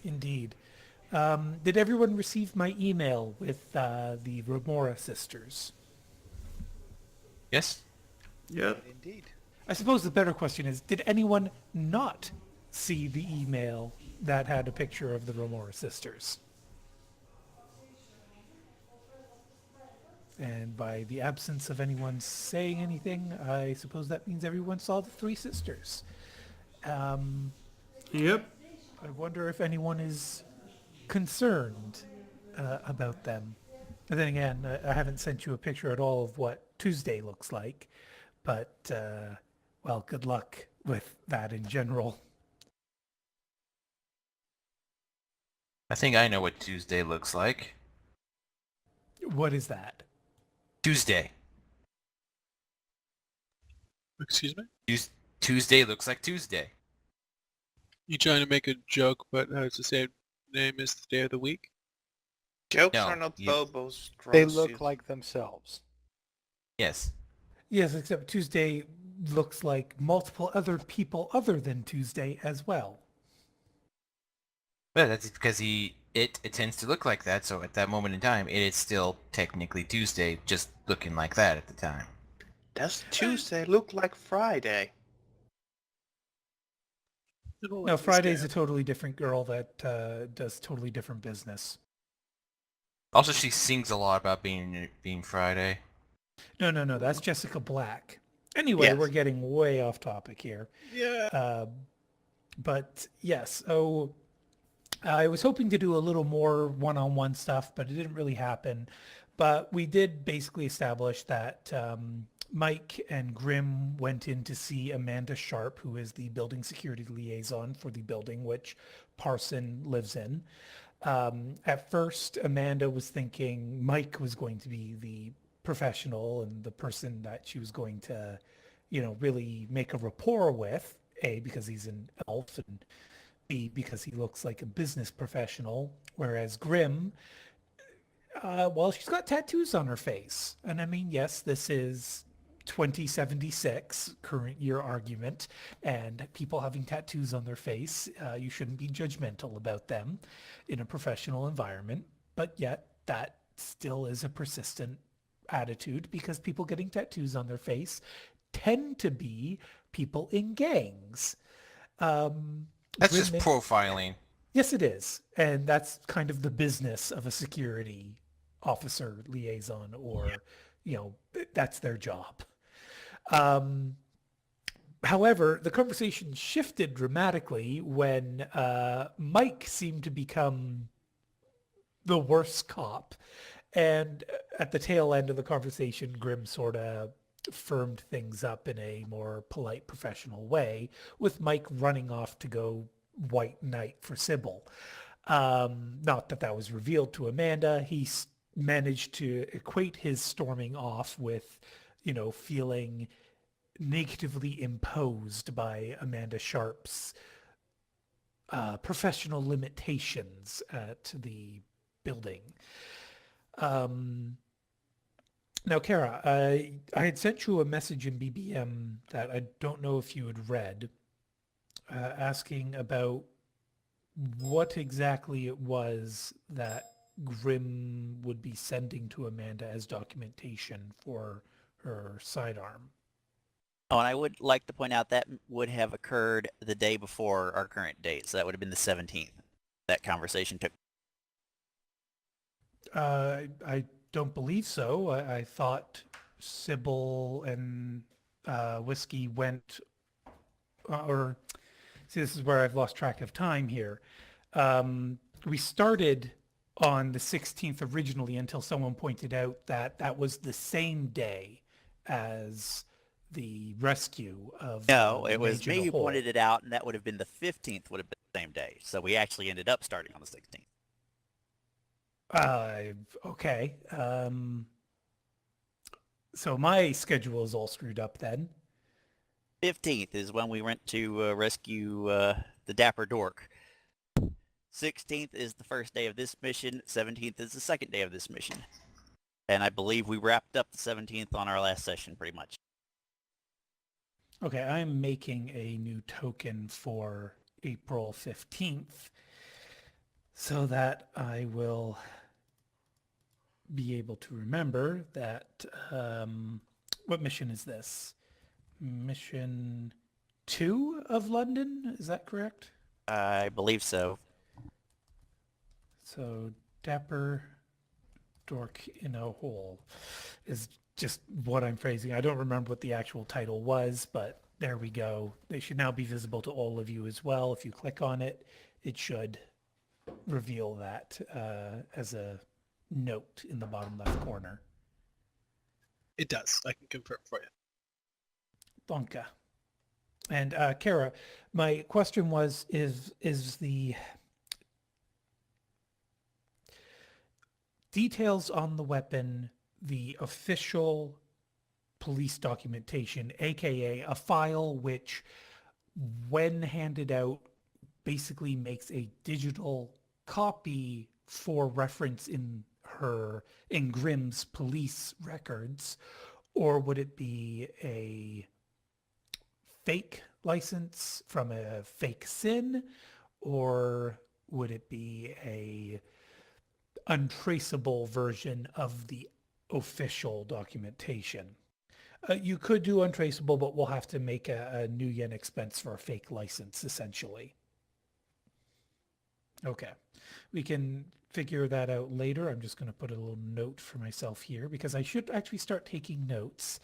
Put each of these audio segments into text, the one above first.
Indeed. Did everyone receive my email with the Remora sisters? Yes? Yep. Did indeed. I suppose the better question is, did anyone not see the email that had a picture of the Remora sisters? And by the absence of anyone saying anything, I suppose that means everyone saw the three sisters. Um, Yep. I wonder if anyone is concerned about them. And then again, I haven't sent you a picture at all of what Tuesday looks like, but, well, good luck with that in general. I think I know what Tuesday looks like. What is that? Tuesday. Excuse me? Tuesday looks like Tuesday. You trying to make a joke, but it's the same name as the day of the week? Jokes No, are not you- Bobo's They strong look suit. like themselves. Yes. Yes, except Tuesday looks like multiple other people other than Tuesday as well. Well, that's because it tends to look like that, so at that moment in time, it is still technically Tuesday, just looking like that at the time. Does Tuesday look like Friday? No, Friday's a totally different girl that does totally different business. Also, she sings a lot about being Friday. No, that's Jessica Black. Anyway, Yes. we're getting way off topic here. Yeah. But yes, so I was hoping to do a little more one-on-one stuff, but it didn't really happen. But we did basically establish that Mike and Grimm went in to see Amanda Sharp, who is the building security liaison for the building which Parson lives in. At first, Amanda was thinking Mike was going to be the professional and the person that she was going to, really make a rapport with, A, because he's an elf, and B, because he looks like a business professional, whereas Grimm, well, she's got tattoos on her face. And I mean, yes, this is 2076, current year argument, and people having tattoos on their face, you shouldn't be judgmental about them in a professional environment. But yet, that still is a persistent attitude because people getting tattoos on their face tend to be people in gangs. That's just Grimm- profiling. Yes, it is. And that's kind of the business of a security officer liaison, or, that's their job. However, the conversation shifted dramatically when Mike seemed to become the worst cop. And at the tail end of the conversation, Grimm sort of firmed things up in a more polite, professional way, with Mike running off to go white knight for Sybil. Not that that was revealed to Amanda. He managed to equate his storming off with, feeling negatively imposed by Amanda Sharp's professional limitations at the building. Now, Kara, I had sent you a message in BBM that I don't know if you had read, asking about what exactly it was that Grimm would be sending to Amanda as documentation for her sidearm. Oh, and I would like to point out that would have occurred the day before our current date, so that would have been the 17th. That conversation took. I don't believe so. I thought Sybil and Whiskey went, or see, this is where I've lost track of time here. We started on the 16th originally until someone pointed out that that was the same day as the rescue of No, it was Major me who Hole. pointed it out, and that would have been the 15th, would have been the same day. So we actually ended up starting on the 16th. Okay. So my schedule is all screwed up then. 15th is when we went to rescue the Dapper Dork. 16th is the first day of this mission. 17th is the second day of this mission. And I believe we wrapped up the 17th on our last session, pretty much. Okay, I'm making a new token for April 15th. so that I will be able to remember that, what mission is this? Mission 2 of London, is that correct? I believe so. So Dapper Dork in a Hole is just what I'm phrasing. I don't remember what the actual title was, but there we go. They should now be visible to all of you as well. If you click on it, it should reveal that as a note in the bottom left corner. It does. I can confirm for you. Donka. And Kara, my question was, is the details on the weapon the official police documentation, aka a file which, when handed out, basically makes a digital copy for reference in Grimm's police records, or would it be a fake license from a fake SIN, or would it be a untraceable version of the official documentation? You could do untraceable, but we'll have to make a new yen expense for a fake license, essentially. Okay, we can figure that out later. I'm just going to put a little note for myself here because I should actually start taking notes.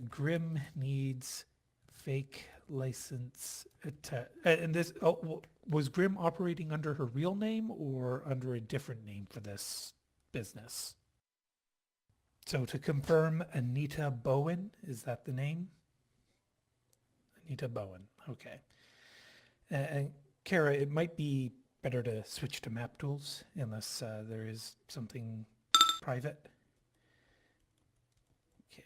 Grimm needs fake license. And this, was Grimm operating under her real name or under a different name for this business? So to confirm, Anita Bowen, is that the name? Anita Bowen, okay. And Kara, it might be better to switch to map tools unless there is something private. Okay,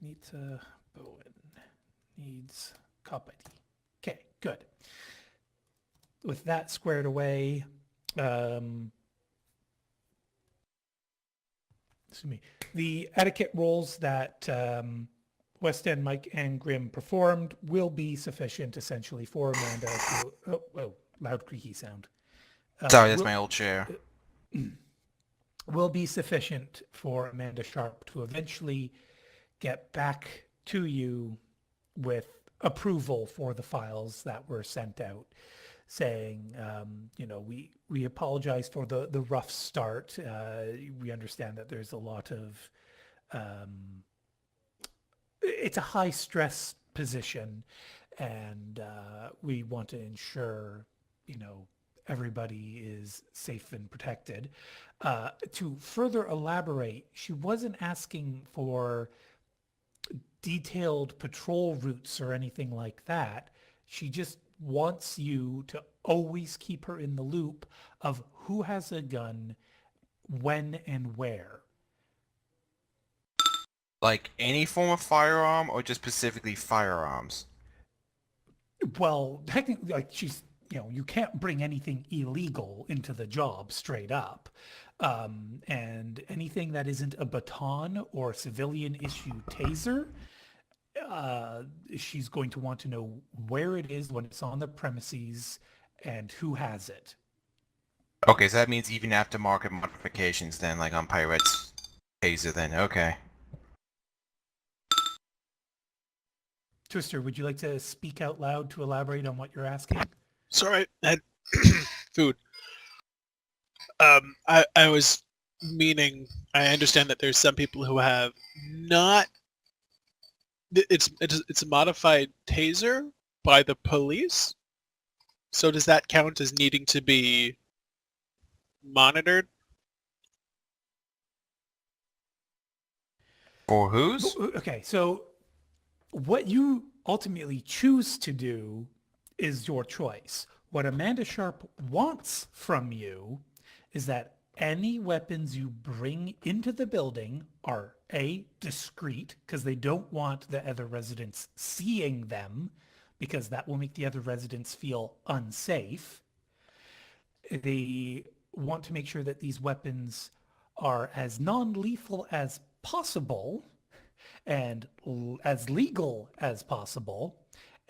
Anita Bowen needs cop ID. Okay, good. With that squared away, excuse me, the etiquette roles that West End Mike and Grimm performed will be sufficient essentially for Amanda to, loud creaky sound. Sorry, that's will- my old chair. Will be sufficient for Amanda Sharp to eventually get back to you with approval for the files that were sent out, saying, we apologize for the rough start. We understand that there's a lot of, it's a high stress position, and we want to ensure, everybody is safe and protected. To further elaborate, she wasn't asking for detailed patrol routes or anything like that. She just wants you to always keep her in the loop of who has a gun, when and where. Like any form of firearm or just specifically firearms? Well, technically, like you can't bring anything illegal into the job straight up. And anything that isn't a baton or civilian issue taser, she's going to want to know where it is when it's on the premises and who has it. Okay, so that means even aftermarket modifications then, like on Pirate's taser then, okay. Twister, would you like to speak out loud to elaborate on what you're asking? Sorry, I had food. I was meaning, I understand that there's some people who have not. It's a modified taser by the police. So does that count as needing to be monitored? For whose? Okay, so what you ultimately choose to do is your choice. What Amanda Sharp wants from you is that any weapons you bring into the building are A, discreet, because they don't want the other residents seeing them, because that will make the other residents feel unsafe. They want to make sure that these weapons are as non-lethal as possible and as legal as possible,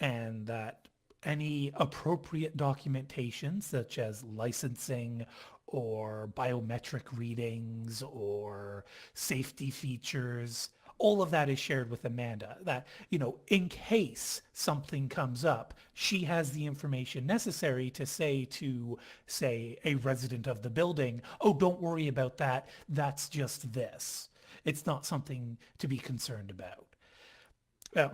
and that any appropriate documentation, such as licensing or biometric readings or safety features. All of that is shared with Amanda. That, in case something comes up, she has the information necessary to say, a resident of the building, oh, don't worry about that. That's just this. It's not something to be concerned about.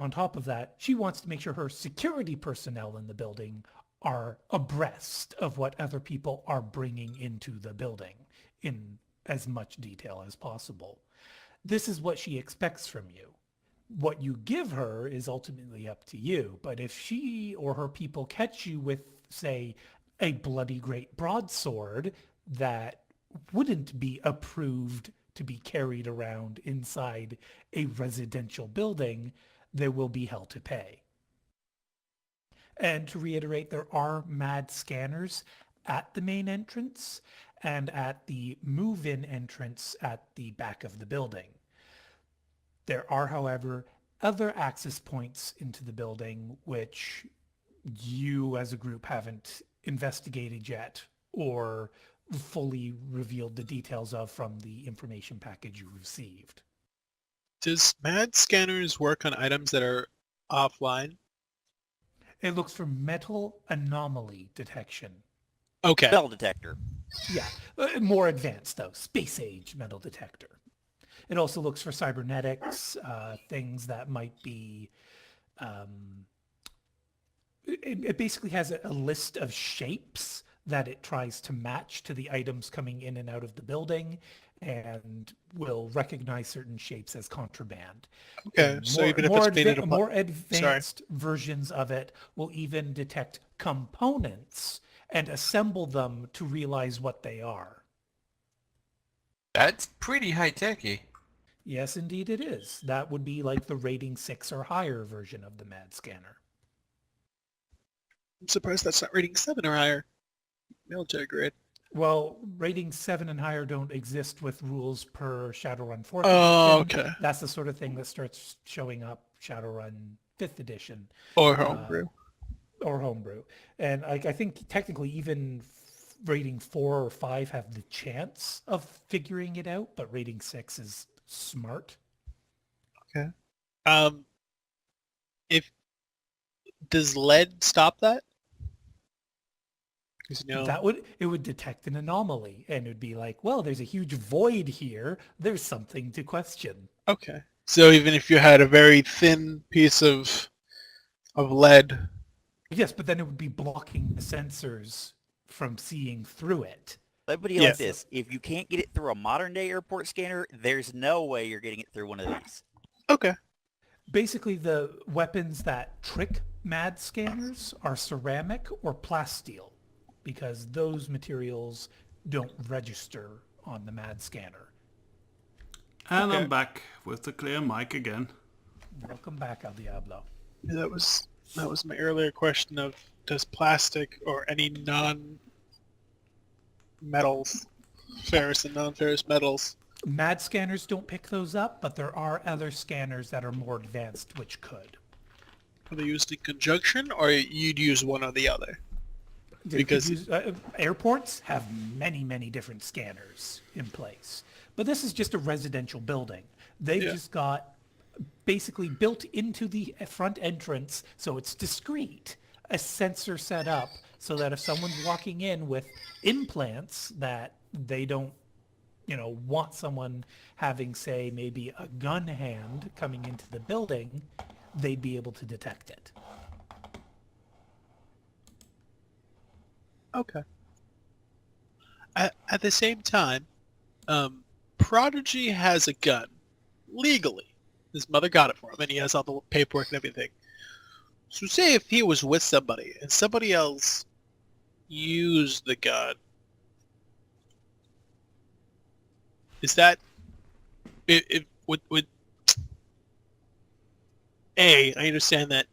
On top of that, she wants to make sure her security personnel in the building are abreast of what other people are bringing into the building in as much detail as possible. This is what she expects from you. What you give her is ultimately up to you, but if she or her people catch you with, say, a bloody great broadsword that wouldn't be approved to be carried around inside a residential building, there will be hell to pay. And to reiterate, there are MAD scanners at the main entrance and at the move-in entrance at the back of the building. There are, however, other access points into the building which you as a group haven't investigated yet or fully revealed the details of from the information package you received. Does MAD scanners work on items that are offline? It looks for metal anomaly detection. Okay. Metal detector. Yeah, more advanced though, space age metal detector. It also looks for cybernetics, things that might be, it basically has a list of shapes that it tries to match to the items coming in and out of the building and will recognize certain shapes as contraband. Okay, And so even if it's made in a more advanced versions of it will even detect components and assemble them to realize what they are. That's pretty high-techy. Yes, indeed it is. That would be like the rating 6 or higher version of the MAD scanner. I'm surprised that's not rating 7 or higher. Military grade. Well, rating 7 and higher don't exist with rules per Shadowrun 4th Oh, edition. okay. That's the sort of thing that starts showing up Shadowrun 5th edition. Or homebrew. Or homebrew. And I think technically even rating 4 or 5 have the chance of figuring it out, but rating 6 is smart. Okay. If does lead stop that? It would detect an anomaly and it would be like, well, there's a huge void here. There's something to question. Okay. So even if you had a very thin piece of lead. Yes, but then it would be blocking the sensors from seeing through it. Let me put it like this. If you can't get it through a modern day airport scanner, there's no way you're getting it through one of these. Okay. Basically, the weapons that trick MAD scanners are ceramic or plasteel, because those materials don't register on the MAD scanner. And I'm back with the clear mic again. Welcome back, El Diablo. That was my earlier question of does plastic or any non-metals, ferrous and non-ferrous metals. MAD scanners don't pick those up, but there are other scanners that are more advanced which could. Are they used in conjunction, or you'd use one or the other? Because airports have many, many different scanners in place. But this is just a residential building. They've just got basically built into the front entrance, so it's discreet, a sensor set up so that if someone's walking in with implants that they don't, want someone having, say, maybe a gun hand coming into the building, they'd be able to detect it. Okay. At the same time, Prodigy has a gun, legally. His mother got it for him, and he has all the paperwork and everything. So say if he was with somebody, and somebody else used the gun, is that... I understand that.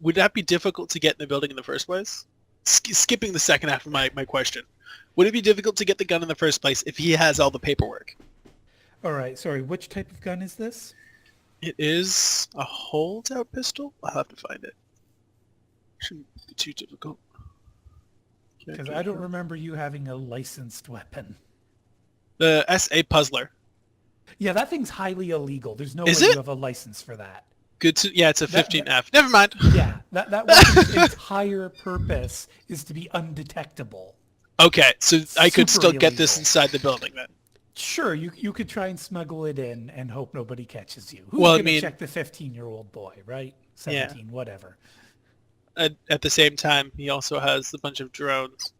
Would that be difficult to get in the building in the first place? Skipping the second half of my question. Would it be difficult to get the gun in the first place if he has all the paperwork? All right, sorry, which type of gun is this? It is a holdout pistol? I'll have to find it. Shouldn't be too difficult. Because I don't remember you having a licensed weapon. The SA Puzzler. Yeah, that thing's highly illegal. There's no Is way it? you have a license for that. Good to, yeah, it's a That- 15F. Never mind. Yeah, that weapon's entire purpose is to be undetectable. Okay, so I could Super still get this illegal. inside the building then. Sure, you could try and smuggle it in and hope nobody catches you. Who's Well, I going to mean- check the 15-year-old boy, right? 17, whatever. At the same time, he also has a bunch of drones.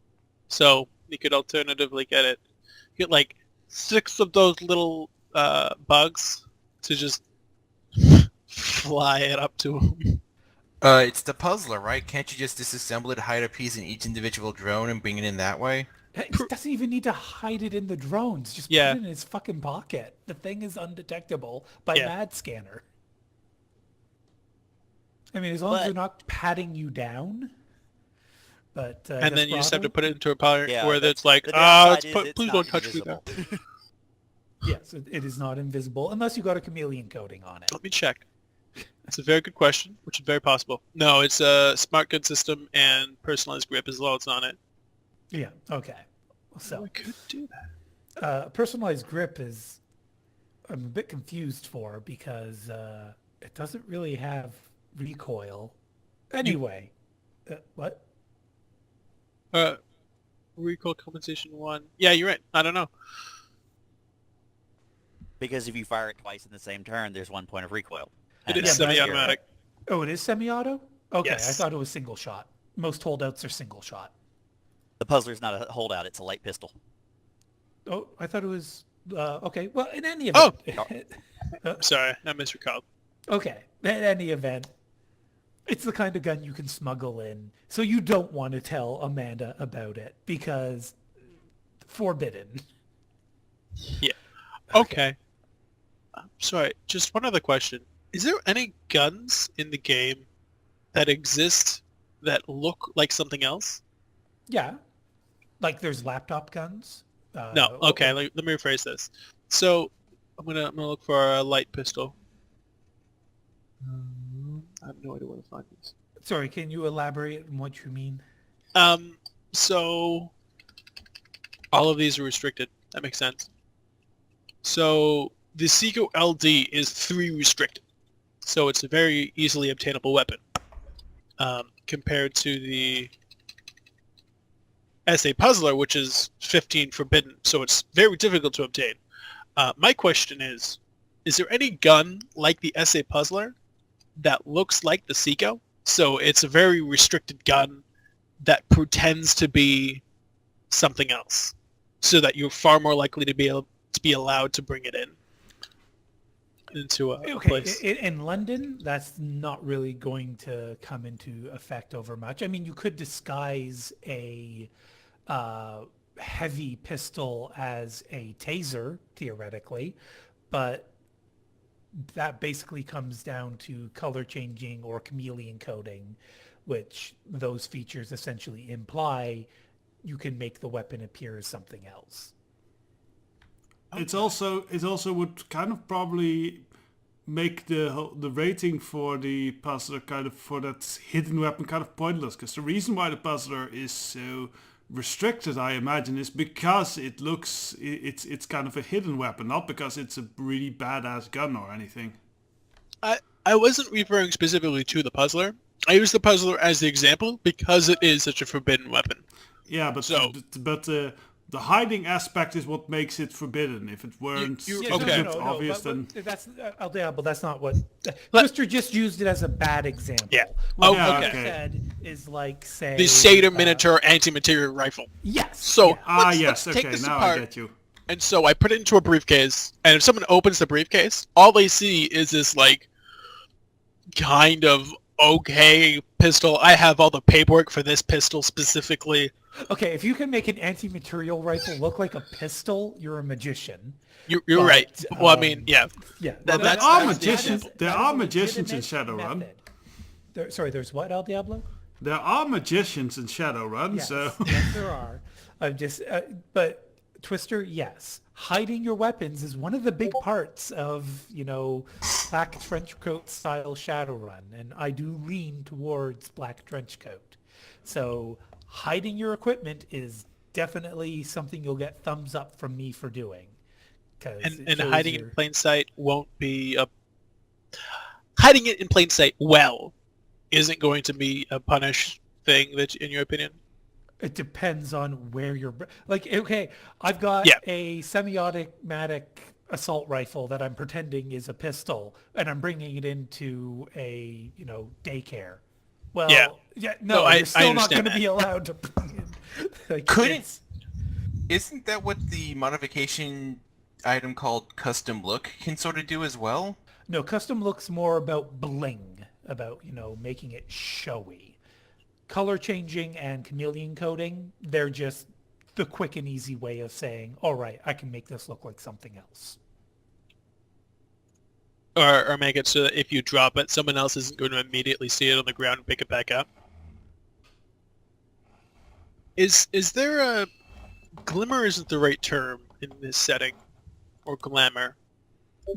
So you could alternatively get it. Get like 6 of those little bugs to just fly it up to him. It's the puzzler, right? Can't you just disassemble it, hide a piece in each individual drone, and bring it in that way? He doesn't even need to hide it in the drones. Just Yeah. put it in his fucking pocket. The thing is undetectable by Yeah. Mad Scanner. I mean, as long as But- they're not patting you down. But And then you just have to Desperado? put it into a power Yeah, where it's like, the downside is please it's don't not touch me there. invisible. Yes, it is not invisible unless you got a chameleon coating on it. Let me check. It's a very good question, which is very possible. No, it's a smart gun system and personalized grip as well. It's on it. Yeah. Okay. So I could do that. personalized grip is I'm a bit confused for because it doesn't really have recoil. Anyway, what? Recoil compensation 1. Yeah, you're right. I don't know. Because if you fire it twice in the same turn, there's 1 point of recoil. It And is that's semi-automatic. Oh, it is semi-auto? Okay, Yes. I thought it was single shot. Most holdouts are single shot. The puzzler's not a holdout; it's a light pistol. Oh, I thought it was okay. Well, in any event. Sorry, I misrecalled. Okay, in any event, it's the kind of gun you can smuggle in. So you don't want to tell Amanda about it because forbidden. Yeah. Okay. Sorry, just one other question. Is there any guns in the game that exist that look like something else? Yeah. Like there's laptop guns. No. Okay, let me rephrase this. So I'm gonna look for a light pistol. I have no idea where to find these. Sorry, can you elaborate on what you mean? So all of these are restricted. That makes sense. So the Seiko LD is 3 restricted. So it's a very easily obtainable weapon. Compared to the SA Puzzler, which is 15 forbidden. So it's very difficult to obtain. My question is there any gun like the SA Puzzler that looks like the Seiko? So it's a very restricted gun that pretends to be something else, so that you're far more likely to be able to be allowed to bring it into a Okay, place. in London, that's not really going to come into effect over much. I mean, you could disguise a heavy pistol as a taser, theoretically, but that basically comes down to color changing or chameleon coding, which those features essentially imply you can make the weapon appear as something else. It also would kind of probably make the rating for the puzzler kind of for that hidden weapon kind of pointless, because the reason why the puzzler is so restricted, I imagine, is because it's kind of a hidden weapon, not because it's a really badass gun or anything. I wasn't referring specifically to the Puzzler. I used the Puzzler as the example because it is such a forbidden weapon. Yeah, but So- the hiding aspect is what makes it forbidden. If it weren't you- if okay. it was obvious, then but that's El Diablo. That's not what Twister just used it as a bad example. Yeah. What Yeah, Twister okay. said is like say The Seder miniature anti-material rifle. Yes. So yeah. yes, let's take okay, this now apart. I get you. And so I put it into a briefcase, and if someone opens the briefcase, all they see is this, like, kind of okay pistol. I have all the paperwork for this pistol specifically. Okay, if you can make an anti-material rifle look like a pistol, you're a magician. You're But, right. Well, I mean, yeah. Yeah. That- There that's- are that's the magicians. example. There that are is a magicians in legitimate Shadowrun. method. There's what, El Diablo? There are magicians in Shadowrun, Yes, so yes, there are. I'm just, but Twister, yes, hiding your weapons is one of the big parts of black trench coat style Shadowrun, and I do lean towards black trench coat. So hiding your equipment is definitely something you'll get thumbs up from me for doing. And hiding in plain sight won't be a... Hiding it in plain sight well isn't going to be a punish thing, that, in your opinion? It depends on where you're... Like, okay, I've got Yeah. a semi-automatic assault rifle that I'm pretending is a pistol, and I'm bringing it into a, daycare. Well, Yeah. no, No, I you're still not understand going to that. be allowed to bring in... Like, Couldn't... Isn't that what the modification item called custom look can sort of do as well? No, custom looks more about bling, about, making it showy. Color changing and chameleon coding, they're just the quick and easy way of saying, all right, I can make this look like something else. Or make it so that if you drop it, someone else isn't going to immediately see it on the ground and pick it back up. Is there a... Glimmer isn't the right term in this setting. Or glamour.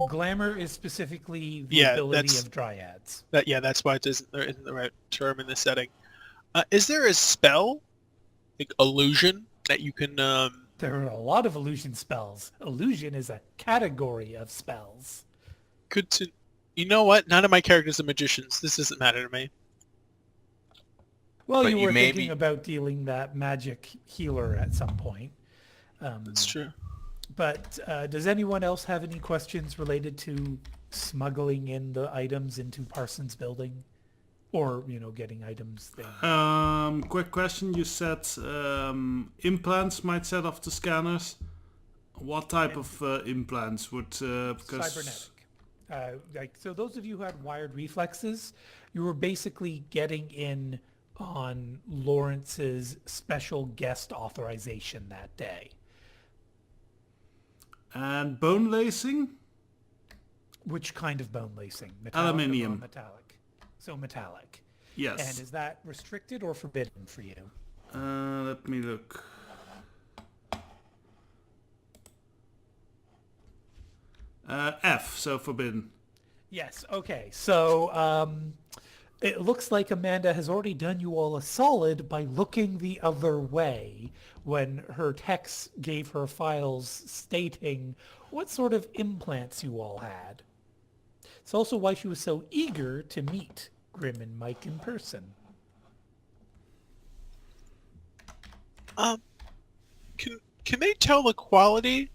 Glamour is specifically the Yeah, ability that's- of dryads. That's why it isn't the right term in this setting. Is there a spell, like illusion, that you can... There are a lot of illusion spells. Illusion is a category of spells. You know what? None of my characters are magicians. This doesn't matter to me. Well, But you you were may thinking be- about dealing that magic healer at some point. That's true. But does anyone else have any questions related to smuggling in the items into Parsons' building? Or, getting items there? Quick question. You said implants might set off the scanners. What type of implants would... because Cybernetic. So those of you who had wired reflexes, you were basically getting in on Lawrence's special guest authorization that day. And bone lacing? Which kind of bone lacing? Metallic or Aluminium. non-metallic? So metallic. Yes. And is that restricted or forbidden for you? Let me look. F, so forbidden. Yes. Okay. So it looks like Amanda has already done you all a solid by looking the other way when her text gave her files stating what sort of implants you all had. It's also why she was so eager to meet Grim and Mike in person. Can they tell the quality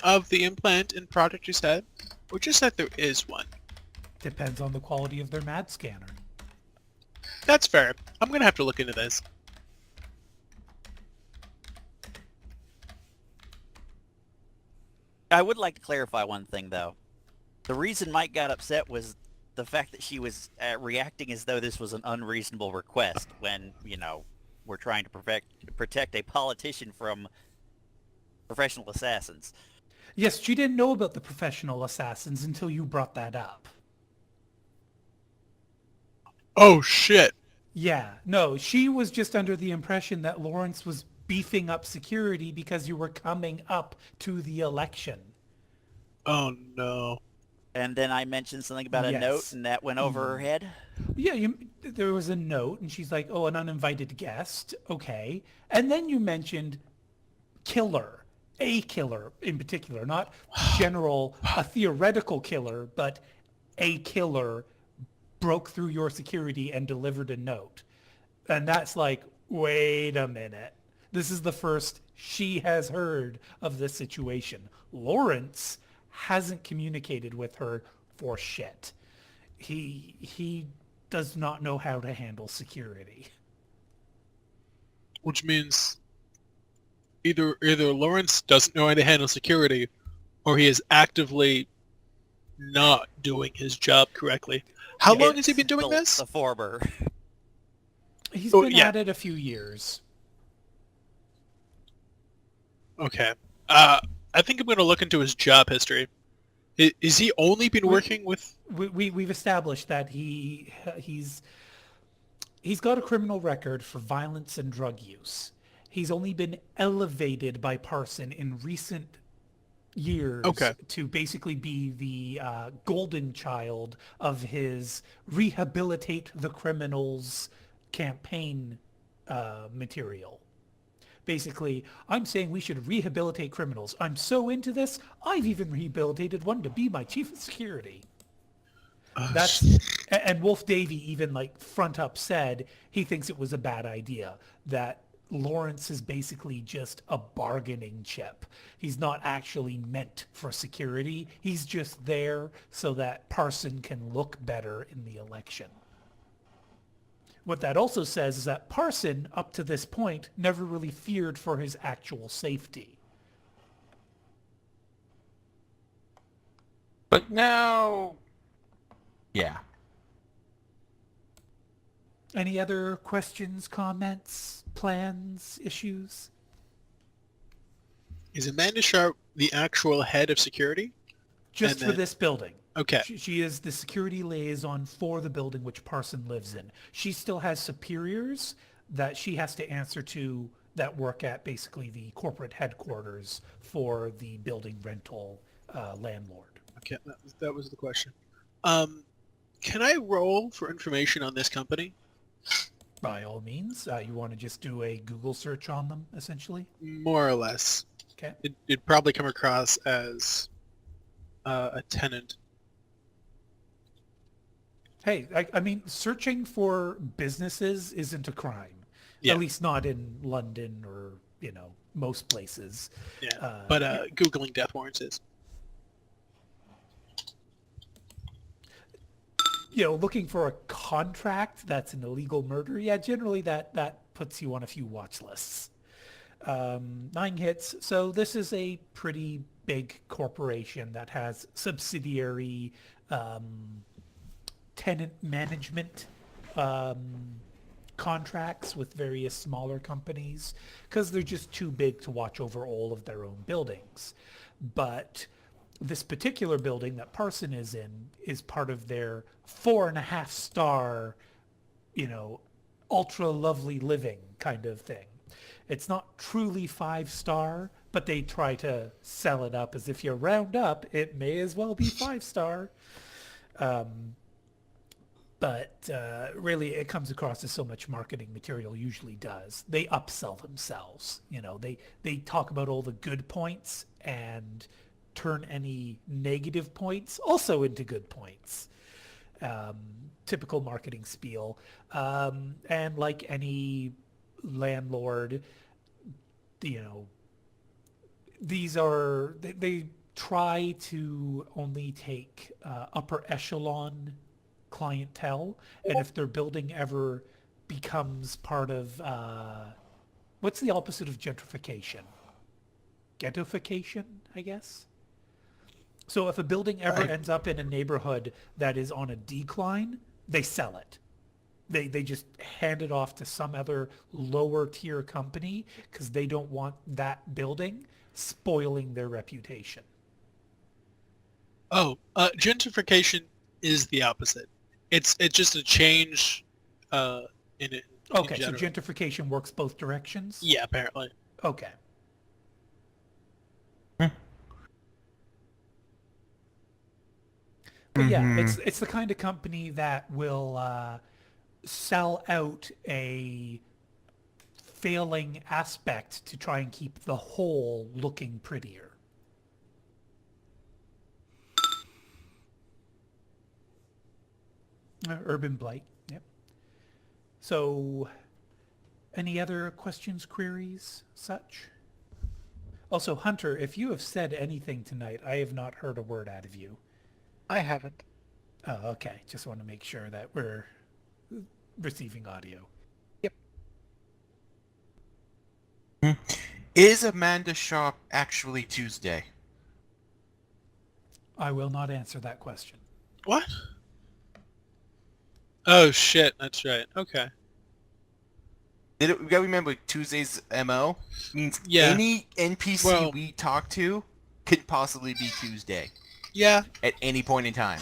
of the implant and product you said? Or just that there is one? Depends on the quality of their MAD scanner. That's fair. I'm gonna have to look into this. I would like to clarify one thing, though. The reason Mike got upset was the fact that she was reacting as though this was an unreasonable request when, we're trying to protect a politician from professional assassins. Yes, she didn't know about the professional assassins until you brought that up. Oh shit! Yeah, no, she was just under the impression that Lawrence was beefing up security because you were coming up to the election. Oh no. And then I mentioned something about a Yes. note, and that went over her head. Yeah, there was a note, and she's like, oh, an uninvited guest. Okay. And then you mentioned killer, a killer in particular, not general, a theoretical killer, but a killer broke through your security and delivered a note. And that's like, wait a minute. This is the first she has heard of this situation. Lawrence hasn't communicated with her for shit. He does not know how to handle security. Which means either Lawrence doesn't know how to handle security, or he is actively not doing his job correctly. How long has he been doing this? The former. He's Oh, been yeah. at it a few years. Okay. I think I'm going to look into his job history. Is he only been working with... We've established that he's got a criminal record for violence and drug use. He's only been elevated by Parson in recent years Okay. to basically be the golden child of his rehabilitate the criminals campaign material. Basically, I'm saying we should rehabilitate criminals. I'm so into this, I've even rehabilitated one to be my chief of security. That's and Wolf Davey even like front up said he thinks it was a bad idea, that Lawrence is basically just a bargaining chip. He's not actually meant for security. He's just there so that Parson can look better in the election. What that also says is that Parson, up to this point, never really feared for his actual safety. But now, yeah. Any other questions, comments, plans, issues? Is Amanda Sharp the actual head of security? Just And for then- this building. Okay. She is the security liaison for the building which Parson lives in. She still has superiors that she has to answer to that work at basically the corporate headquarters for the building rental landlord. Okay, that was the question. Can I roll for information on this company? By all means, you want to just do a Google search on them, essentially? More or less. Okay. It'd probably come across as a tenant. Hey, I mean, searching for businesses isn't a crime. Yeah. At least not in London or, most places. Yeah. But Googling death warrants is. Looking for a contract that's an illegal murder, yeah, generally that puts you on a few watch lists. 9 hits. So this is a pretty big corporation that has subsidiary tenant management contracts with various smaller companies because they're just too big to watch over all of their own buildings. But this particular building that Parson is in is part of their 4.5 star, ultra lovely living kind of thing. It's not truly 5 star, but they try to sell it up as if you round up, it may as well be 5 star. But really, it comes across as so much marketing material usually does. They upsell themselves. They talk about all the good points and turn any negative points also into good points. Typical marketing spiel. And like any landlord, these are, they try to only take upper echelon clientele, and if their building ever becomes part of what's the opposite of gentrification? Ghettofication, I guess. So if a building ever ends up in a neighborhood that is on a decline, they sell it. They just hand it off to some other lower tier company because they don't want that building spoiling their reputation. Oh, gentrification is the opposite. It's just a change in it. Okay, in so general. gentrification works both directions? Yeah, apparently. Okay. But yeah, it's the kind of company that will sell out a failing aspect to try and keep the whole looking prettier. Urban blight, yep. So, any other questions, queries, such? Also, Hunter, if you have said anything tonight, I have not heard a word out of you. I haven't. Oh, okay. Just want to make sure that we're receiving audio. Is Amanda Shop actually Tuesday? I will not answer that question. What? Oh shit, that's right. Okay. We gotta remember Tuesday's MO means Yeah. any NPC Well- we talk to could possibly be Tuesday Yeah, at any point in time.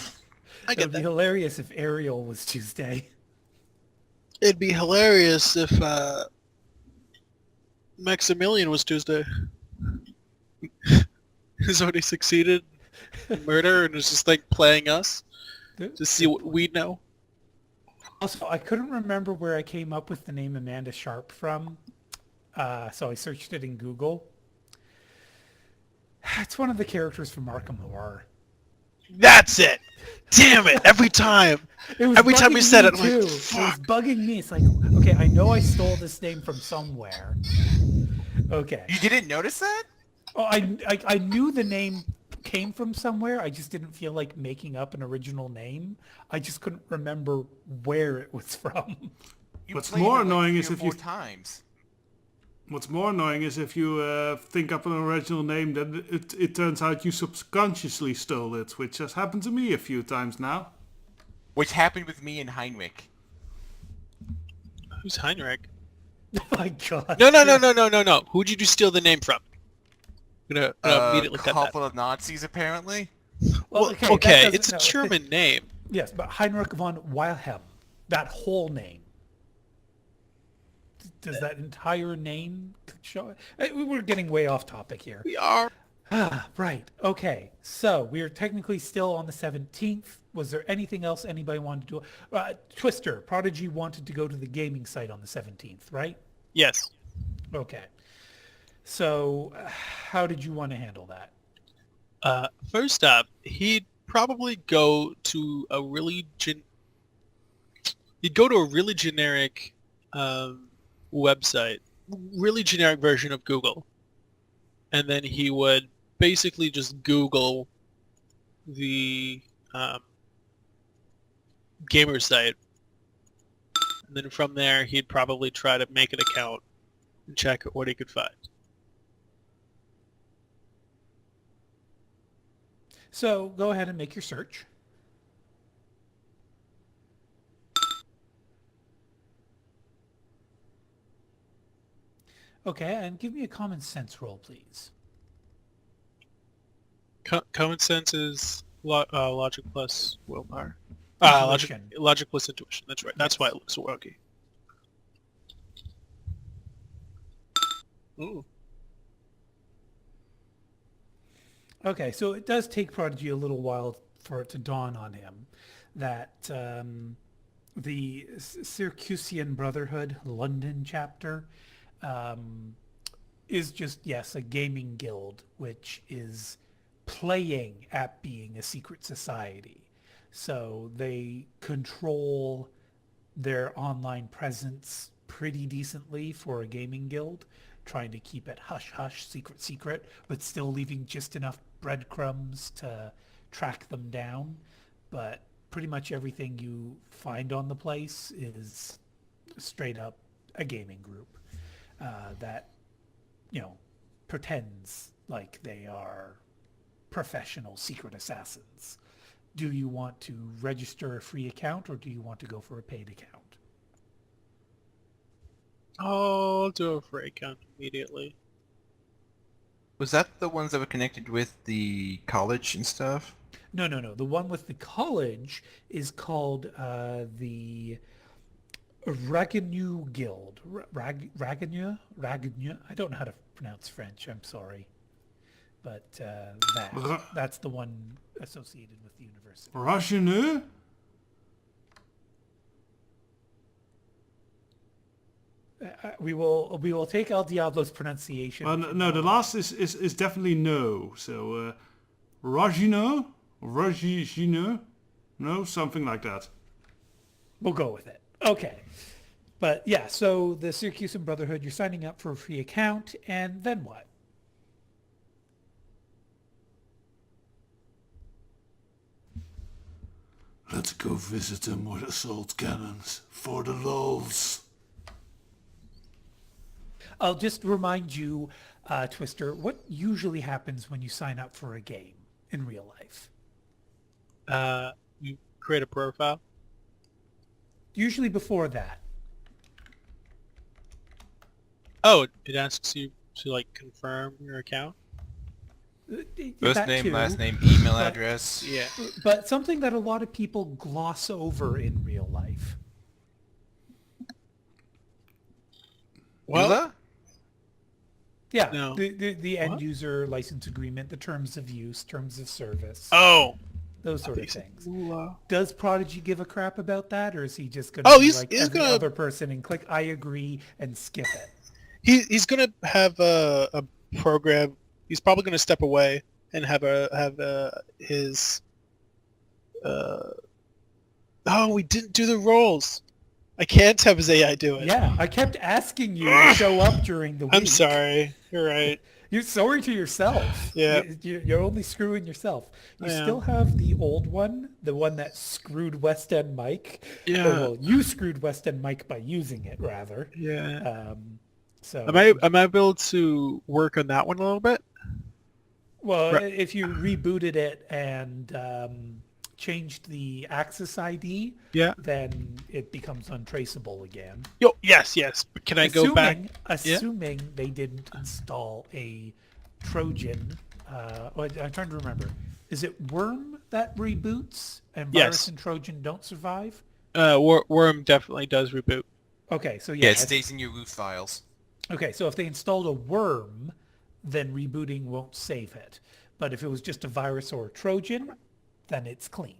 I It get would be that. hilarious if Ariel was Tuesday. It'd be hilarious if Maximilian was Tuesday. Who's already succeeded in murder and is just like playing us to see what we know. Also, I couldn't remember where I came up with the name Amanda Sharp from, so I searched it in Google. It's one of the characters from Arkham Horror. That's it! Damn it! Every time! It was Every time bugging you said me it, I'm like, too. It was bugging me. It's like, okay, I know I stole this name from somewhere. Okay. You didn't notice that? Oh, I knew the name came from somewhere. I just didn't feel like making up an original name. I just couldn't remember where it was from. You What's played more it like annoying 3 is or if you 4 times. What's more annoying is if you think up an original name, then it turns out you subconsciously stole it, which has happened to me a few times now. Which happened with me and Heinrich. Who's Heinrich? Oh my god. No. Who'd you steal the name from? I'm gonna immediately cut that. Couple of Nazis, apparently. Well, that okay, doesn't- it's a German name. Yes, but Heinrich von Wilhelm, that whole name. Does that entire name show? We're getting way off topic here. We are. Ah, right. Okay. So we are technically still on the 17th. Was there anything else anybody wanted to do? Twister, Prodigy wanted to go to the gaming site on the 17th, right? Yes. Okay. So how did you want to handle that? First up, he'd probably go to a really generic website, really generic version of Google, and then he would basically just Google the gamer site, and then from there he'd probably try to make an account and check what he could find. So go ahead and make your search. Okay, and give me a common sense roll, please. Common sense is logic plus willpower. Intuition. Logic plus intuition. That's right. That's why it looks so wonky. Ooh. Okay, so it does take Prodigy a little while for it to dawn on him that the Syracusian Brotherhood London chapter is just, yes, a gaming guild, which is playing at being a secret society. So they control their online presence pretty decently for a gaming guild, trying to keep it hush-hush, secret, but still leaving just enough breadcrumbs to track them down. But pretty much everything you find on the place is straight up a gaming group that, pretends like they are professional secret assassins. Do you want to register a free account or do you want to go for a paid account? I'll do a free account immediately. Was that the ones that were connected with the college and stuff? No. The one with the college is called the Ragueneau Guild. Ragueneau? I don't know how to pronounce French. I'm sorry. But that's the one associated with the university. Ragueneau? We will take El Diablo's pronunciation. No, the last is definitely no. So, Ragueneau? Ragueneau? No, something like that. We'll go with it. Okay. But yeah, so the Syracusan Brotherhood, you're signing up for a free account, and then what? Let's go visit them with assault cannons for the lulz. I'll just remind you, Twister, what usually happens when you sign up for a game in real life? You create a profile. Usually before that. Oh, it asks you to confirm your account. First That name, too, last name, email but- address. Yeah. But something that a lot of people gloss over in real life. Well, Mila? Yeah, No. the end What? user license agreement, the terms of use, terms of service, Oh. those I sort thought of you said things. moolah. Does Prodigy give a crap about that, or is he just going to Oh, be he's like he's every gonna other person and click I agree and skip it? he's gonna have a program. He's probably gonna step away and have his. Oh, we didn't do the roles. I can't have his AI do it. Yeah, I kept asking you to show up during the week. I'm sorry. You're right. You're sorry to yourself. Yeah. You're only screwing yourself. You I still am. have the old one, the one that screwed West End Mike. Yeah. Or, well, you screwed West End Mike by using it, rather. Yeah. So, Am I able to work on that one a little bit? well, Right. if you rebooted it and changed the Access ID, Yeah. then it becomes untraceable again. Yo. Yes. But can I go back? Assuming they didn't install a Trojan. I'm trying to remember. Is it Worm that reboots and Virus Yes. and Trojan don't survive? Worm definitely does reboot. Okay, so Yeah, yeah. it stays in your root files. Okay, so if they installed a worm, then rebooting won't save it. But if it was just a virus or a Trojan, then it's clean.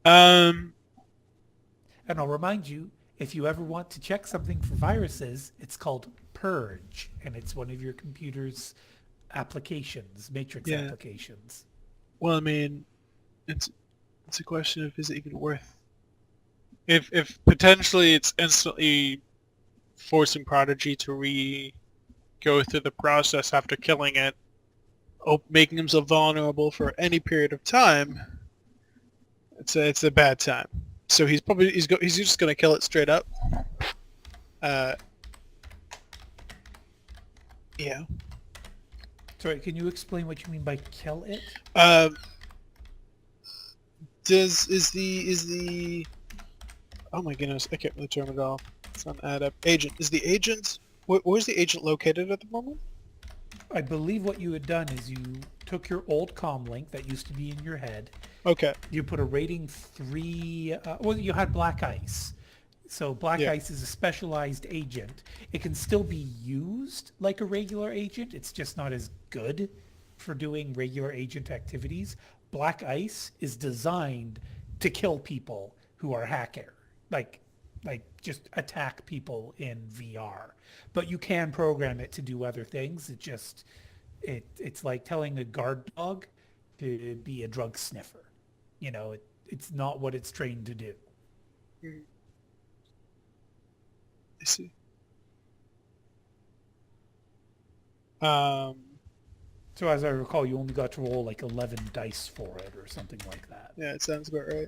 Um. And I'll remind you, if you ever want to check something for viruses, it's called Purge, and it's one of your computer's applications, matrix Yeah. applications. Well, I mean, it's a question of is it even worth? If potentially it's instantly forcing Prodigy to go through the process after killing it, making himself vulnerable for any period of time, it's a bad time. So he's just gonna kill it straight up. Yeah. Sorry, can you explain what you mean by kill it? Is the oh my goodness, I can't really term it all. It's not add up. Agent. Is the agent where's the agent located at the moment? I believe what you had done is you took your old comm link that used to be in your head. Okay. You put a rating 3. Well, you had Black Ice. So Black Yeah. Ice is a specialized agent. It can still be used like a regular agent. It's just not as good for doing regular agent activities. Black Ice is designed to kill people who are hacker. Like just attack people in VR. But you can program it to do other things. It's like telling a guard dog to be a drug sniffer. You know, it's not what it's trained to do. I see. So as I recall, you only got to roll like 11 dice for it or something like that. Yeah, it sounds about right.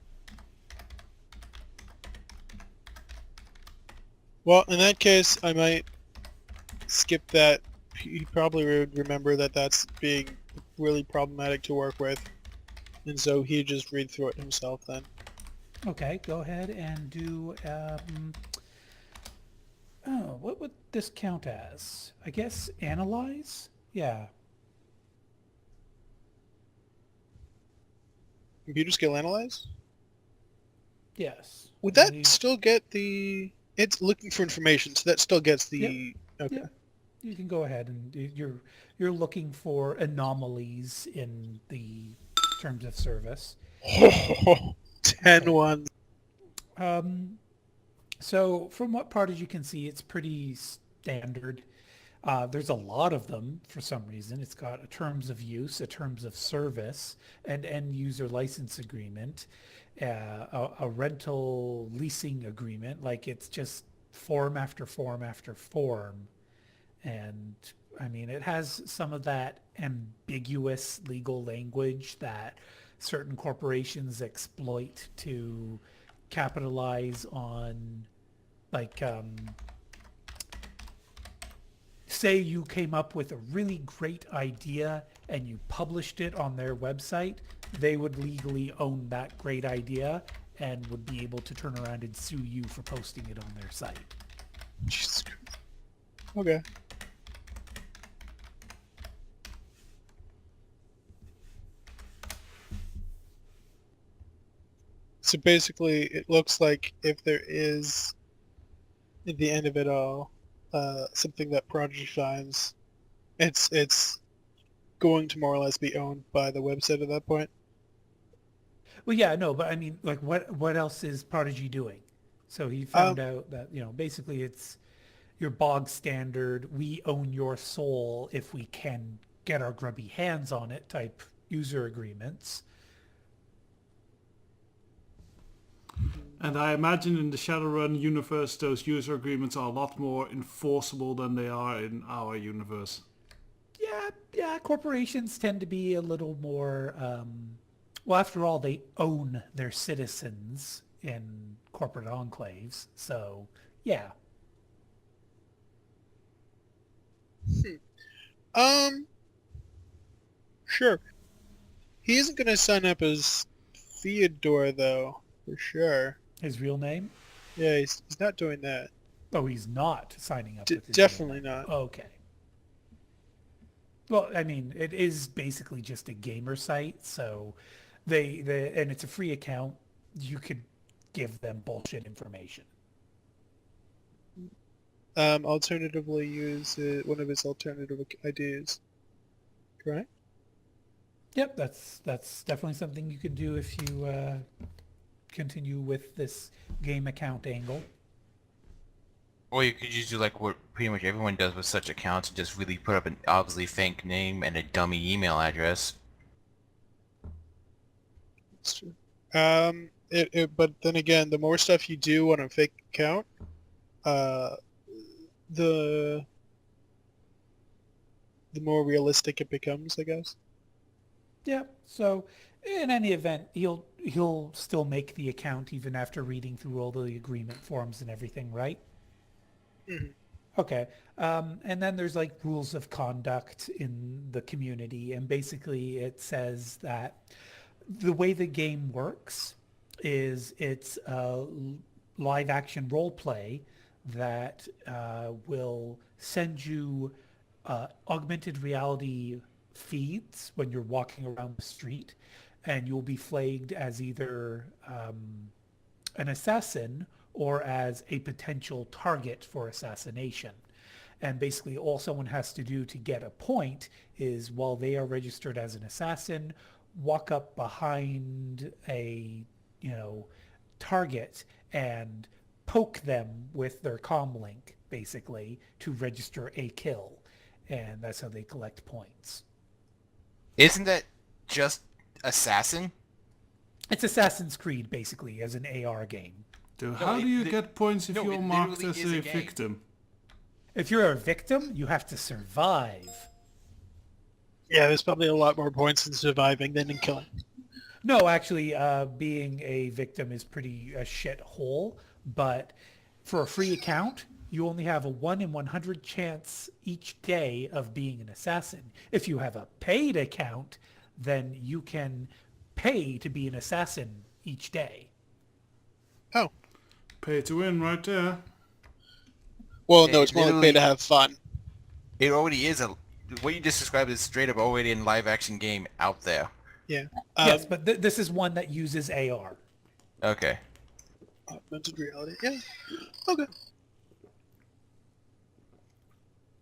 Well, in that case, I might skip that. He probably would remember that that's being really problematic to work with, and so he'd just read through it himself then. Okay, go ahead and do, what would this count as? I guess analyze? Yeah. Computer skill analyze? Yes. Would I that believe- still get the... It's looking for information, so that still gets the... Okay. Yep. You can go ahead and you're looking for anomalies in the terms of service. 10 ones. So from what part as you can see, it's pretty standard. There's a lot of them for some reason. It's got a terms of use, a terms of service, an end user license agreement, a rental leasing agreement. Like it's just form after form after form. And I mean, it has some of that ambiguous legal language that certain corporations exploit to capitalize on, like, say you came up with a really great idea and you published it on their website, they would legally own that great idea and would be able to turn around and sue you for posting it on their site. Jesus Christ. Okay. So basically, it looks like if there is, at the end of it all, something that Prodigy finds, it's going to more or less be owned by the website at that point. Well, yeah, no, but I mean, like, what else is Prodigy doing? So he Um, found out that, basically it's your bog standard, we own your soul if we can get our grubby hands on it type user agreements. And I imagine in the Shadowrun universe, those user agreements are a lot more enforceable than they are in our universe. Yeah, corporations tend to be a little more, well, after all, they own their citizens in corporate enclaves. So, yeah. um, sure. He isn't going to sign up as Theodore, though, for sure. His real name? Yeah, he's not doing that. Oh, he's not signing up with his Definitely real name. not. Okay. Well, I mean, it is basically just a gamer site, so and it's a free account. You could give them bullshit information. Alternatively, use one of his alternative IDs. Correct? Yep, that's definitely something you could do if you continue with this game account angle. Or you could just do like what pretty much everyone does with such accounts and just really put up an obviously fake name and a dummy email address. That's true. But then again, the more stuff you do on a fake account, the more realistic it becomes, I guess. Yeah. So in any event, he'll still make the account even after reading through all the agreement forms and everything, right? Mhm. Okay. And then there's like rules of conduct in the community, and basically it says that the way the game works is it's a live action role play that will send you augmented reality feeds when you're walking around the street, and you'll be flagged as either an assassin or as a potential target for assassination. And basically all someone has to do to get a point is, while they are registered as an assassin, walk up behind a, target and poke them with their comm link, basically, to register a kill. And that's how they collect points. Isn't that just Assassin? It's Assassin's Creed, basically, as an AR game. So how do you get points if no, you're it marked literally as is a a game. victim? If you're a victim, you have to survive. Yeah, there's probably a lot more points in surviving than in killing. No, actually, being a victim is pretty a shit hole, but for a free account, you only have a 1 in 100 chance each day of being an assassin. If you have a paid account, then you can pay to be an assassin each day. Oh. Pay to win right there. Well, no, It it's more like pay literally- to have fun. It already is what you just described is straight up already in live action game out there. Yeah. Yes, but this is one that uses AR. Okay. Augmented reality. Yeah. Okay.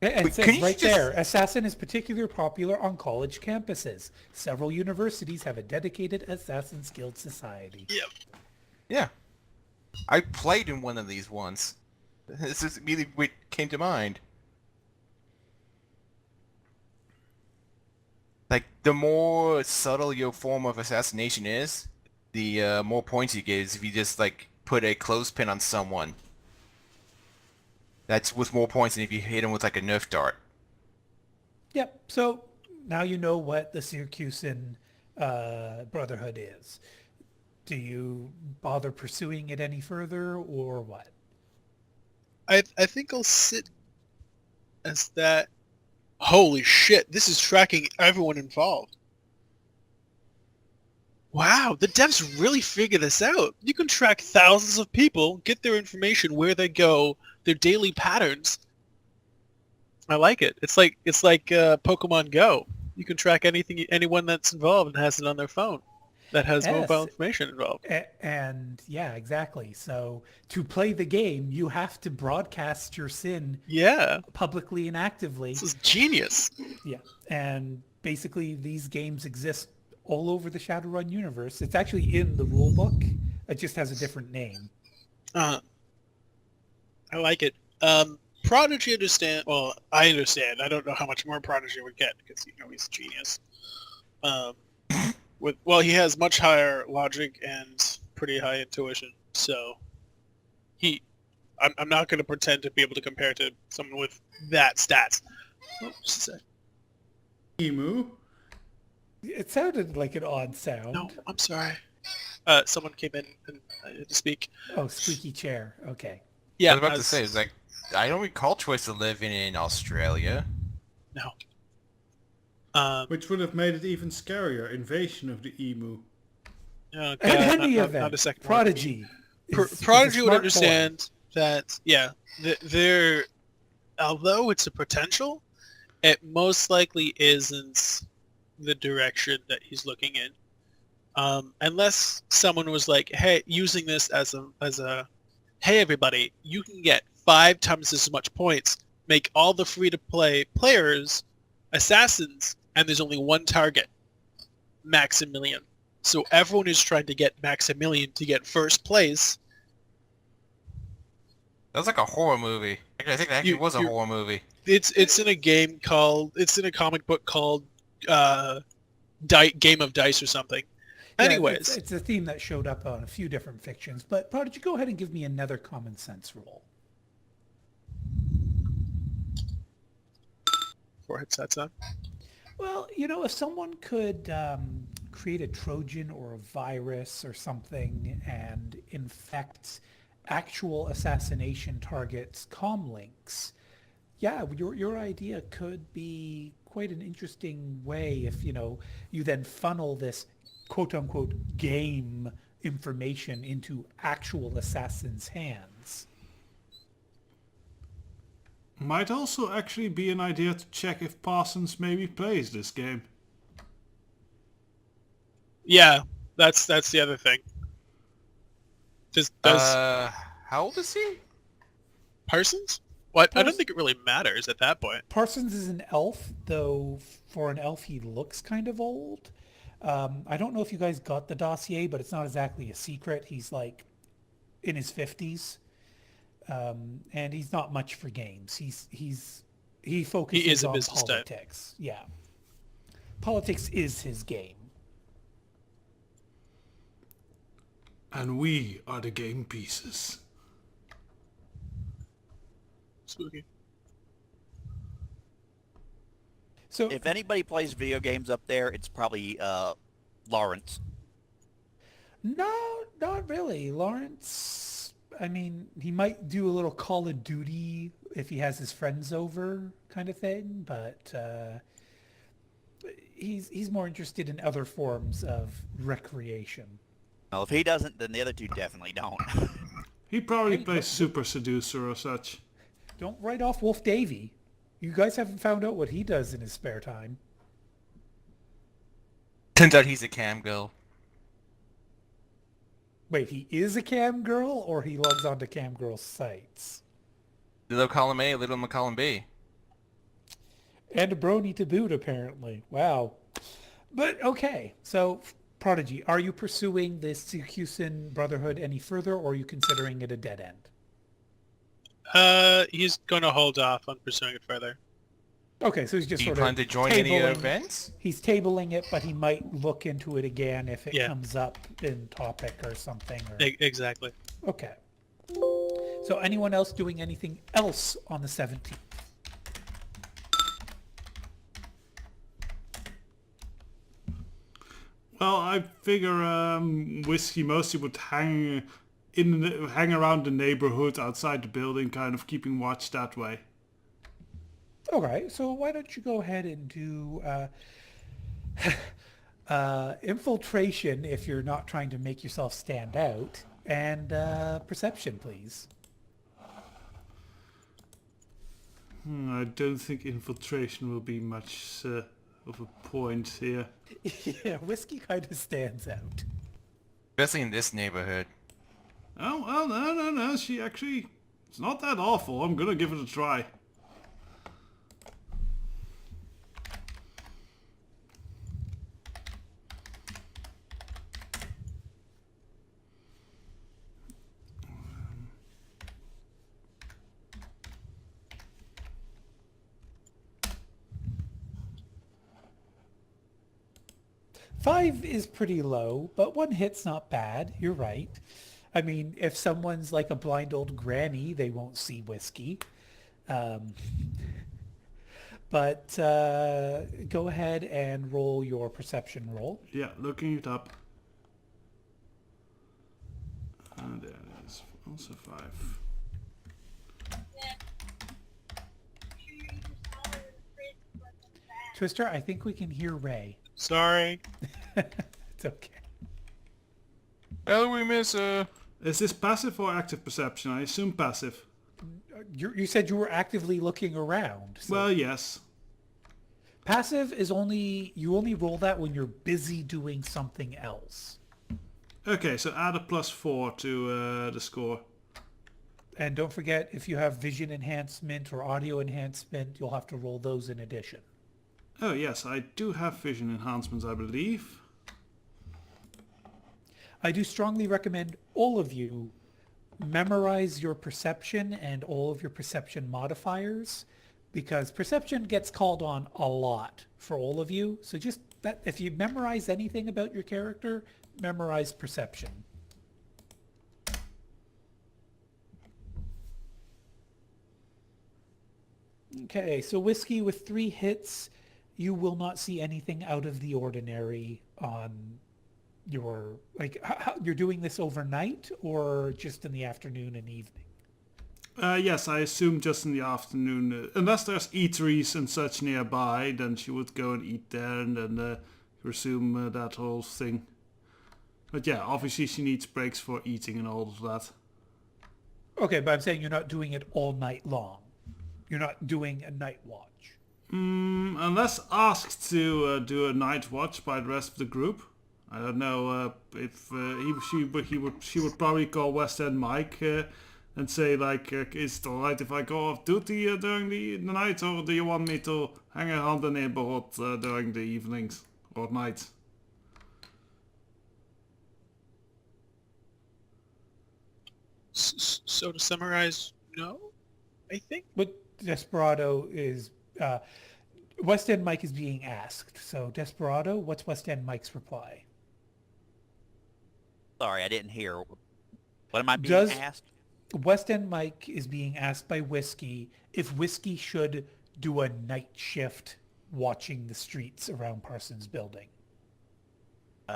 And Wait, it says can you right just- there, Assassin is particularly popular on college campuses. Several universities have a dedicated Assassin's Guild society. Yep. Yeah. I played in one of these once. This is immediately what came to mind. Like, the more subtle your form of assassination is, the more points you get is if you just, like, put a clothespin on someone. That's with more points than if you hit them with, like, a Nerf dart. Yep. So now you know what the Syracusan Brotherhood is. Do you bother pursuing it any further, or what? I think I'll sit as that. Holy shit, this is tracking everyone involved. Wow, the devs really figured this out. You can track thousands of people, get their information, where they go, their daily patterns. I like it. It's like Pokemon Go. You can track anyone that's involved and has it on their phone. that has mobile Yes. information involved. And yeah, exactly. So to play the game, you have to broadcast your sin Yeah, publicly and actively. this is genius. Yeah. And basically these games exist all over the Shadowrun universe. It's actually in the rule book. It just has a different name. I like it. Prodigy understand. Well, I understand. I don't know how much more Prodigy would get because he's a genius. He has much higher logic and pretty high intuition. So I'm not going to pretend to be able to compare to someone with that stats. Oh, just a sec. Emu. It sounded like an odd sound. No, I'm sorry. Someone came in and I had to speak. Oh, squeaky chair. Okay. Yeah, I was about to say, it's like, I don't recall Twisted living in Australia. no. Which would have made it even scarier. Invasion of the emu. Oh, And God, any not event, a second. Prodigy. is a Prodigy would smart understand that. Yeah, there. Although it's a potential, it most likely isn't the direction that he's looking in. Unless someone was like, "Hey, using this as a, hey everybody, you can get 5 times as much points, make all the free-to-play players assassins, and there's only one target, Maximilian. So everyone is trying to get Maximilian to get first place." That was like a horror movie. I think it actually was a you- horror movie. It's in a game called, it's in a comic book called Game of Dice or something. Yeah, Anyways, it's a theme that showed up on a few different fictions. But Prodigy, go ahead and give me another common sense roll. 4 headsets on. Well, if someone could create a Trojan or a virus or something and infect actual assassination targets' comm links, yeah, your idea could be quite an interesting way if, you then funnel this quote-unquote game information into actual assassins' hands. Might also actually be an idea to check if Parsons maybe plays this game. Yeah, that's the other thing. Does How old is he? Parsons? Well, I don't Pars- think it really matters at that point. Parsons is an elf, though for an elf he looks kind of old. I don't know if you guys got the dossier, but it's not exactly a secret. He's like in his 50s. And he's not much for games. He focuses He is a on business type. politics. Yeah. Politics is his game. And we are the game pieces. Spooky. So If anybody plays video games up there, it's probably Lawrence. no, not really. Lawrence, I mean, he might do a little Call of Duty if he has his friends over kind of thing, but he's more interested in other forms of recreation. Well, if he doesn't, then the other two definitely don't. He probably Hey, plays look- Super Seducer or such. Don't write off Wolf Davy. You guys haven't found out what he does in his spare time. Turns out he's a cam girl. Wait, he is a cam girl or he logs onto cam girl sites? Little column A, little column B. And a brony to boot, apparently. Wow. But okay, so Prodigy, are you pursuing this Syracusan Brotherhood any further, or are you considering it a dead end? He's going to hold off on pursuing it further. Okay, so he's just Do you sort plan of to join any tabling- events? He's tabling it, but he might look into it again if it Yeah. comes up in topic or something. Or... Exactly. Okay. So anyone else doing anything else on the 17th? Well, I figure Whiskey mostly would hang around the neighborhood outside the building, kind of keeping watch that way. Okay, so why don't you go ahead and do infiltration if you're not trying to make yourself stand out, and perception, please. I don't think infiltration will be much of a point here. Yeah, whiskey kind of stands out. Especially in this neighborhood. Oh, well, no. She actually... It's not that awful. I'm gonna give it a try. Five is pretty low, but one hit's not bad. You're right. I mean, if someone's like a blind old granny, they won't see whiskey. Um, but go ahead and roll your perception roll. Yeah, looking it up. And there it is. Also 5. Twister, I think we can hear Ray. Sorry. It's okay. How do we miss Is this passive or active perception? I assume passive. You said you were actively looking around. So Well, yes. passive is you only roll that when you're busy doing something else. Okay, so add a +4 to the score. And don't forget, if you have vision enhancement or audio enhancement, you'll have to roll those in addition. Oh yes, I do have vision enhancements, I believe. I do strongly recommend all of you memorize your perception and all of your perception modifiers, because perception gets called on a lot for all of you. So just that, if you memorize anything about your character, memorize perception. Okay, so whiskey with 3 hits, you will not see anything out of the ordinary on your, like, you're doing this overnight or just in the afternoon and evening? Yes, I assume just in the afternoon. Unless there's eateries and such nearby, then she would go and eat there and then resume that whole thing. But yeah, obviously she needs breaks for eating and all of that. Okay, but I'm saying you're not doing it all night long. You're not doing a night watch. Unless asked to do a night watch by the rest of the group. I don't know if she would probably call West End Mike and say like, is it alright if I go off duty during the night, or do you want me to hang around the neighborhood during the evenings or nights? So to summarize, no, I think. But Desperado is... West End Mike is being asked. So Desperado, what's West End Mike's reply? Sorry, I didn't hear. What am I being Does- asked? West End Mike is being asked by Whiskey if Whiskey should do a night shift watching the streets around Parsons Building.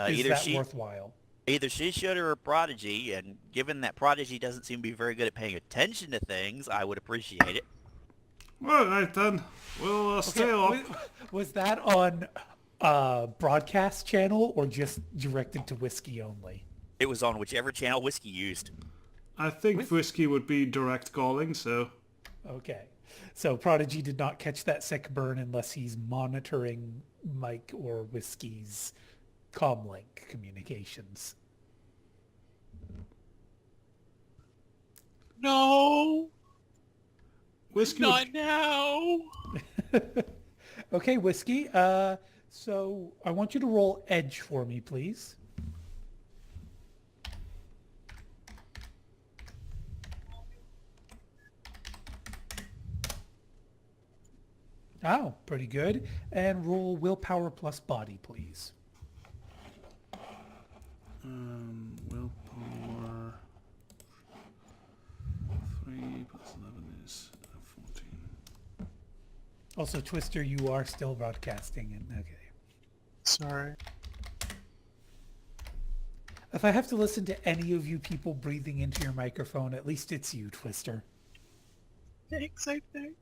Is that worthwhile? Either she should or Prodigy, and given that Prodigy doesn't seem to be very good at paying attention to things, I would appreciate it. Well, right then, we'll stay up. Was that on broadcast channel or just directed to Whiskey only? It was on whichever channel Whiskey used. I think Whiskey would be direct calling, so... Okay. So Prodigy did not catch that sick burn unless he's monitoring Mike or Whiskey's comlink communications. No, Whiskey not now. Okay, Whiskey. So I want you to roll Edge for me, please. Oh, pretty good. And roll Willpower plus Body, please. Willpower... 3 plus 11 is 14. Also, Twister, you are still broadcasting. And okay. Sorry. If I have to listen to any of you people breathing into your microphone, at least it's you, Twister. Thanks, I think.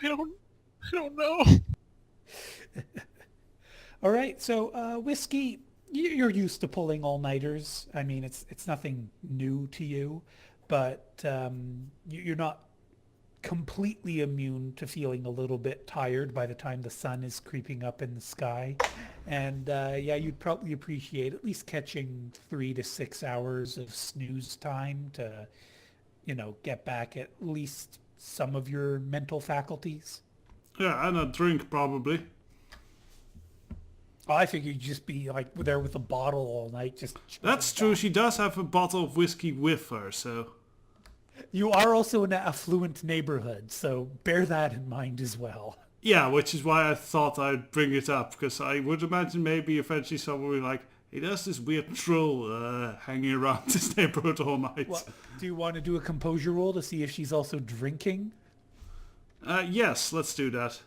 I don't know. All right, so Whiskey, you're used to pulling all-nighters. I mean, it's nothing new to you, but you're not completely immune to feeling a little bit tired by the time the sun is creeping up in the sky. And yeah, you'd probably appreciate at least catching 3 to 6 hours of snooze time to, get back at least some of your mental faculties. Yeah, and a drink probably. I figured you'd just be like there with a bottle all night. Just That's true. She does have a bottle of whiskey with her, so. You are also in an affluent neighborhood, so bear that in mind as well. Yeah, which is why I thought I'd bring it up, because I would imagine maybe eventually someone will be like, hey, there's this weird troll hanging around this neighborhood all night. Well, do you want to do a composure roll to see if she's also drinking? Yes, let's do that.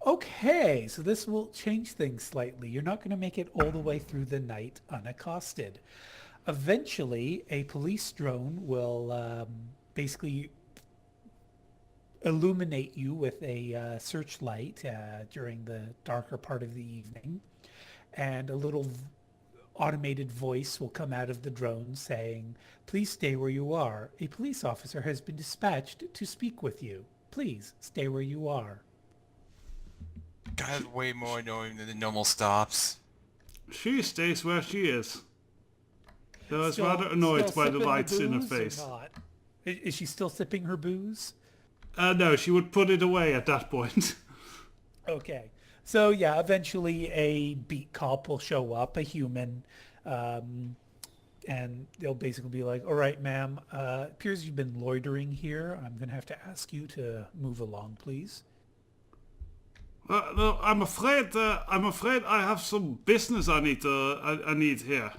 Okay, so this will change things slightly. You're not going to make it all the way through the night unaccosted. Eventually, a police drone will basically illuminate you with a searchlight during the darker part of the evening, and a little automated voice will come out of the drone saying, "Please stay where you are. A police officer has been dispatched to speak with you. Please stay where you are." God, way more annoying than the normal stops. She stays where she is. Though I was Still- rather annoyed still by the sipping lights in her booze or face. not? Is she still sipping her booze? No, she would put it away at that point. Okay. So yeah, eventually a beat cop will show up, a human, and they'll basically be like, "All right, ma'am, appears you've been loitering here. I'm going to have to ask you to move along, please." No, I'm afraid I have some business I need here.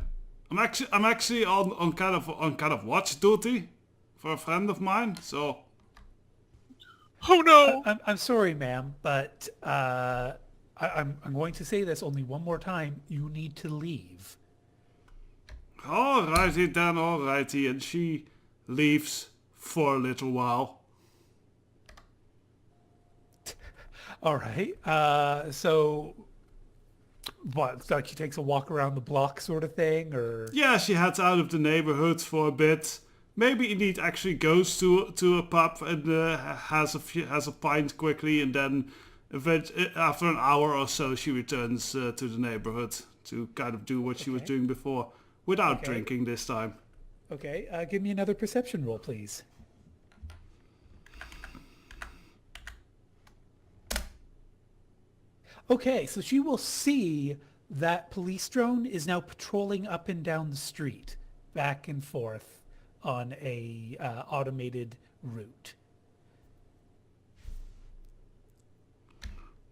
I'm actually on kind of watch duty for a friend of mine. So Oh no! I'm sorry, ma'am, but I'm going to say this only one more time. You need to leave. alrighty then, alrighty, and she leaves for a little while. All right. So what? Like she takes a walk around the block, sort of thing, or? Yeah, she heads out of the neighborhood for a bit. Maybe indeed actually goes to a pub and has a pint quickly, and then after an hour or so she returns to the neighborhood to kind of do what she was Okay. doing before, without Okay. drinking this time. Okay. Give me another perception roll, please. Okay, so she will see that police drone is now patrolling up and down the street, back and forth on a automated route.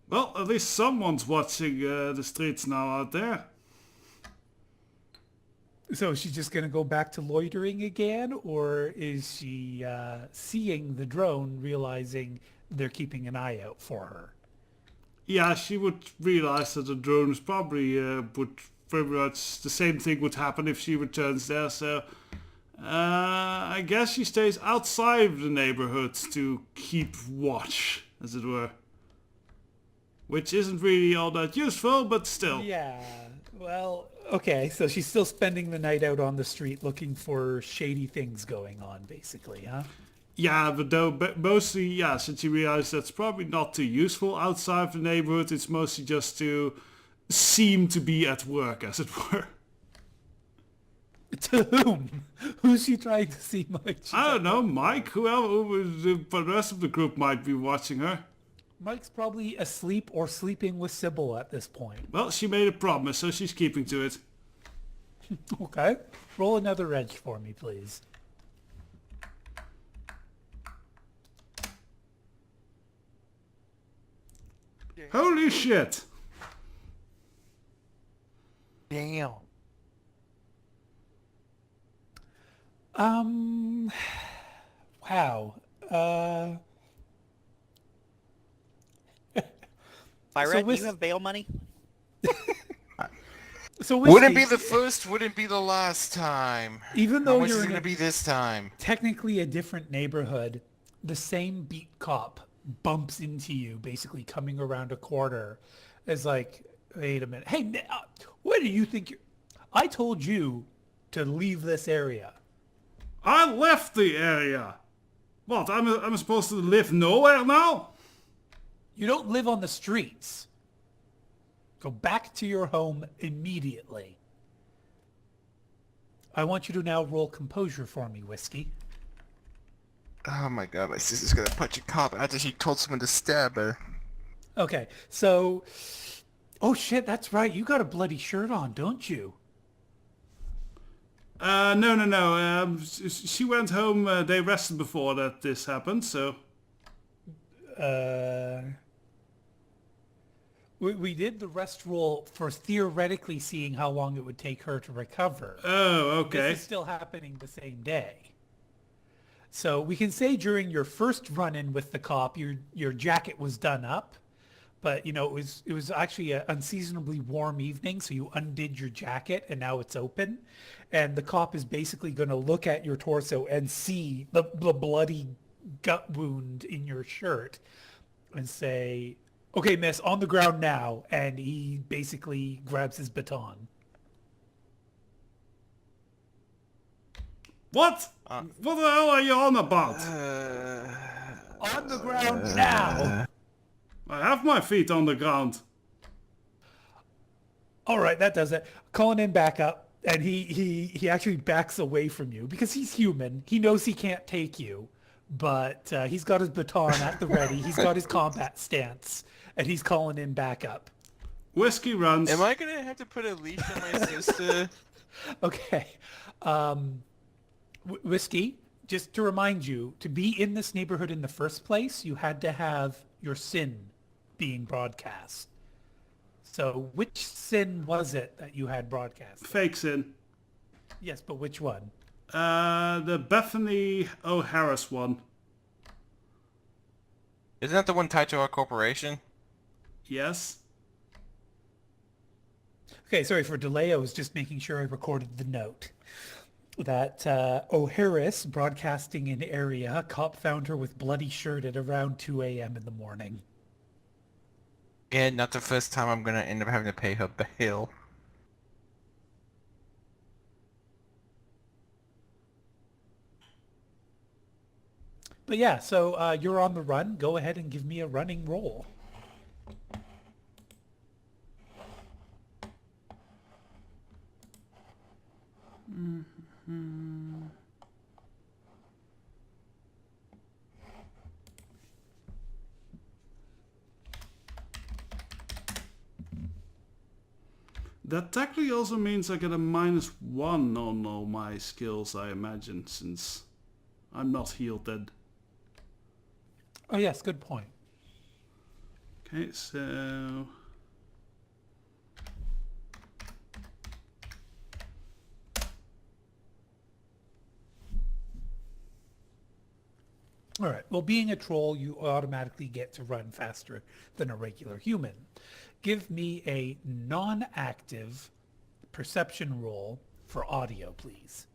Well, at least someone's watching the streets now out there. So is she just going to go back to loitering again, or is she seeing the drone, realizing they're keeping an eye out for her? Yeah, she would realize that the drone is probably would pretty much the same thing would happen if she returns there. So I guess she stays outside the neighborhood to keep watch, as it were. Which isn't really all that useful, but still. Yeah, well, okay, so she's still spending the night out on the street looking for shady things going on, basically, huh? Yeah, but mostly, yeah, since she realized that's probably not too useful outside of the neighborhood, it's mostly just to seem to be at work, as it were. To whom? Who's she trying to see, Mike? I don't know, Mike, whoever, the rest of the group might be watching her. Mike's probably asleep or sleeping with Sybil at this point. Well, she made a promise, so she's keeping to it. Okay, roll another wrench for me, please. Holy shit! Damn. Wow. Pirate, with- you have bail money? So Whiskey, Wouldn't be the first, wouldn't be the last time. even How though much is you're it in gonna a, be this time? technically a different neighborhood, the same beat cop bumps into you, basically coming around a corner. It's like, wait a minute. Hey, what do you think you're... I told you to leave this area. I left the area. What, I'm supposed to live nowhere now? You don't live on the streets. Go back to your home immediately. I want you to now roll composure for me, Whiskey. Oh my god, my sister's gonna punch a cop after she told someone to stab her. Okay, so... Oh shit, that's right. You got a bloody shirt on, don't you? No. She went home. They rested before that this happened, so... We did the rest roll for theoretically seeing how long it would take her to recover. Oh, okay. This is still happening the same day. So we can say during your first run-in with the cop, your jacket was done up, but you know it was actually an unseasonably warm evening, so you undid your jacket and now it's open, and the cop is basically going to look at your torso and see the bloody gut wound in your shirt, and say, "Okay, miss, on the ground now," and he basically grabs his baton. What? What the hell are you on about? On the ground now! I have my feet on the ground. All right, that does it. Calling in backup, and he actually backs away from you because he's human. He knows he can't take you, but he's got his baton at the ready. He's got his combat stance, and he's calling in backup. Whiskey runs. Am I gonna have to put a leash on my sister? Okay. Whiskey, just to remind you, to be in this neighborhood in the first place, you had to have your sin being broadcast. So which sin was it that you had broadcast? Fake sin. Yes, but which one? The Bethany O'Harris one. Isn't that the one tied to our corporation? Yes. Okay, sorry for delay. I was just making sure I recorded the note. That O'Harris, broadcasting in area, cop found her with bloody shirt at around 2 a.m. in the morning. Yeah, not the first time I'm gonna end up having to pay her bail. But yeah, so you're on the run. Go ahead and give me a running roll. That technically also means I get a -1 on all my skills, I imagine, since I'm not healed dead. Oh yes, good point. Okay, so... All right. Well, being a troll, you automatically get to run faster than a regular human. Give me a non-active perception roll for audio, please.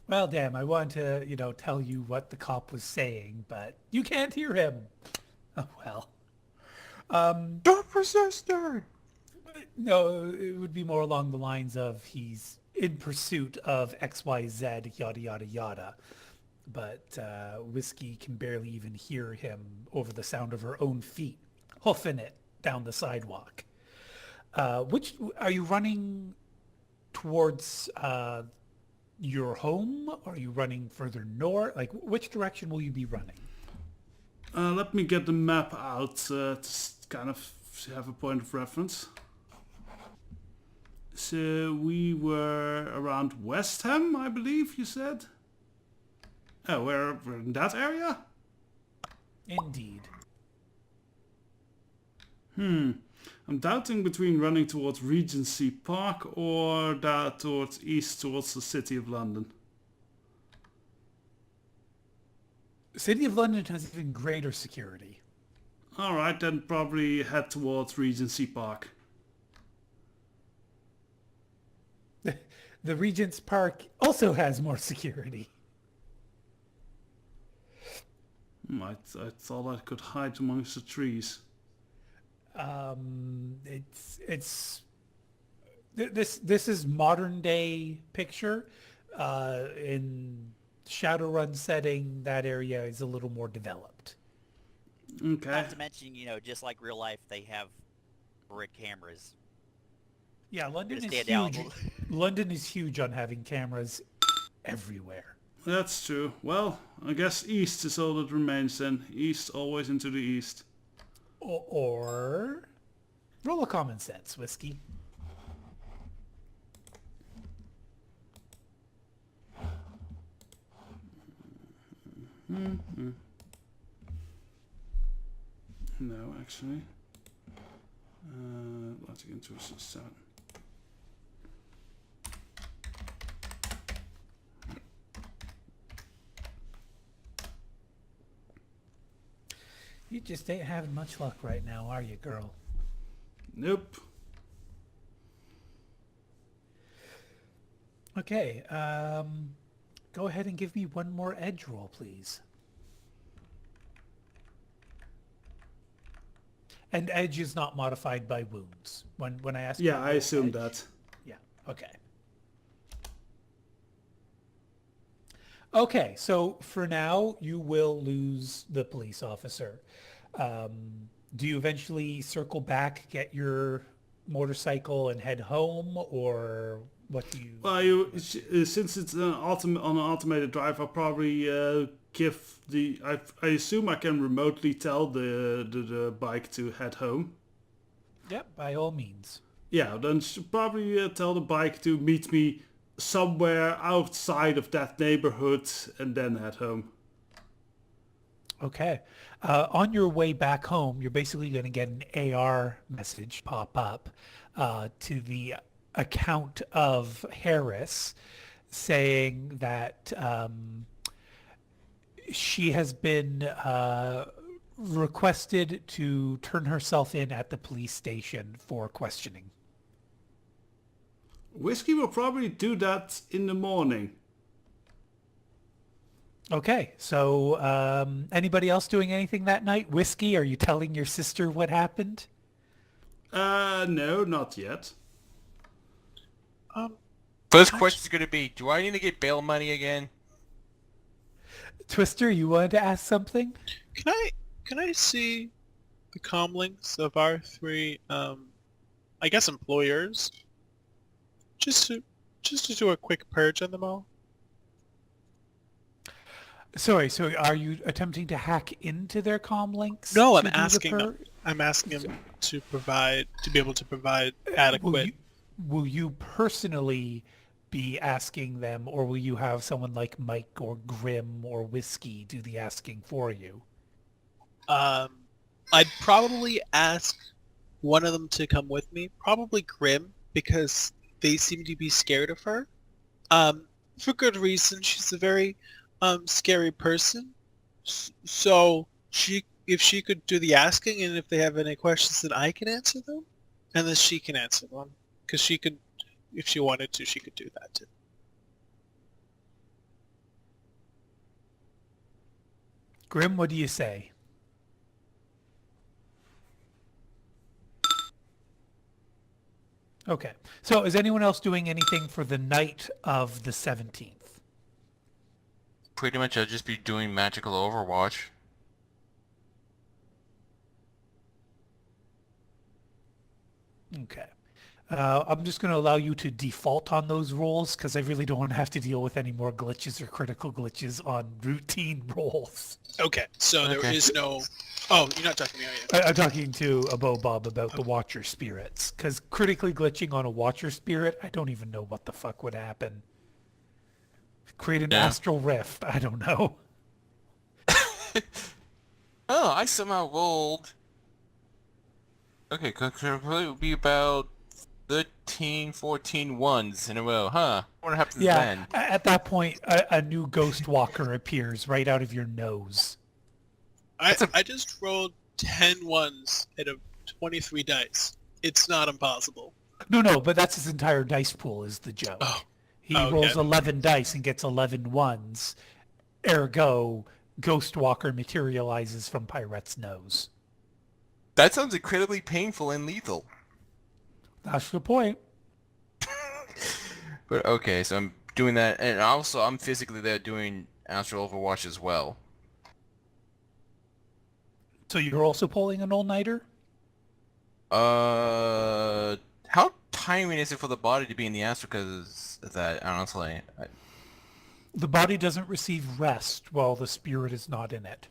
Well, damn, I wanted to, tell you what the cop was saying, but you can't hear him. Oh, well. Don't persist, nerd! No, it would be more along the lines of he's in pursuit of XYZ, yada, yada, yada. But Whiskey can barely even hear him over the sound of her own feet, hoofing it down the sidewalk. Which, are you running towards your home? Are you running further north? Like, which direction will you be running? let me get the map out to kind of have a point of reference. So we were around West Ham, I believe you said? Oh, we're in that area? Indeed. I'm doubting between running towards Regency Park or that towards east towards the City of London. The City of London has even greater security. Alright, then probably head towards Regency Park. The Regent's Park also has more security. I thought I could hide amongst the trees. This is modern day picture. In Shadowrun setting, that area is a little more developed. Okay. Not to mention, just like real life, they have brick cameras. Yeah, London Gonna is stand out. huge. London is huge on having cameras everywhere. That's true. Well, I guess east is all that remains then. East, always into the east. Or roll a common sense, Whiskey. No, actually. Logic intuition 7. You just ain't having much luck right now, are you, girl? Nope. Okay, go ahead and give me one more edge roll, please. And edge is not modified by wounds. When I ask you Yeah, to I roll assumed edge- that. Yeah, okay. Okay, so for now, you will lose the police officer. Do you eventually circle back, get your motorcycle, and head home, or what do you... Well, since it's on an automated drive, I'll probably give the... I assume I can remotely tell the bike to head home. Yep, by all means. Yeah, then probably tell the bike to meet me somewhere outside of that neighborhood and then head home. Okay. On your way back home, you're basically going to get an AR message pop up to the account of Harris saying that she has been requested to turn herself in at the police station for questioning. Whiskey will probably do that in the morning. Okay, so anybody else doing anything that night? Whiskey, are you telling your sister what happened? No, not yet. First question's gonna be, do I need to get bail money again? Twister, you wanted to ask something? Can I see the comm links of our three, I guess employers? Just to do a quick purge on them all. Sorry, so are you attempting to hack into their comm links? No, to I'm do the asking them. purge? I'm asking them to be able to provide adequate. Will you personally be asking them, or will you have someone like Mike or Grim or Whiskey do the asking for you? I'd probably ask one of them to come with me. Probably Grim, because they seem to be scared of her. For good reason. She's a very scary person. So if she could do the asking, and if they have any questions, then I can answer them, and then she can answer them, because she could, if she wanted to, she could do that too. Grim, what do you say? Okay. So is anyone else doing anything for the night of the 17th? Pretty much I'll just be doing magical Overwatch. Okay. I'm just going to allow you to default on those rolls because I really don't want to have to deal with any more glitches or critical glitches on routine rolls. Okay, so there Okay. is no... Oh, you're not talking to me, are you? I'm talking to Abo Bob about the Watcher Spirits, because critically glitching on a Watcher Spirit, I don't even know what the fuck would happen. Create an Yeah. astral rift, I don't know. Oh, I somehow rolled... Okay, could probably be about 13, 14 ones in a row, huh? What happens Yeah, then? at that point, a new Ghost Walker appears right out of your nose. I just rolled 10 ones out of 23 dice. It's not impossible. No, but that's his entire dice pool is the joke. Oh. He Okay. rolls 11 dice and gets 11 ones. Ergo, Ghostwalker materializes from Pyrette's nose. That sounds incredibly painful and lethal. That's the point. But okay, so I'm doing that, and also I'm physically there doing Astral Overwatch as well. So you're also pulling an all-nighter? How tiring is it for the body to be in the astral? Because of that, honestly. The body doesn't receive rest while the spirit is not in it.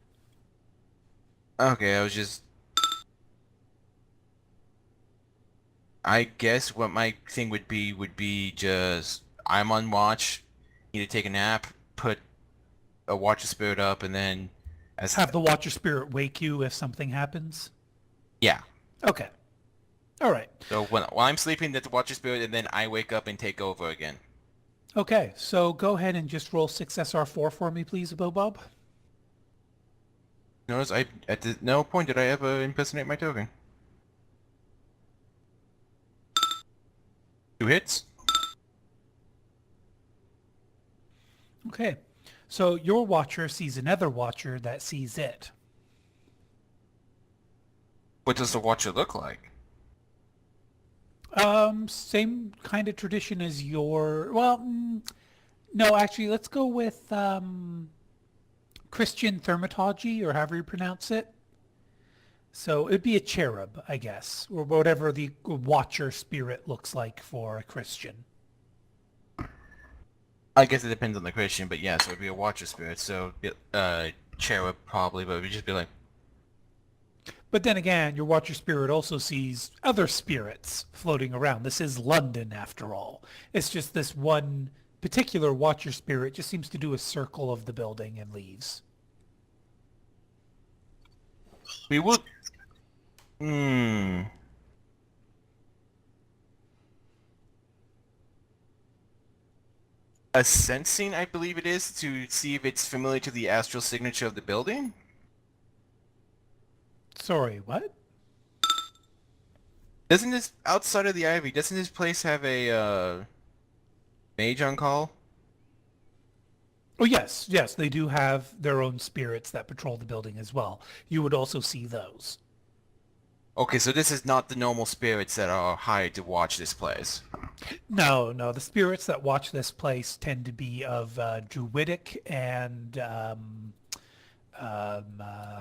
Okay, I was just... I guess what my thing would be just... I'm on watch, need to take a nap, put a Watcher Spirit up, and then... Have the Watcher Spirit wake you if something happens? Yeah. Okay. All right. So while I'm sleeping, that's the Watcher Spirit, and then I wake up and take over again. Okay, so go ahead and just roll 6SR4 for me, please, Bob. Notice no point did I ever impersonate my token. 2 hits. Okay. So your Watcher sees another Watcher that sees it. What does the Watcher look like? Same kind of tradition as your... Well, no, actually, let's go with Christian Thaumaturgy, or however you pronounce it. So it'd be a cherub, I guess, or whatever the Watcher spirit looks like for a Christian. I guess it depends on the Christian, but yeah, so it'd be a Watcher Spirit, so cherub probably, but it would just be like... But then again, your Watcher Spirit also sees other spirits floating around. This is London, after all. It's just this one particular Watcher Spirit just seems to do a circle of the building and leaves. We would... A sensing, I believe it is, to see if it's familiar to the astral signature of the building? Sorry, what? Doesn't this, outside of the Ivy, doesn't this place have a, mage on call? Oh, yes, they do have their own spirits that patrol the building as well. You would also see those. Okay, so this is not the normal spirits that are hired to watch this place. No, the spirits that watch this place tend to be of druidic and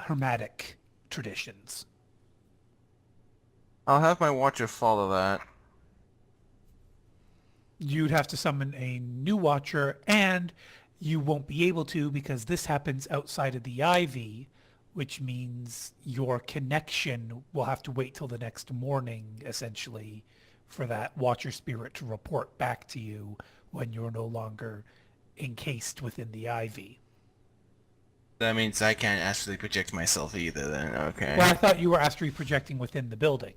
hermetic traditions. I'll have my watcher follow that. You'd have to summon a new watcher, and you won't be able to because this happens outside of the Ivy, which means your connection will have to wait till the next morning, essentially, for that Watcher Spirit to report back to you when you're no longer encased within the Ivy. That means I can't actually project myself either then, okay. Well, I thought you were astrally projecting within the building.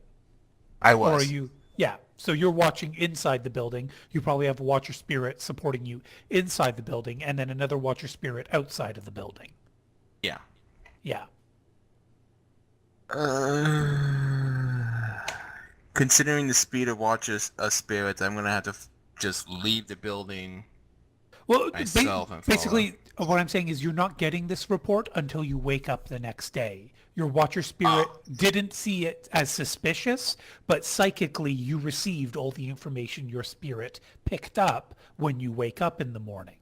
I Or are was. you... Yeah, so you're watching inside the building. You probably have a Watcher Spirit supporting you inside the building, and then another Watcher Spirit outside of the building. Yeah. Yeah. Considering the speed of Watcher's spirits, I'm gonna have to just leave the building Well, myself and basically, what I'm saying is you're not getting this report until you wake up the next day. Your Watcher Spirit didn't see it as suspicious, but psychically you received all the information your spirit picked up when you wake up in the morning.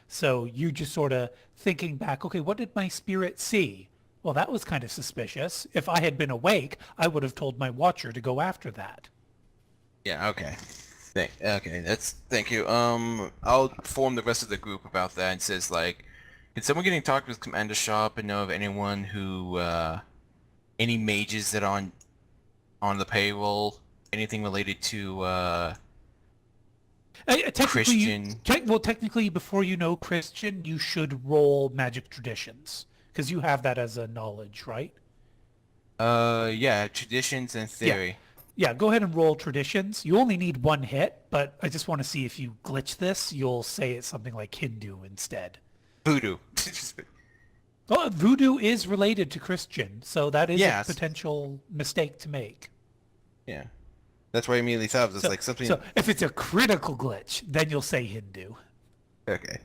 So you just sort of thinking back, okay, what did my spirit see? Well, that was kind of suspicious. If I had been awake, I would have told my Watcher to go after that. Yeah, okay. Thank you. I'll inform the rest of the group about that and says like, can someone get in touch with Commander Sharp and know of anyone who, any mages that are on the payroll, anything related to, Christian? Technically, before you know Christian, you should roll Magic Traditions, because you have that as a knowledge, right? Yeah, traditions and theory. Yeah, go ahead and roll Traditions. You only need one hit, but I just want to see if you glitch this, you'll say it's something like Hindu instead. Voodoo. Well, Voodoo is related to Christian, so that is Yes. a potential mistake to make. Yeah. That's what I immediately thought. It's So, like something. so if it's a critical glitch, then you'll say Hindu. Okay.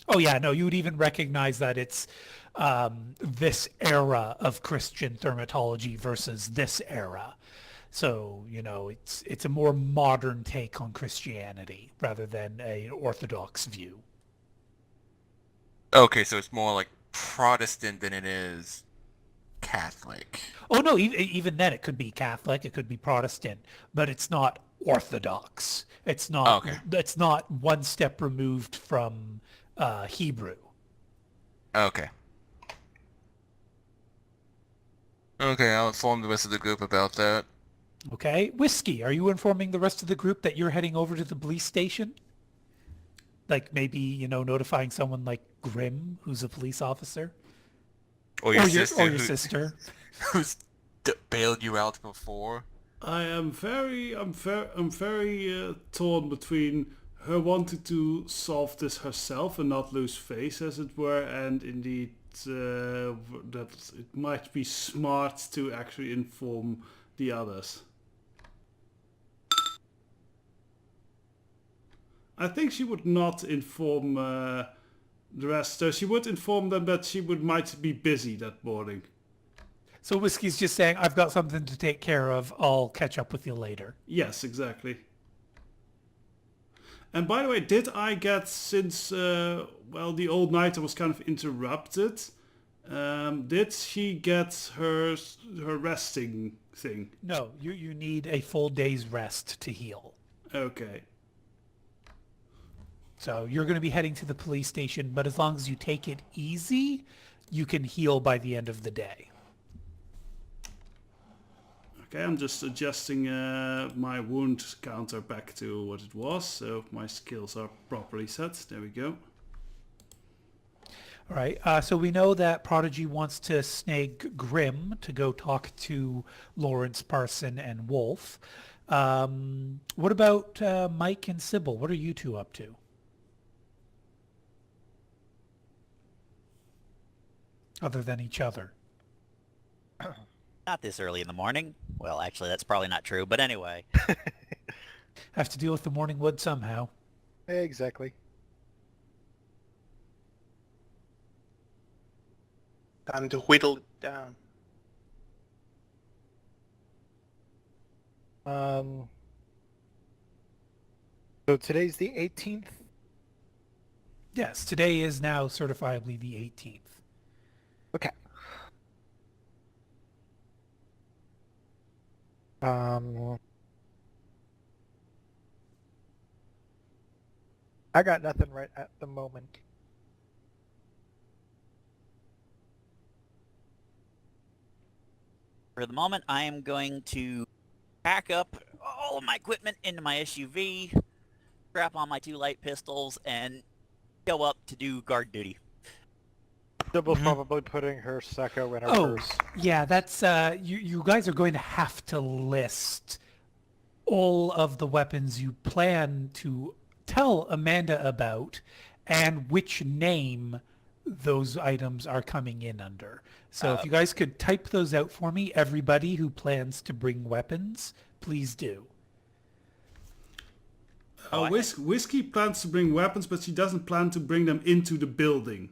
Oh yeah, no, you would even recognize that it's this era of Christian thermatology versus this era. So, it's a more modern take on Christianity rather than an Orthodox view. Okay, so it's more like Protestant than it is Catholic. Oh no, even then it could be Catholic, it could be Protestant, but it's not Orthodox. It's not. Okay. It's not one step removed from Hebrew. Okay. Okay, I'll inform the rest of the group about that. Okay, Whiskey, are you informing the rest of the group that you're heading over to the police station? Like maybe notifying someone like Grim, who's a police officer, Or your sister, or your sister. who's bailed you out before. I'm very torn between her wanting to solve this herself and not lose face, as it were, and indeed that it might be smart to actually inform the others. I think she would not inform the rest. She would inform them that she might be busy that morning. So Whiskey's just saying, I've got something to take care of. I'll catch up with you later. Yes, exactly. And by the way, did I get, since, the old nighter was kind of interrupted, did she get her resting thing? No, you need a full day's rest to heal. Okay. So you're going to be heading to the police station, but as long as you take it easy, you can heal by the end of the day. Okay, I'm just adjusting my wound counter back to what it was, so my skills are properly set. There we go. All right, so we know that Prodigy wants to snag Grim to go talk to Lawrence, Parson, and Wolf. What about Mike and Sybil? What are you two up to? Other than each other. Not this early in the morning. Well, actually, that's probably not true, but anyway. Have to deal with the morning wood somehow. Exactly. Time to whittle it down. So today's the 18th? Yes, today is now certifiably the 18th. Okay. I got nothing right at the moment. For the moment, I am going to pack up all of my equipment into my SUV, strap on my 2 light pistols, and go up to do guard duty. Sybil's probably putting her Secco in her Oh, purse. yeah, that's, you guys are going to have to list all of the weapons you plan to tell Amanda about and which name those items are coming in under. So if you guys could type those out for me, everybody who plans to bring weapons, please do. Whiskey plans to bring weapons, but she doesn't plan to bring them into the building.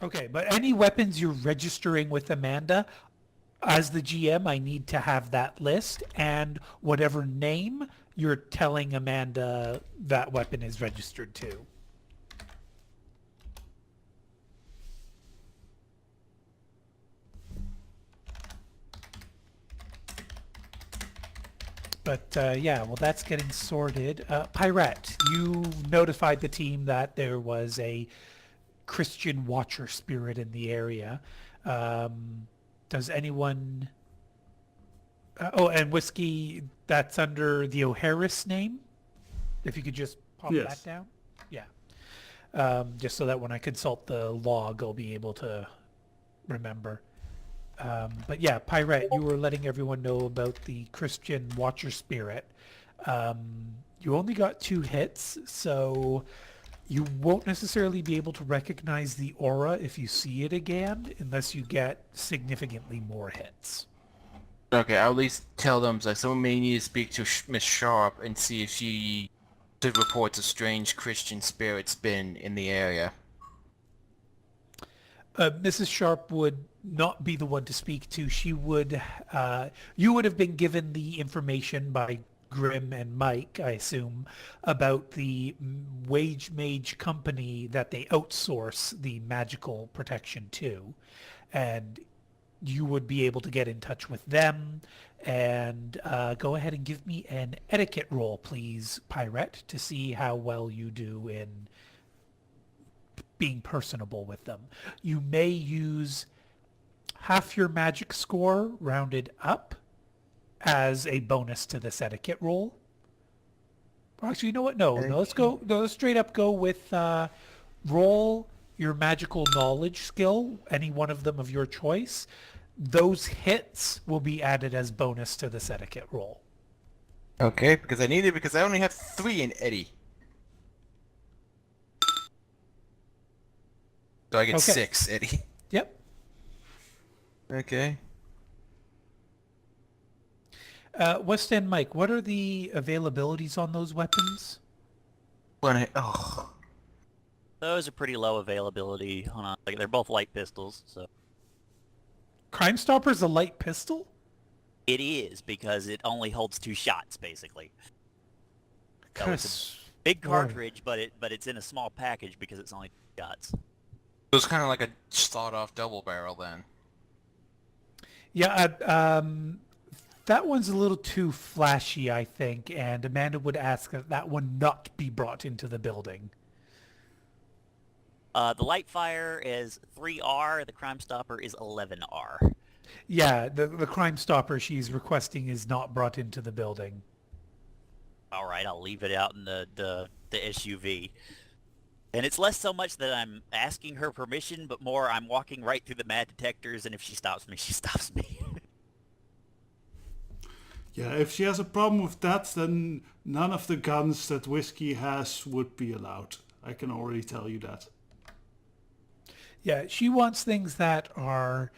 Okay, but any weapons you're registering with Amanda, as the GM, I need to have that list, and whatever name you're telling Amanda that weapon is registered to. But yeah, well, that's getting sorted. Pirate, you notified the team that there was a Christian watcher spirit in the area. Does anyone... oh, and Whiskey, that's under the O'Harris name? If you could just pop Yes. that down? Yeah. Just so that when I consult the log, I'll be able to remember. But yeah, Pirate, you were letting everyone know about the Christian watcher spirit. You only got 2 hits, so you won't necessarily be able to recognize the aura if you see it again, unless you get significantly more hits. Okay, I'll at least tell them like someone may need to speak to Miss Sharp and see if she reports a strange Christian spirit spin in the area. Mrs. Sharp would not be the one to speak to. She would, you would have been given the information by Grim and Mike, I assume, about the wage mage company that they outsource the magical protection to. And you would be able to get in touch with them and go ahead and give me an etiquette roll, please, Pirate, to see how well you do in being personable with them. You may use half your magic score rounded up as a bonus to this etiquette roll. Or actually, you know what? No, let's go. No, let's straight up go with roll your magical knowledge skill, any one of them of your choice. Those hits will be added as bonus to this etiquette roll. Okay, because I only have 3 in Eddie. So I get Okay. 6, Eddie. Yep. Okay. West End Mike, what are the availabilities on those weapons? Those are pretty low availability. Hold on, like they're both light pistols, so Crime Stopper's a light pistol? it is because it only holds 2 shots basically. So it's a big cartridge, but it's in a small package because it's only 2 shots. So it's kind of like a sawed-off double barrel then. Yeah, that one's a little too flashy, I think, and Amanda would ask that one not be brought into the building. The light fire is 3R. The Crime Stopper is 11R. Yeah, the Crime Stopper she's requesting is not brought into the building. All right, I'll leave it out in the SUV. And it's less so much that I'm asking her permission, but more I'm walking right through the mad detectors, and if she stops me, she stops me. Yeah, if she has a problem with that, then none of the guns that Whiskey has would be allowed. I can already tell you that. Yeah, she wants things that are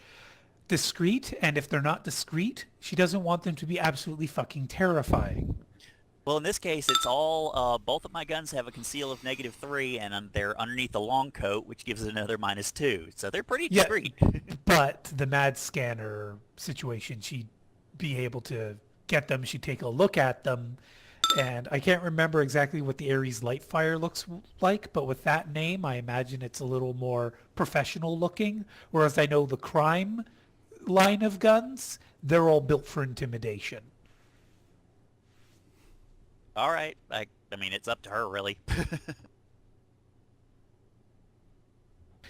discreet, and if they're not discreet, she doesn't want them to be absolutely fucking terrifying. Well, in this case, it's all, both of my guns have a conceal of -3, and they're underneath the long coat, which gives it another -2. So they're pretty Yeah. discreet. But the mad scanner situation, she'd be able to get them, she'd take a look at them, and I can't remember exactly what the Ares Lightfire looks like, but with that name, I imagine it's a little more professional looking, whereas I know the crime line of guns, they're all built for intimidation. All right. I mean, it's up to her, really.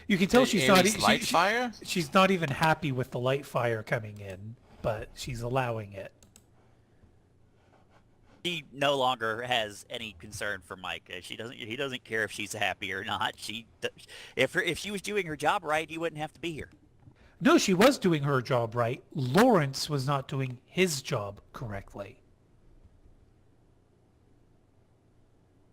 You can tell she's not Ares light fire? she's not even happy with the light fire coming in, but she's allowing it. She no longer has any concern for Mike. He doesn't care if she's happy or not. If she was doing her job right, he wouldn't have to be here. No, she was doing her job right. Lawrence was not doing his job correctly.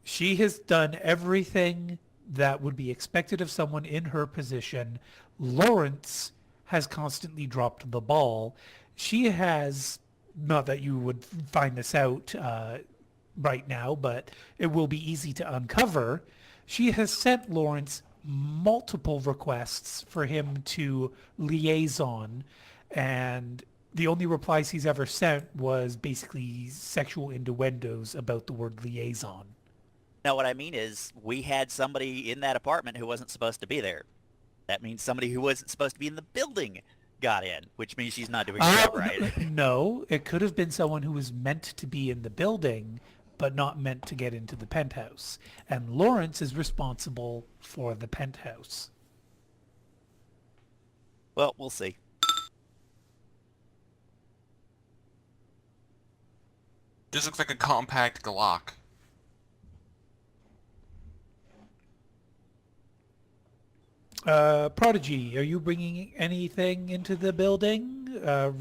She has done everything that would be expected of someone in her position. Lawrence has constantly dropped the ball. She has, not that you would find this out right now, but it will be easy to uncover. She has sent Lawrence multiple requests for him to liaison, and the only replies he's ever sent was basically sexual innuendos about the word liaison. Now, what I mean is, we had somebody in that apartment who wasn't supposed to be there. That means somebody who wasn't supposed to be in the building got in, which means she's not doing her job right. No, it could have been someone who was meant to be in the building, but not meant to get into the penthouse. And Lawrence is responsible for the penthouse. Well, we'll see. This looks like a compact Glock. Prodigy, are you bringing anything into the building? Are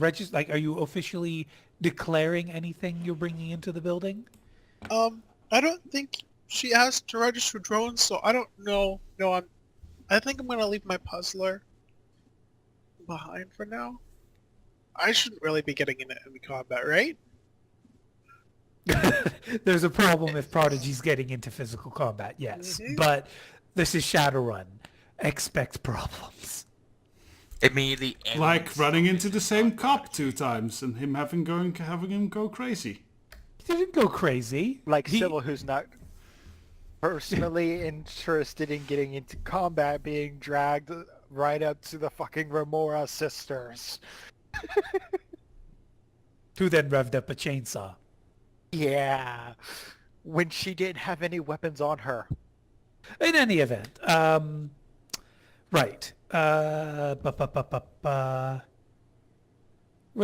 you officially declaring anything you're bringing into the building? I don't think she asked to register drones, so I don't know. No, I think I'm gonna leave my puzzler behind for now. I shouldn't really be getting into enemy combat, right? There's a problem if Prodigy's getting into physical combat, yes. Mhm. But this is Shadowrun. Expect problems. Immediately, Like running into the same cop cop 2 times and him having him go crazy. He didn't go crazy. Like He- Sybil, who's not personally interested in getting into combat, being dragged right up to the fucking Remora sisters. Who then revved up a chainsaw. Yeah. When she didn't have any weapons on her. In any event, right. Where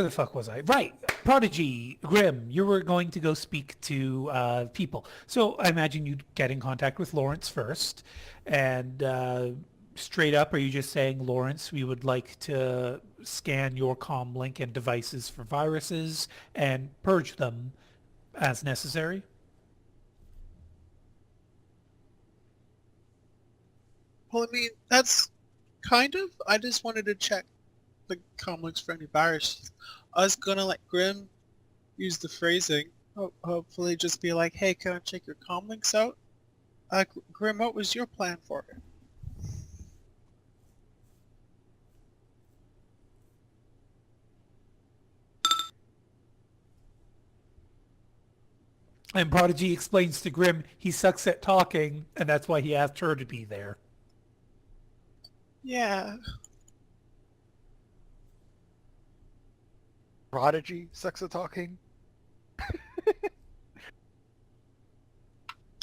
the fuck was I? Right. Prodigy, Grim, you were going to go speak to people. So I imagine you'd get in contact with Lawrence first. And straight up, are you just saying, Lawrence, we would like to scan your comm link and devices for viruses and purge them as necessary? Well, I mean, that's kind of. I just wanted to check the comlinks for any viruses. I was gonna let Grim use the phrasing. Hopefully, just be like, "Hey, can I check your comlinks out?" Grim, what was your plan for it? And Prodigy explains to Grim he sucks at talking, and that's why he asked her to be there. Yeah. Prodigy sucks at talking.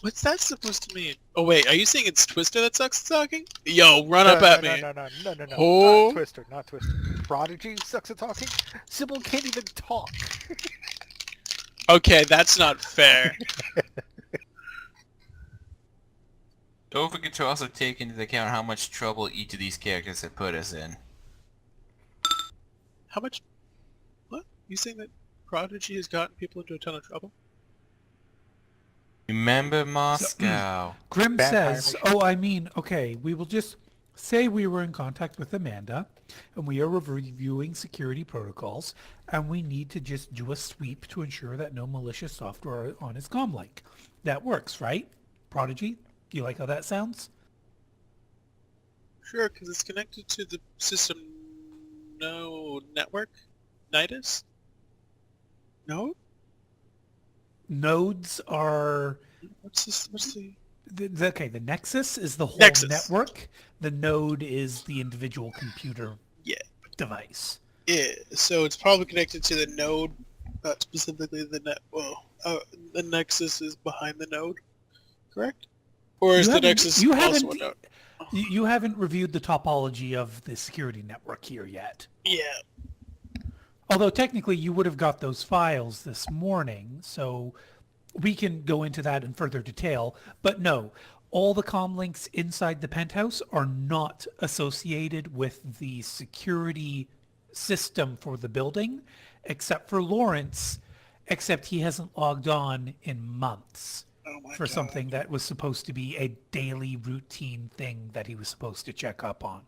What's that supposed to mean? Oh wait, are you saying it's Twister that sucks at talking? Yo, run up at me. No. Oh. Not Twister. Prodigy sucks at talking. Sybil can't even talk. Okay, that's not fair. Don't forget to also take into account how much trouble each of these characters have put us in. How much? What? You saying that Prodigy has gotten people into a ton of trouble? Remember Moscow. Grim Vampire says, mission. oh, I mean, okay, we will just say we were in contact with Amanda, and we are reviewing security protocols, and we need to just do a sweep to ensure that no malicious software are on his comlink. That works, right? Prodigy, do you like how that sounds? Sure, because it's connected to the system network? Nidus? No? Nodes are... What's this? What's the... the Nexus is the whole Nexus. network. The node is the individual computer Yeah. device. Yeah, so it's probably connected to the node, not specifically the net. Well, the Nexus is behind the node, correct? Or is the Nexus also a node? You haven't reviewed the topology of the security network here yet. Yeah. Although technically you would have got those files this morning, so we can go into that in further detail. But no, all the comm links inside the penthouse are not associated with the security system for the building, except for Lawrence, except he hasn't logged on in months Oh my for God. something that was supposed to be a daily routine thing that he was supposed to check up on.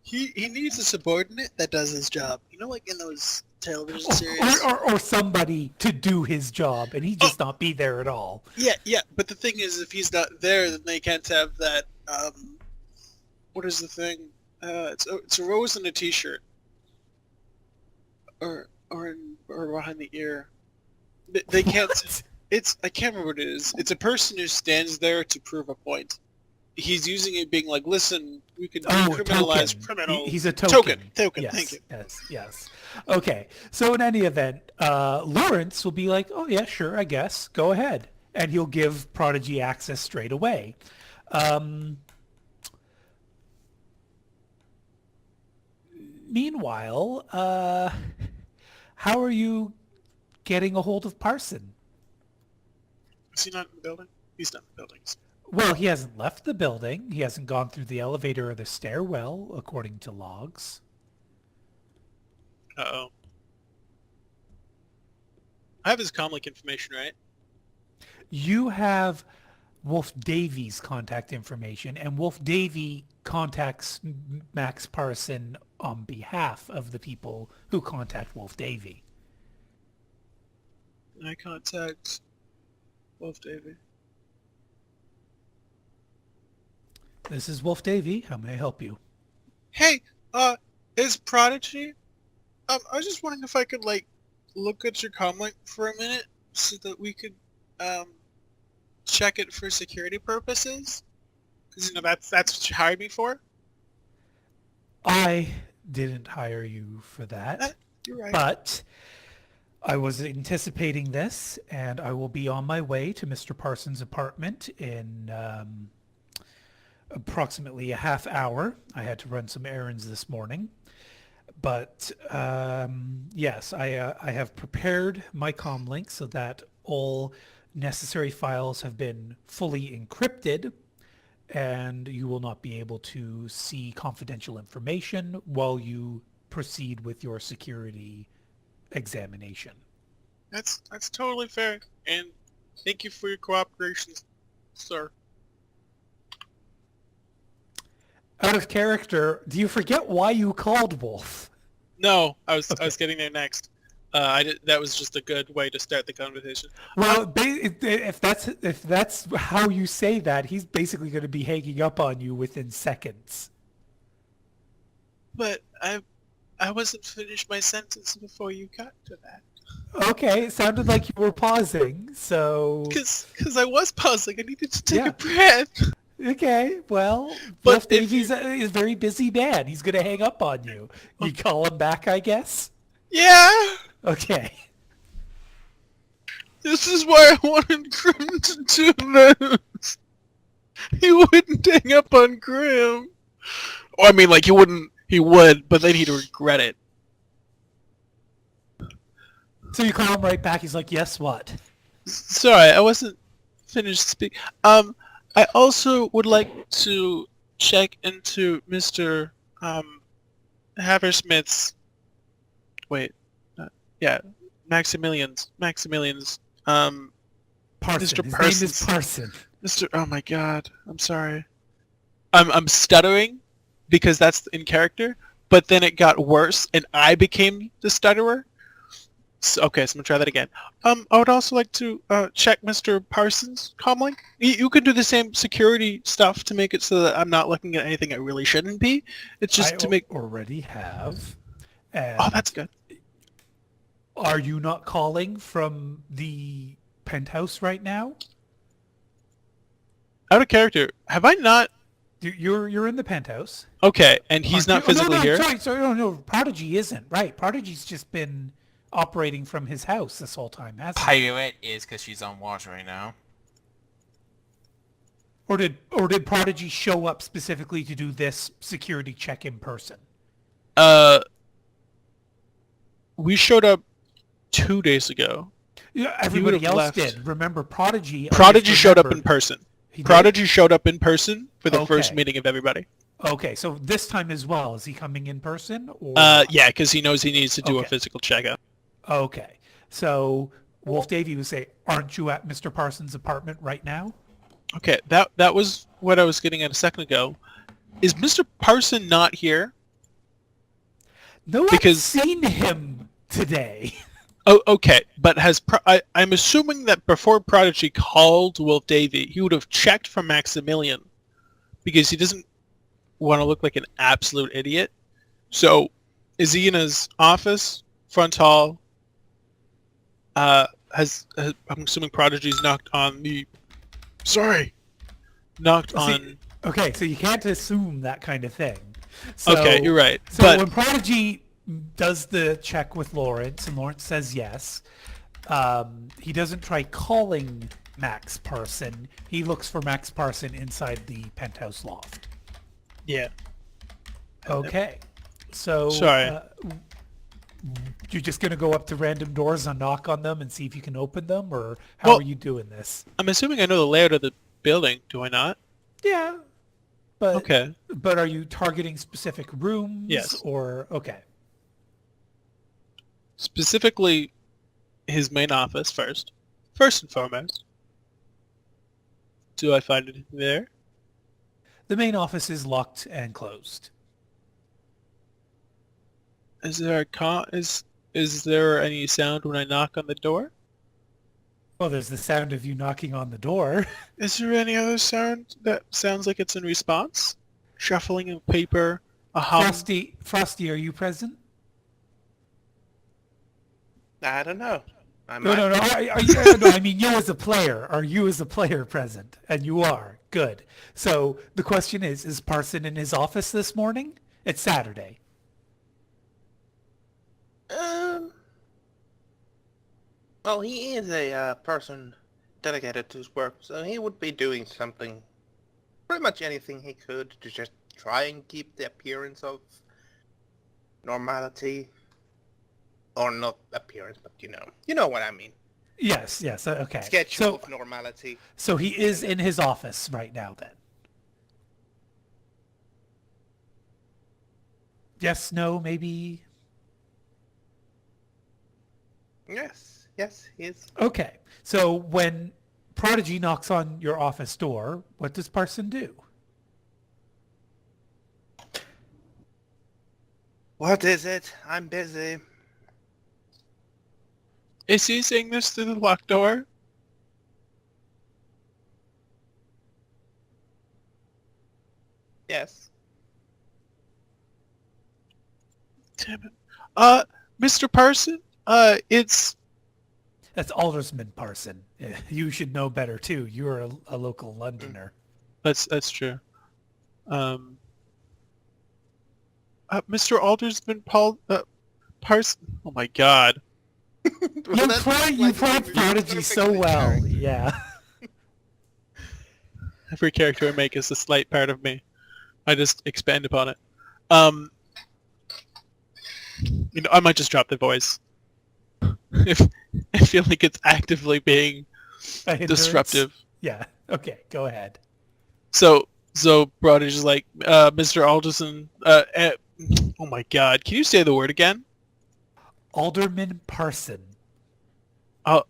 He needs a subordinate that does his job. You know, like in those television series. Or somebody to do his job, and he just not be there at all. Yeah. But the thing is, if he's not there, then they can't have that. What is the thing? It's a rose in a T-shirt, or behind the ear. They can't. What? I can't remember what it is. It's a person who stands there to prove a point. He's using it being like, listen, we can decriminalize token. criminals. He's a token. Token, Yes, thank you. Yes. Okay, so in any event, Lawrence will be like, oh yeah, sure, I guess, go ahead. And he'll give Prodigy access straight away. Meanwhile, how are you getting a hold of Parson? Is he not in the building? He's not in the building. Well, he hasn't left the building. He hasn't gone through the elevator or the stairwell, according to logs. Uh-oh. I have his comlink information, right? You have Wolf Davies' contact information, and Wolf Davy contacts Max Parson on behalf of the people who contact Wolf Davy. I contact Wolf Davy. This is Wolf Davy. How may I help you? Hey, is Prodigy? I was just wondering if I could like look at your comlink for a minute so that we could check it for security purposes. Because that's what you hired me for. I didn't hire you for that, You're right. but I was anticipating this, and I will be on my way to Mr. Parsons' apartment in approximately a half hour. I had to run some errands this morning. But yes, I have prepared my comlink so that all necessary files have been fully encrypted, and you will not be able to see confidential information while you proceed with your security examination. That's totally fair, and thank you for your cooperation, sir. Out of character, do you forget why you called Wolf? No, I was Okay. getting there next. That was just a good way to start the conversation. Well, if that's how you say that, he's basically going to be hanging up on you within seconds. But I wasn't finished my sentence before you got to that. Okay, it sounded like you were pausing, so... Because I was pausing. I needed to take Yeah. a breath. Okay, well, But Wolf if Davies is a very busy man. He's going to hang up on you. You call him back, I guess? Yeah. Okay. This is why I wanted Grim to do this. He wouldn't hang up on Grim. Or I mean, like he wouldn't. He would, but then he'd regret it. So you call him right back. He's like, yes, what? Sorry, I wasn't finished speaking. I also would like to check into Mr. Haversmith's. Wait, yeah, Maximilian's. Parson. Mr. His name is Parsons. Parson. Mr. Oh my God, I'm sorry. I'm stuttering because that's in character, but then it got worse and I became the stutterer. So, okay, so I'm gonna try that again. I would also like to check Mr. Parsons' comlink. You can do the same security stuff to make it so that I'm not looking at anything I really shouldn't be. It's just I to make. already have. And Oh, that's good. are you not calling from the penthouse right now? Out of character, have I not? You're in the penthouse. Okay, and he's not Aren't you? physically no, here. Sorry, no. Prodigy isn't right. Prodigy's just been operating from his house this whole time, hasn't he? Pirate is because she's on watch right now. Or did Prodigy show up specifically to do this security check in person? We showed up 2 days ago. Yeah, everybody would've else left. did. Remember, Prodigy. I Prodigy just showed up in remembered- person. He did? Prodigy showed up in person for the first Okay. meeting of everybody. Okay, so this time as well, is he coming in person? Or... Yeah, because he knows he needs to do a Okay. physical checkup. Okay, so Wolf Davy would say, "Aren't you at Mr. Parsons' apartment right now?" Okay, that was what I was getting at a second ago. Is Mr. Parson not here? No, I've Because- seen him today. Oh, okay, but I'm assuming that before Prodigy called Wolf Davy, he would have checked for Maximilian, because he doesn't want to look like an absolute idiot. So, is he in his office, front hall? I'm assuming Prodigy's knocked on the. Sorry, knocked See, on. Okay, so you can't assume that kind of thing. So, Okay, you're right, So but when Prodigy does the check with Lawrence, and Lawrence says yes, he doesn't try calling Max Parson. He looks for Max Parson inside the penthouse loft. yeah. Okay, so Sorry. you're just gonna go up to random doors and knock on them and see if you can open them, or how Well- are you doing this? I'm assuming I know the layout of the building. Do I not? Yeah, but Okay. But are you targeting specific rooms? Yes. Or okay. Specifically, his main office first. First and foremost. Do I find anything there? The main office is locked and closed. Is there is there any sound when I knock on the door? Well, there's the sound of you knocking on the door. Is there any other sound that sounds like it's in response? Shuffling of paper, a hum. Frosty, are you present? I don't know. I No, might. no, no. No, I mean you as a player. Are you as a player present? And you are. Good. So the question is Parson in his office this morning? It's Saturday. Well, he is a person dedicated to his work, so he would be doing something, pretty much anything he could to just try and keep the appearance of normality. Or not appearance, but you know what I mean. Yes, okay. Schedule of normality. So he is in his office right now then? Yes, no, maybe? Yes, he is. Okay. So when Prodigy knocks on your office door, what does Parson do? What is it? I'm busy. Is he saying this through the locked door? Yes. Damn it. Mr. Parson, it's... That's Aldersman Parson. You should know better too. You're a local Londoner. That's true. Mr. Aldersman Parson... Oh my god. You play Prodigy so well. Yeah. Every character I make is a slight part of me. I just expand upon it. I might just drop the voice. If I feel like it's actively being disruptive. Yeah. Okay. Go ahead. So Prodigy's like, Mr. Alderson. Oh my god! Can you say the word again? Alderman Parson. Wow.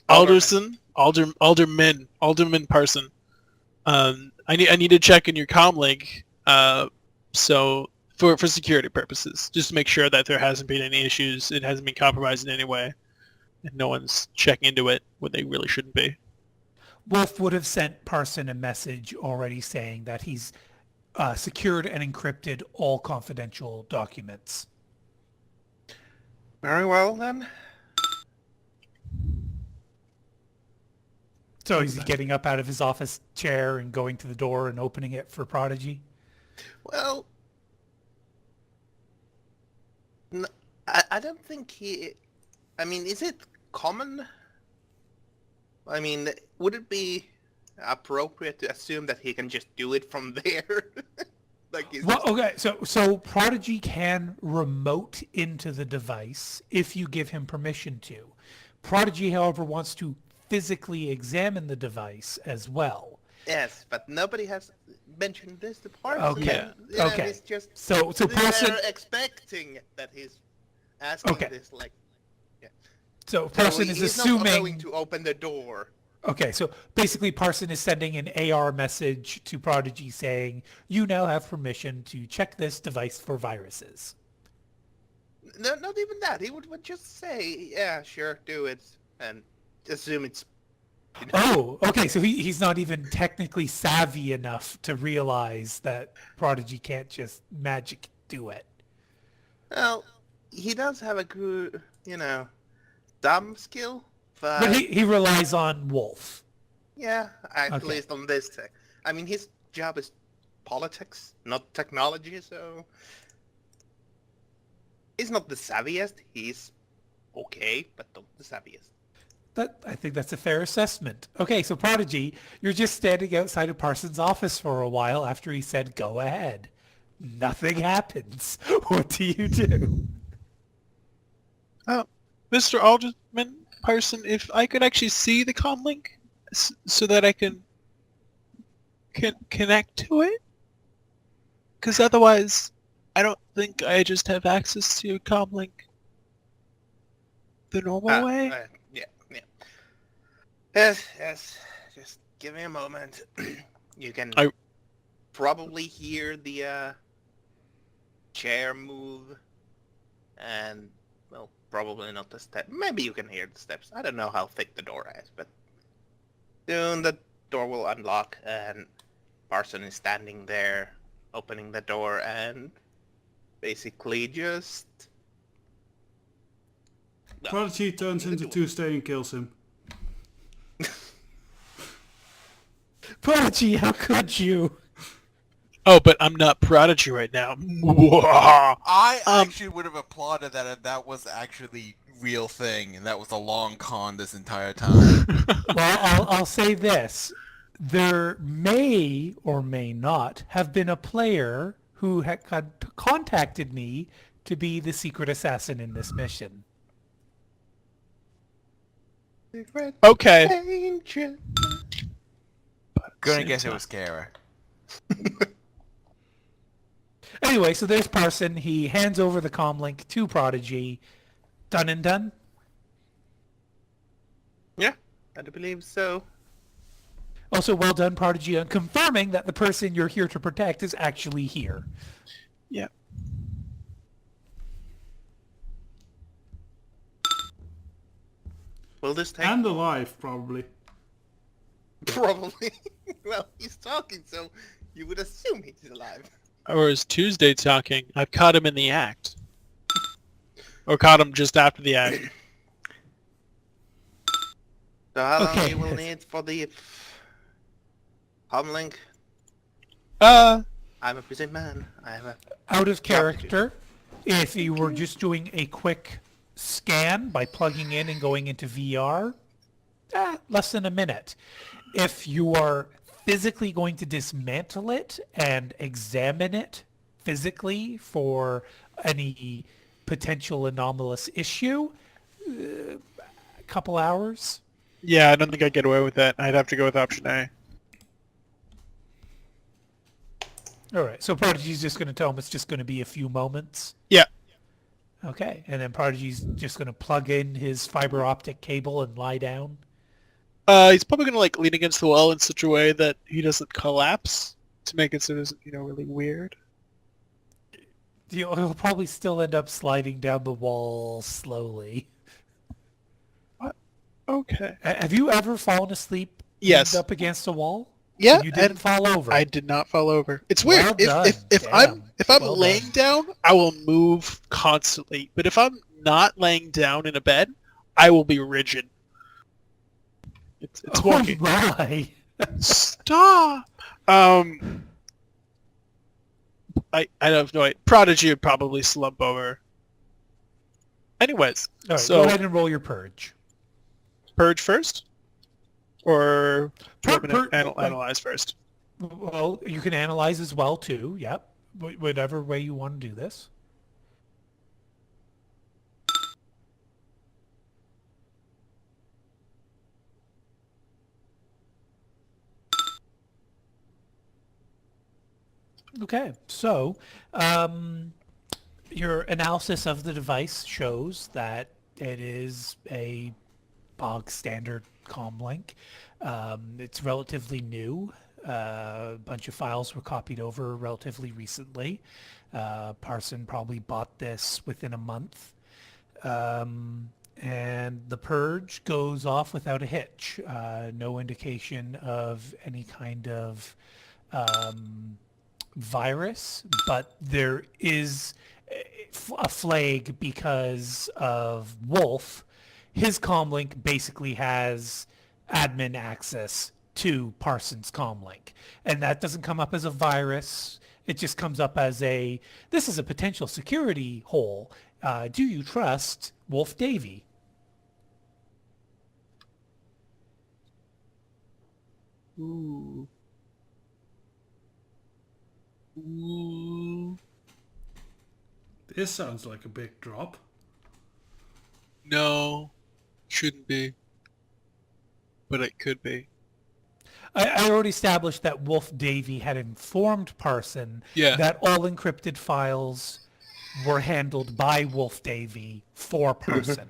Alderson. Alderman Parson. I need to check in your comm link. So for security purposes, just to make sure that there hasn't been any issues, it hasn't been compromised in any way, and no one's checking into it when they really shouldn't be. Wolf would have sent Parson a message already saying that he's secured and encrypted all confidential documents. Very well then. So he's getting up out of his office chair and going to the door and opening it for Prodigy? Well, I don't think he... I mean, is it common? I mean, would it be appropriate to assume that he can just do it from there? Well, okay, so Prodigy can remote into the device if you give him permission to. Prodigy, however, wants to physically examine the device as well. Yes, but nobody has mentioned this to Parson. Okay, okay. He's just So Parson... they're expecting that he's asking this, like... Yeah. So Parson is assuming... He's not going to open the door. Okay, so basically Parson is sending an AR message to Prodigy saying, you now have permission to check this device for viruses. No, not even that. He would just say, yeah, sure, do it, and assume it's... Oh, okay, so he's not even technically savvy enough to realize that Prodigy can't just magic do it. Well, he does have a good, dumb skill. But he relies on Wolf. Yeah, at least on this tech. I mean, his job is politics, not technology, so... He's not the savviest. He's okay, but not the savviest. I think that's a fair assessment. Okay, so Prodigy, you're just standing outside of Parsons' office for a while after he said, go ahead. Nothing happens. What do you do? Mr. Alderman Parson, if I could actually see the comm link so that I can connect to it? Because otherwise, I don't think I just have access to your comm link the normal way. Yeah. Yes. Just give me a moment. You can probably hear the chair move, and well, probably not the step. Maybe you can hear the steps. I don't know how thick the door is, but soon the door will unlock, and Parson is standing there, opening the door, and basically just Prodigy turns into Tuesday and kills him. Prodigy, how could you? Oh, but I'm not Prodigy right now. I actually would have applauded that if that was actually real thing, and that was a long con this entire time. Well, I'll say this. There may or may not have been a player who had contacted me to be the secret assassin in this mission. Okay. danger. Gonna guess it was Kara. Anyway, so there's Parson. He hands over the comlink to Prodigy. Done and done. Yeah, I do believe so. Also, well done, Prodigy, on confirming that the person you're here to protect is actually here. Yeah. Will this take? And alive, probably. Probably. Well, he's talking, so you would assume he's alive. Or is Tuesday talking? I've caught him in the act. Or caught him just after the act. So how long Okay. you will need for the comlink? Uh, I'm a busy man. I have a... Out of character, if you were just doing a quick scan by plugging in and going into VR, less than a minute. If you are physically going to dismantle it and examine it physically for any potential anomalous issue, a couple hours. yeah, I don't think I'd get away with that. I'd have to go with option A. All right, so Prodigy's just going to tell him it's just going to be a few moments. Yeah. Okay, and then Prodigy's just going to plug in his fiber optic cable and lie down. He's probably gonna like lean against the wall in such a way that he doesn't collapse to make it so it isn't, really weird. He'll probably still end up sliding down the wall slowly. Okay. Have you ever fallen asleep Yes. leaned up against a wall? Yeah, And you didn't and fall over. I did not fall over. It's weird. Well done. If Damn. I'm Well laying down, I will move constantly. But if I'm not laying down in a bed, I will be rigid. It's Oh working. my! Stop. I have no idea. Prodigy would probably slump over. Anyways, All right, so go ahead and roll your purge. purge first, or do you want me to Purge- analyze first? Well, you can analyze as well too. Yep, whatever way you want to do this. Okay, so your analysis of the device shows that it is a bog standard comlink. It's relatively new. A bunch of files were copied over relatively recently. Parson probably bought this within a month. And the purge goes off without a hitch. No indication of any kind of virus, but there is a flag because of Wolf. His comlink basically has admin access to Parsons' comlink, and that doesn't come up as a virus. It just comes up as this is a potential security hole. Do you trust Wolf Davy? Ooh. Ooh. This sounds like a big drop. No, shouldn't be. But it could be. I already established that Wolf Davy had informed Parson Yeah. that all encrypted files were handled by Wolf Davy for Parson.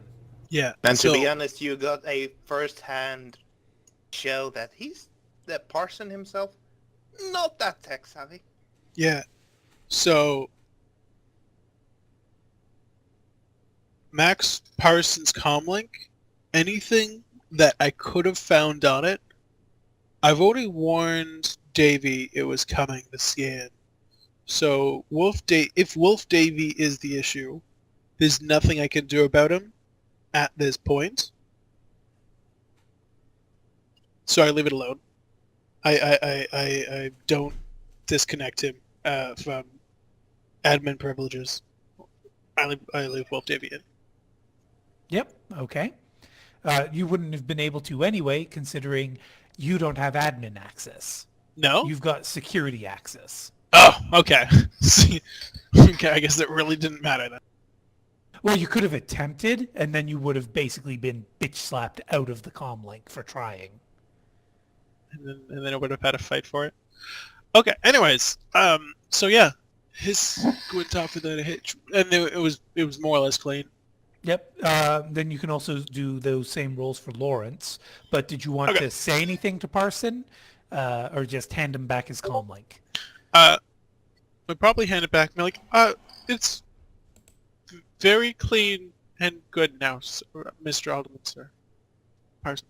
Yeah. And so, to be honest, you got a first-hand show that that Parson himself, not that tech savvy. yeah. So Max Parsons comlink, anything that I could have found on it, I've already warned Davey it was coming, the scan. So if Wolf Davey is the issue, there's nothing I can do about him at this point. So I leave it alone. I don't disconnect him from admin privileges. I leave Wolf Davey in. Yep. Okay. You wouldn't have been able to anyway, considering you don't have admin access. No? You've got security access. Oh, okay. Okay, I guess it really didn't matter then. Well, you could have attempted, and then you would have basically been bitch slapped out of the comlink for trying. And then I would have had to fight for it. Okay, anyways, so yeah, his went off with a hit, and it was more or less clean. Yep. Then you can also do those same rolls for Lawrence. But did you want to say anything to Parson, or just hand him back his comlink? I'd probably hand it back and be like, it's very clean and good now, sir, Mr. Alderman, sir. Parson.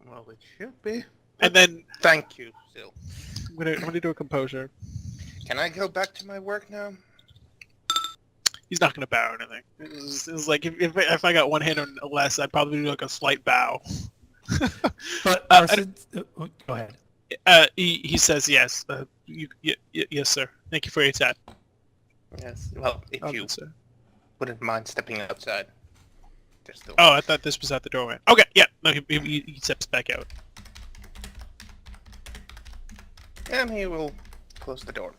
Well, it should be. And then Thank you, still. I'm gonna do a composure. Can I go back to my work now? He's not gonna bow or anything. It's like if I got one hand or less, I'd probably do like a slight bow. But Parson, go ahead. He says yes. Yes, sir. Thank you for your time. Yes. Well, if Oh, you good, sir. wouldn't mind stepping outside. Just the... Oh, I thought this was at the doorway. Okay, yeah. No, he steps back out. And he will close the door.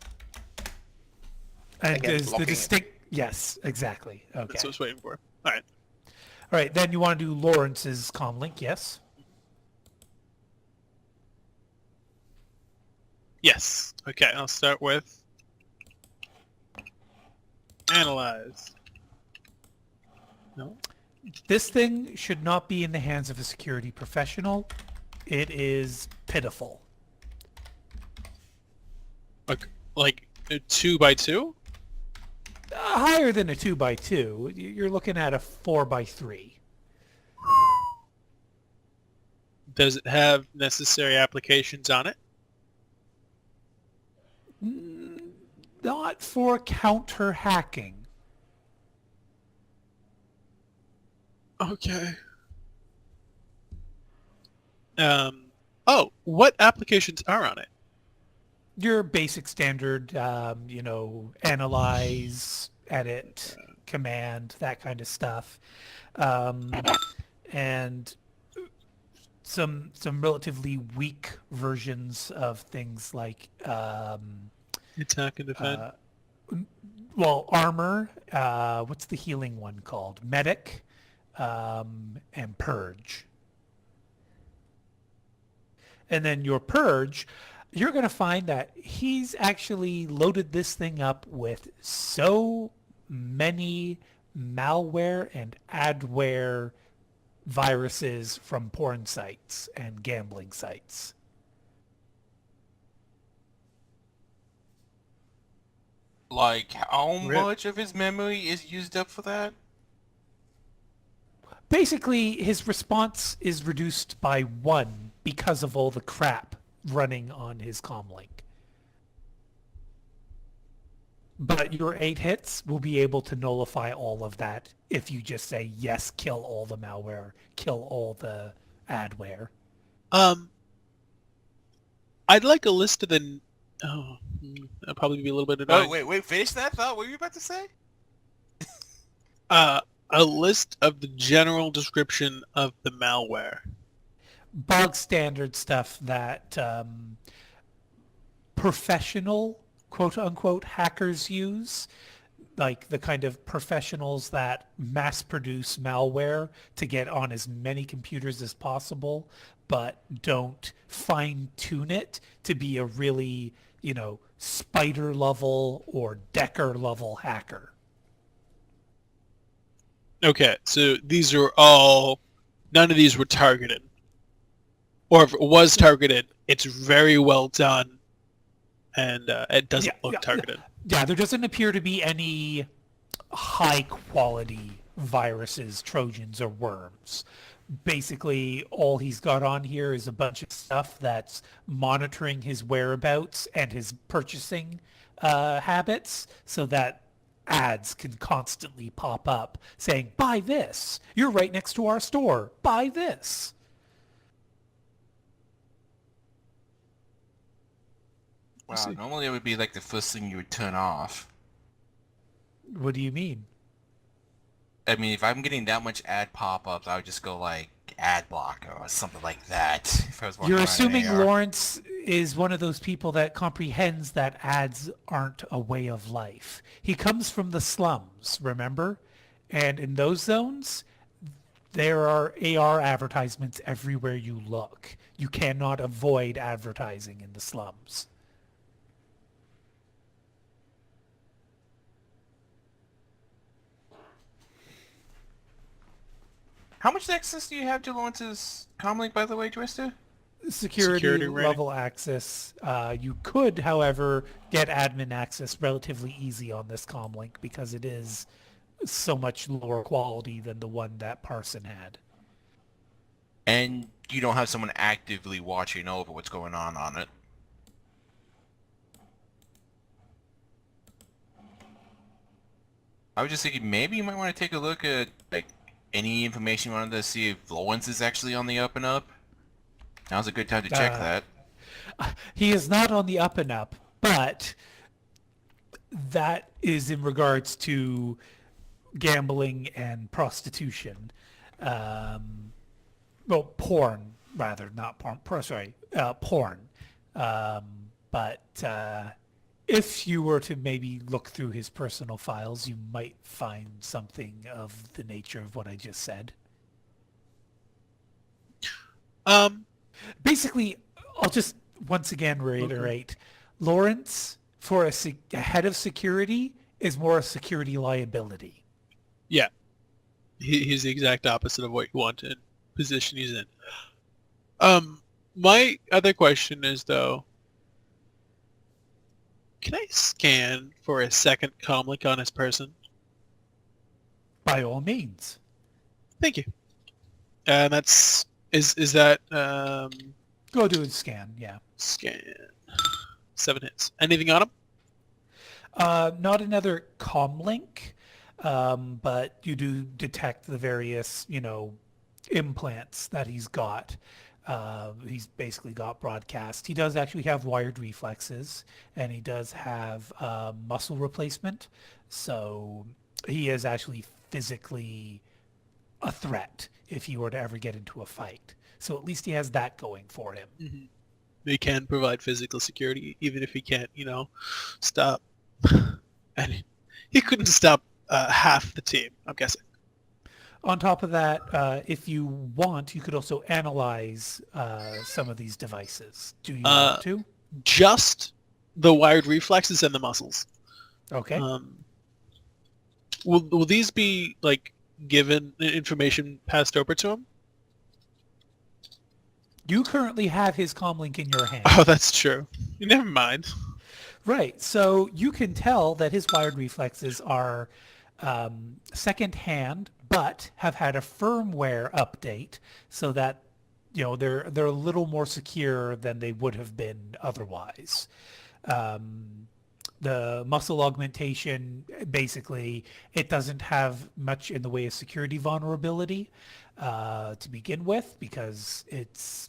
And Again, is the blocking it. distinct... Yes, exactly. Okay. That's what I was waiting for. All right. All right, then you want to do Lawrence's comlink, yes? Yes. Okay, I'll start with analyze. No. This thing should not be in the hands of a security professional. It is pitiful. Like a 2x2? Higher than a 2x2. You're looking at a 4x3. Does it have necessary applications on it? Not for counter hacking. Okay. Oh, what applications are on it? Your basic standard, analyze, edit, command, that kind of stuff. And some relatively weak versions of things like Attack and defend. armor. What's the healing one called? Medic, and purge. And then your purge, you're going to find that he's actually loaded this thing up with so many malware and adware viruses from porn sites and gambling sites. Like, how Rip. much of his memory is used up for that? Basically, his response is reduced by 1 because of all the crap running on his comlink. But your 8 hits will be able to nullify all of that if you just say, yes, kill all the malware, kill all the adware. I'd like a list of the... that'll probably be a little bit annoying. Oh, wait, finish that thought? What were you about to say? A list of the general description of the malware. Bog standard stuff that professional, quote-unquote, hackers use, like the kind of professionals that mass-produce malware to get on as many computers as possible, but don't fine-tune it to be a really, spider-level or Decker-level hacker. Okay, so these are all... None of these were targeted. Or if it was targeted, it's very well done, and it doesn't look targeted. Yeah, there doesn't appear to be any high quality viruses, Trojans, or worms. Basically, all he's got on here is a bunch of stuff that's monitoring his whereabouts and his purchasing habits, so that ads can constantly pop up saying, buy this. You're right next to our store. Buy this. Wow, normally it would be like the first thing you would turn off. What do you mean? I mean, if I'm getting that much ad pop-ups, I would just go like ad blocker or something like that. If I was walking You're around assuming in AR. Lawrence is one of those people that comprehends that ads aren't a way of life. He comes from the slums, remember? And in those zones, there are AR advertisements everywhere you look. You cannot avoid advertising in the slums. How much access do you have to Lawrence's comlink, by the way, Twister? Security Security rating. level access. You could, however, get admin access relatively easy on this comlink because it is so much lower quality than the one that Parson had. And you don't have someone actively watching over what's going on it. I was just thinking maybe you might want to take a look at like any information you wanted to see if Lawrence is actually on the up and up. Now's a good time to check that. He is not on the up and up, but that is in regards to gambling and prostitution. Well, porn, rather, not porn. Porn. But if you were to maybe look through his personal files, you might find something of the nature of what I just said. Basically, I'll just once again reiterate, Lawrence, for a head of security, is more a security liability. Yeah. He's the exact opposite of what you want in position he's in. My other question is, though, can I scan for a second comlink on his person? By all means. Thank you. And that's... Is that... Go do a scan, yeah. Scan. 7 hits. Anything on him? Not another comlink, but you do detect the various, implants that he's got. He's basically got broadcast. He does actually have wired reflexes, and he does have muscle replacement. So he is actually physically a threat if he were to ever get into a fight. So at least he has that going for him. Mm-hmm. They can provide physical security, even if he can't, stop. And he couldn't stop half the team, I'm guessing. On top of that, if you want, you could also analyze some of these devices. Do you want to? Just the wired reflexes and the muscles. Okay. Will these be, given information passed over to him? You currently have his comlink in your hand. Oh, that's true. Never mind. Right. So you can tell that his wired reflexes are second-hand, but have had a firmware update so that they're a little more secure than they would have been otherwise. The muscle augmentation, basically, it doesn't have much in the way of security vulnerability to begin with because it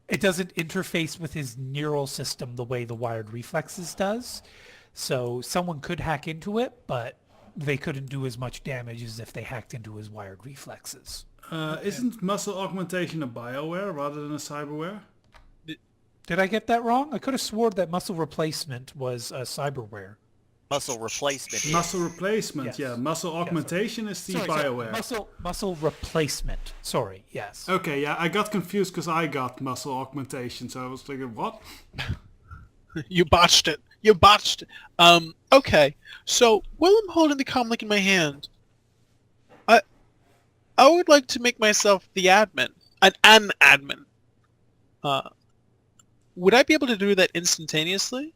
doesn't interface with his neural system the way the wired reflexes does. So someone could hack into it, but they couldn't do as much damage as if they hacked into his wired reflexes. Isn't muscle augmentation a bioware rather than a cyberware? Did I get that wrong? I could have sworn that muscle replacement was cyberware. Muscle replacement. is. Muscle replacement, Yes. yeah. Muscle augmentation is the Sorry, bioware. muscle replacement. Sorry, yes. Okay, yeah, I got confused because I got muscle augmentation, so I was thinking, what? You botched it. You botched it. Okay. So while I'm holding the comlink in my hand, I would like to make myself the admin. An admin. Would I be able to do that instantaneously?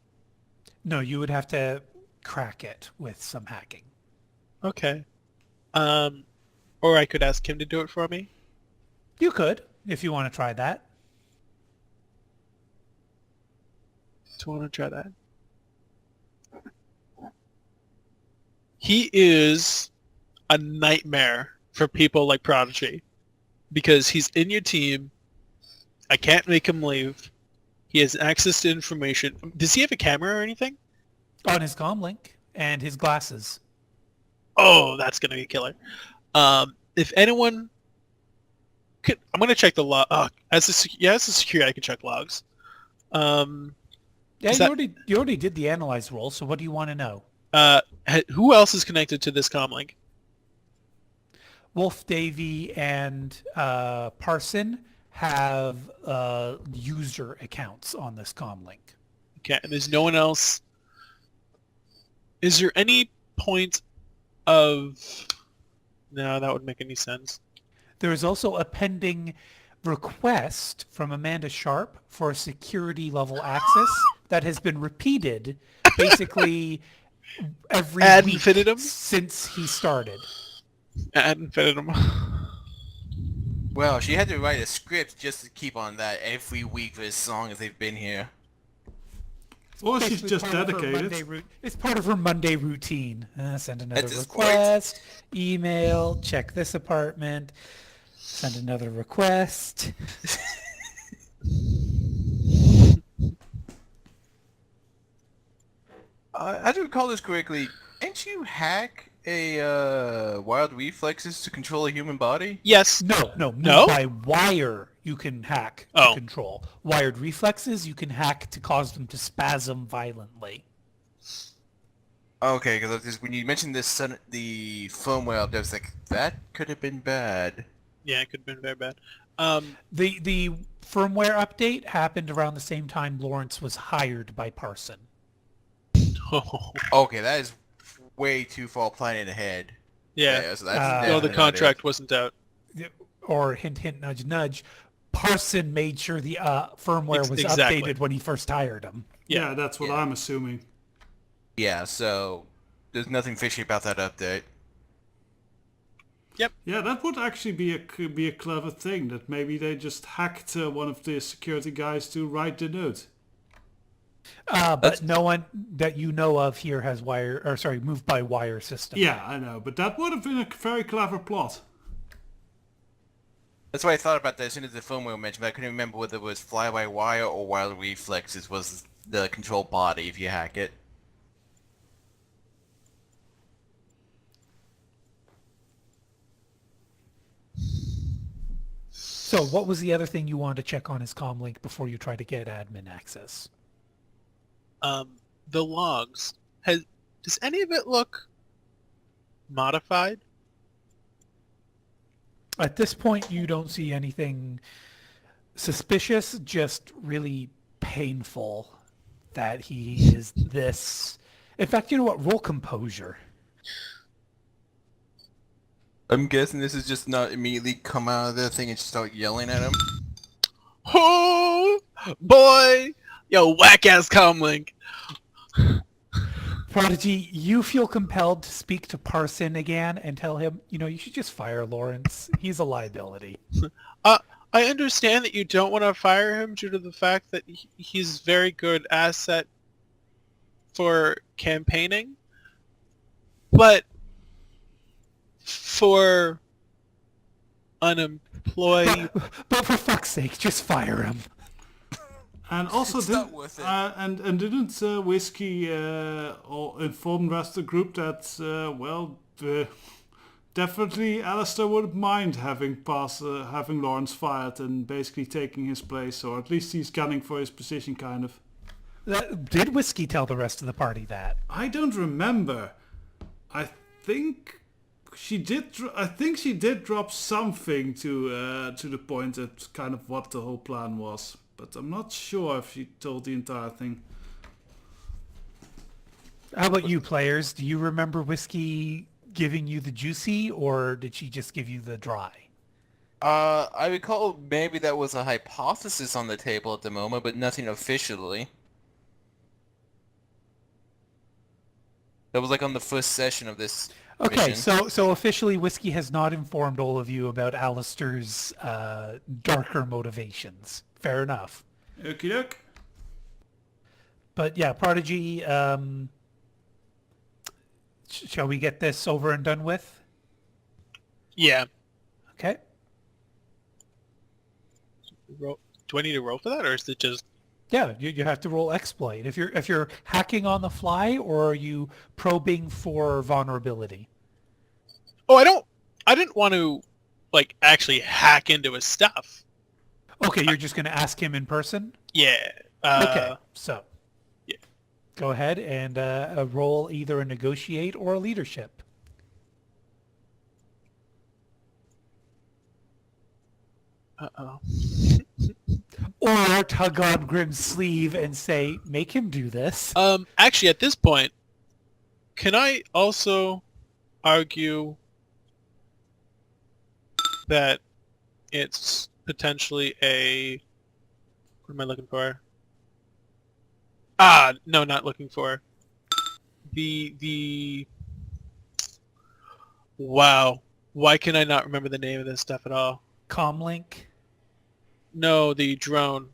No, you would have to crack it with some hacking. Okay. Or I could ask him to do it for me. You could, if you want to try that. Do you want to try that? He is a nightmare for people like Prodigy because he's in your team. I can't make him leave. He has access to information. Does he have a camera or anything? On his comlink and his glasses. Oh, that's gonna be a killer. If anyone could, I'm gonna check the log. As a security, I can check logs. Yeah, Is you that- you already did the analyze roll, so what do you want to know? Who else is connected to this comlink? Wolf Davy and Parson have user accounts on this comlink. Okay, and there's no one else. Is there any point of... No, that wouldn't make any sense. There is also a pending request from Amanda Sharp for security level access that has been repeated basically every Ad week infinitum? since he started. Ad infinitum. Well, she had to write a script just to keep on that every week for as long as they've been here. Or she's Basically just part of her dedicated. It's part of her Monday routine. Send another At this request, email, check this apartment, send another request. I do recall this correctly. Didn't you hack a wild reflexes to control a human body? Yes. No, No? by wire you can hack to Oh. control. Wired reflexes you can hack to cause them to spasm violently. Okay, because when you mentioned this, the firmware update, I was like, that could have been bad. Yeah, it could have been very bad. The firmware update happened around the same time Lawrence was hired by Parson. Okay, that is way too far planning ahead. Yeah. So that's No, No, definitely the not contract wasn't out. Or hint, hint, nudge, nudge. Parson made sure the firmware was Exactly. updated when he first hired him. Yeah, that's what Yeah. I'm assuming. it. Yeah, so there's nothing fishy about that update. Yeah, that would actually be a clever thing. That maybe they just hacked one of the security guys to write the note. But no one that you know of here has moved by wire system. Yeah, I know, but that would have been a very clever plot. That's why I thought about that as soon as the firmware mentioned, but I couldn't remember whether it was fly-by-wire or wild reflexes was the control body if you hack it. So what was the other thing you wanted to check on his comlink before you tried to get admin access? The logs. Does any of it look modified? At this point, you don't see anything suspicious, just really painful that he is this. In fact, you know what? Roll composure. I'm guessing this is just not immediately come out of the thing and start yelling at him. Oh, boy! Yo, whack-ass comlink. Prodigy, you feel compelled to speak to Parson again and tell him, you should just fire Lawrence. He's a liability. I understand that you don't want to fire him due to the fact that he's a very good asset for campaigning, but for unemployed... But for fuck's sake, just fire him. And also, It's not worth it. and didn't Whiskey inform the rest of the group that definitely Alistair wouldn't mind having Lawrence fired and basically taking his place, or at least he's gunning for his position, kind of. Did Whiskey tell the rest of the party that? I don't remember. I think she did. I think she did drop something to the point that kind of what the whole plan was. But I'm not sure if she told the entire thing. How about you, players? Do you remember Whiskey giving you the juicy, or did she just give you the dry? I recall maybe that was a hypothesis on the table at the moment, but nothing officially. That was like on the first session of this Okay, mission. so officially Whiskey has not informed all of you about Alistair's darker motivations. Fair enough. Okie doke. But yeah, Prodigy, shall we get this over and done with? Yeah. Okay. Do I need to roll for that, or is it just... Yeah, you have to roll exploit. If you're hacking on the fly, or are you probing for vulnerability? Oh, I didn't want to, like, actually hack into his stuff. Okay, you're just going to ask him in person? Yeah. Okay, so yeah. go ahead and roll either a negotiate or a leadership. Uh-oh. Or tug on Grimm's sleeve and say, make him do this. Actually, at this point, can I also argue that it's potentially a... What am I looking for? No, not looking for. The... Wow. Why can I not remember the name of this stuff at all? Comlink, No, the drone.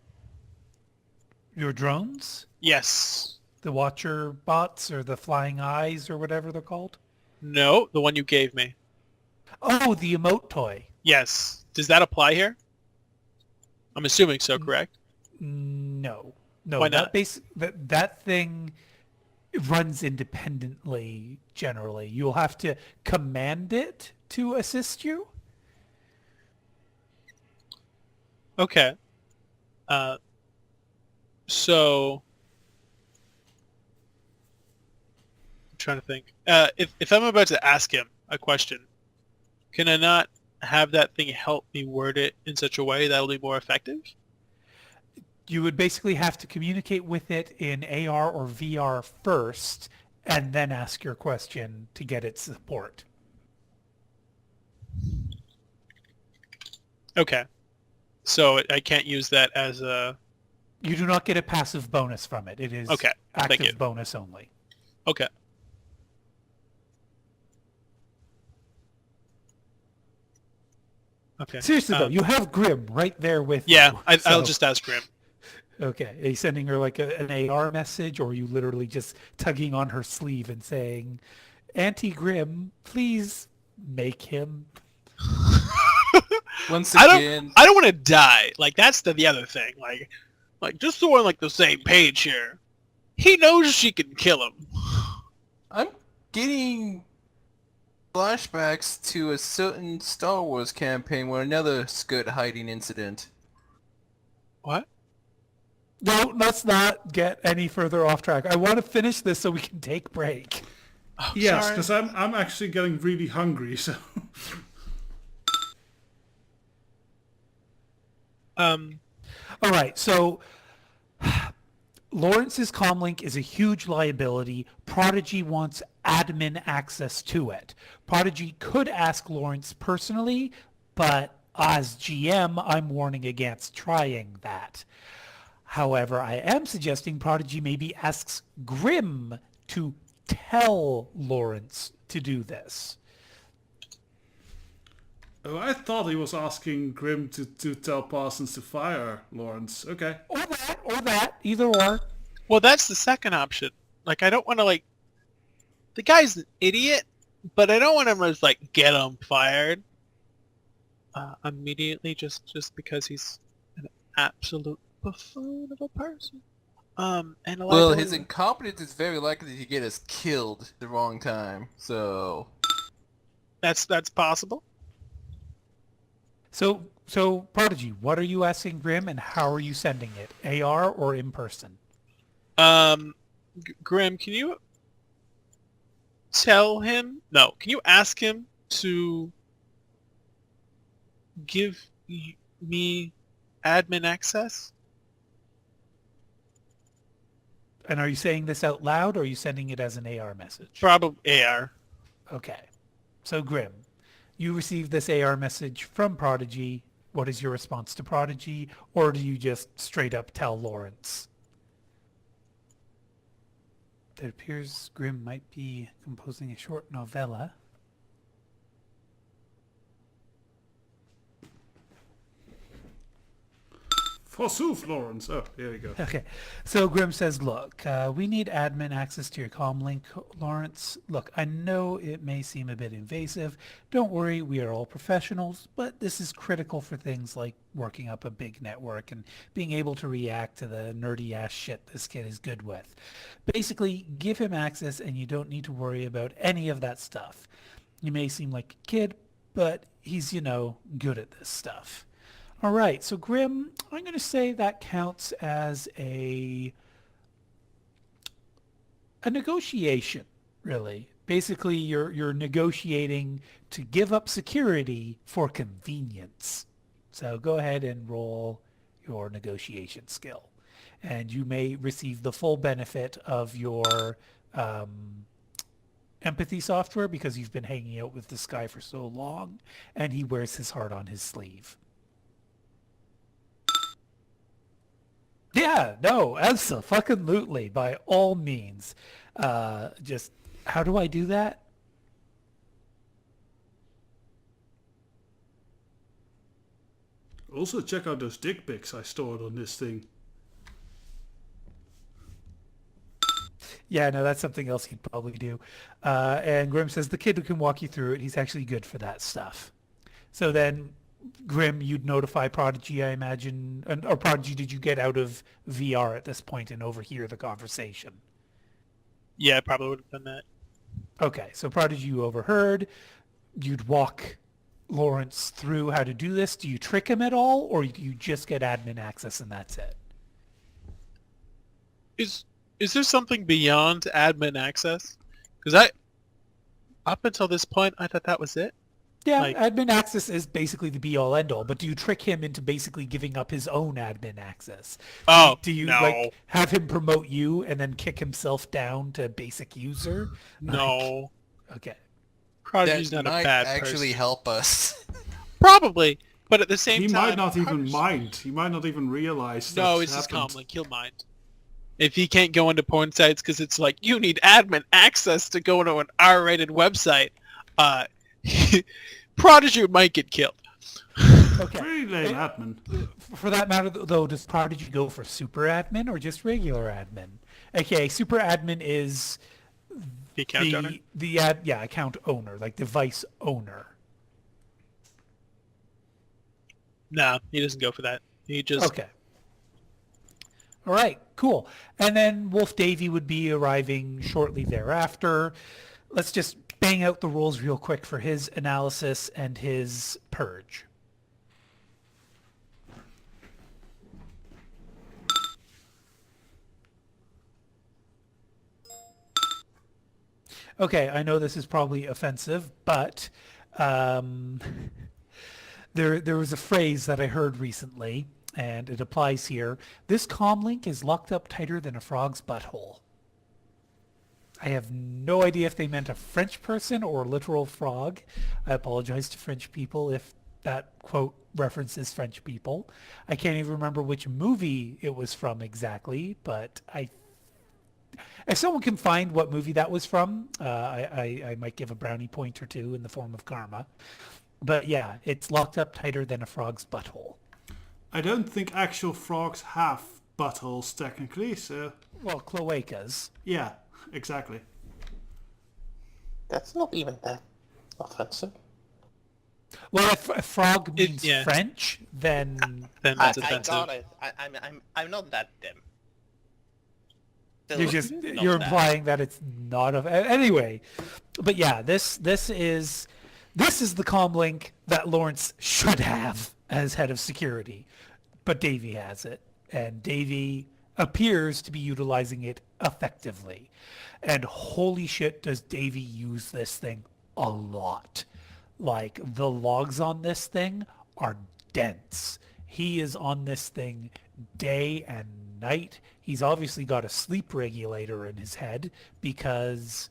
your drones, Yes. the Watcher bots or the Flying Eyes or whatever they're called. No, the one you gave me. Oh, the emote toy. Yes. Does that apply here? I'm assuming so, correct? No, no. Why not? That thing runs independently. Generally, you'll have to command it to assist you. Okay. So I'm trying to think. If I'm about to ask him a question, can I not have that thing help me word it in such a way that'll be more effective? You would basically have to communicate with it in AR or VR first, and then ask your question to get its support. Okay. So I can't use that as a... You do not get a passive bonus from it. It is Okay, thank you. active bonus only. Okay. Okay. Seriously though, you have Grim right there with Yeah, you. I'll so- just ask Grim. Okay, are you sending her like an AR message, or are you literally just tugging on her sleeve and saying, Auntie Grim, please make him? Once I again, don't want to die. Like, that's the other thing. Like just so we're on like the same page here. He knows she can kill him. I'm getting flashbacks to a certain Star Wars campaign where another skirt hiding incident. What? No, let's not get any further off track. I want to finish this so we can take break. Oh, Yes, sorry. because I'm actually getting really hungry, so... All right, so Lawrence's comlink is a huge liability. Prodigy wants admin access to it. Prodigy could ask Lawrence personally, but as GM, I'm warning against trying that. However, I am suggesting Prodigy maybe asks Grim to tell Lawrence to do this. Oh, I thought he was asking Grim to tell Parsons to fire Lawrence. Okay. Or that, either or. Well, that's the second option. Like, I don't want to, like... The guy's an idiot, but I don't want him to, like, get him fired. Immediately, just because he's an absolute buffoon of a person. And a Well, liability. his incompetence is very likely to get us killed the wrong time, so... That's possible. So Prodigy, what are you asking Grim, and how are you sending it? AR or in person? Grim, can you tell him? No, can you ask him to give me admin access? And are you saying this out loud, or are you sending it as an AR message? Probably AR. Okay. So Grim, you received this AR message from Prodigy. What is your response to Prodigy? Or do you just straight up tell Lawrence? It appears Grimm might be composing a short novella. Forsooth, Lawrence. Oh, here we go. Okay, so Grimm says, look, we need admin access to your comm link, Lawrence. Look, I know it may seem a bit invasive. Don't worry, we are all professionals, but this is critical for things like working up a big network and being able to react to the nerdy ass shit this kid is good with. Basically, give him access and you don't need to worry about any of that stuff. You may seem like a kid, but he's, good at this stuff. All right, so Grimm, I'm going to say that counts as a negotiation, really. Basically, you're negotiating to give up security for convenience. So go ahead and roll your negotiation skill. And you may receive the full benefit of your empathy software because you've been hanging out with this guy for so long, and he wears his heart on his sleeve. Yeah, no, absolutely, by all means. Just, how do I do that? Also, check out those dick pics I stored on this thing. Yeah, no, that's something else he'd probably do. And Grimm says the kid can walk you through it. He's actually good for that stuff. So then, Grimm, you'd notify Prodigy, I imagine. Or Prodigy, did you get out of VR at this point and overhear the conversation? Yeah, I probably would have done that. Okay, so Prodigy you overheard. You'd walk Lawrence through how to do this. Do you trick him at all, or you just get admin access and that's it? Is there something beyond admin access? Because up until this point, I thought that was it. Yeah, admin access is basically the be-all, end-all, but do you trick him into basically giving up his own admin access? Do you no. Have him promote you and then kick himself down to basic user? No. Okay. Prodigy's That not a might bad actually person. help us. Probably, but at the same He time... might not even Prodigy's- mind. He might not even realize that No, it's just happened. comlink. He'll mind. If he can't go into porn sites because it's like, you need admin access to go into an R-rated website, Prodigy might get killed. Okay. Very lame admin. For that matter, though, does Prodigy go for super admin or just regular admin? Okay, super admin is The account owner? account owner, like device owner. No, he doesn't go for that. He just... Okay. All right, cool. And then Wolf Davy would be arriving shortly thereafter. Let's just bang out the rolls real quick for his analysis and his purge. Okay, I know this is probably offensive, but there was a phrase that I heard recently, and it applies here. This comlink is locked up tighter than a frog's butthole. I have no idea if they meant a French person or a literal frog. I apologize to French people if that quote references French people. I can't even remember which movie it was from exactly, but if someone can find what movie that was from, I might give a brownie point or two in the form of karma. But yeah, it's locked up tighter than a frog's butthole. I don't think actual frogs have buttholes technically, so Well, cloacas. yeah, exactly. That's not even that offensive. Well, if a frog means yeah. French, then Then I that's offensive. got it. I'm not that dim. Still you're not that. implying that it's not of anyway. But yeah, this is the comlink that Lawrence should have as head of security, but Davey has it, and Davey appears to be utilizing it effectively. And holy shit, does Davey use this thing a lot. Like, the logs on this thing are dense. He is on this thing day and night. He's obviously got a sleep regulator in his head because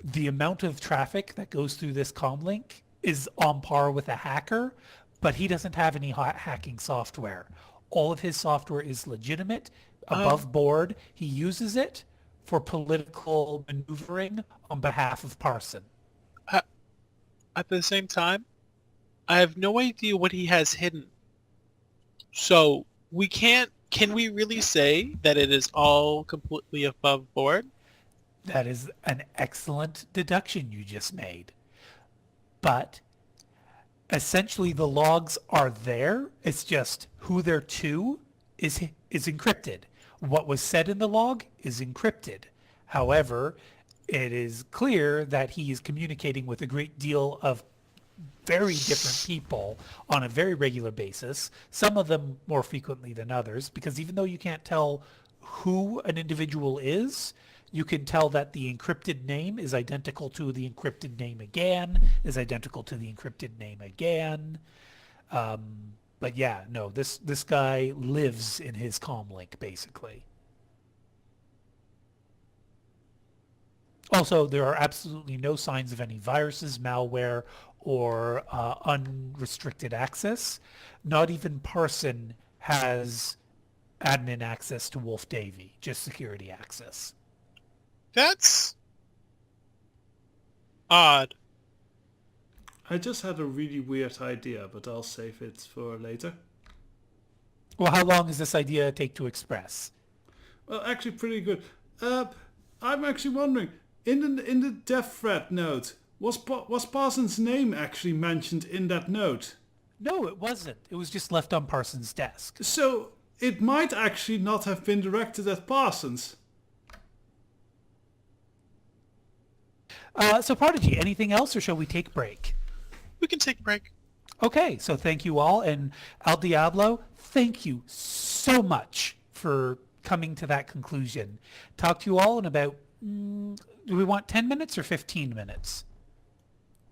the amount of traffic that goes through this comlink is on par with a hacker, but he doesn't have any hacking software. All of his software is legitimate, above board. He uses it for political maneuvering on behalf of Parson. At the same time, I have no idea what he has hidden. So we can't. Can we really say that it is all completely above board? That is an excellent deduction you just made. But essentially the logs are there. It's just who they're to is encrypted. What was said in the log is encrypted. However, it is clear that he is communicating with a great deal of very different people on a very regular basis, some of them more frequently than others, because even though you can't tell who an individual is, you can tell that the encrypted name is identical to the encrypted name again, is identical to the encrypted name again. But yeah, no, this guy lives in his comlink, basically. Also, there are absolutely no signs of any viruses, malware, or unrestricted access. Not even Parson has admin access to Wolf Davy, just security access. That's odd. I just had a really weird idea, but I'll save it for later. Well, how long does this idea take to express? Well, actually pretty good. I'm actually wondering, in the death threat note, was Parsons' name actually mentioned in that note? No, it wasn't. It was just left on Parsons' desk. So it might actually not have been directed at Parsons. So Prodigy, anything else, or shall we take break? We can take a break. Okay, so thank you all, and Al Diablo, thank you so much for coming to that conclusion. Talk to you all in about, do we want 10 minutes or 15 minutes?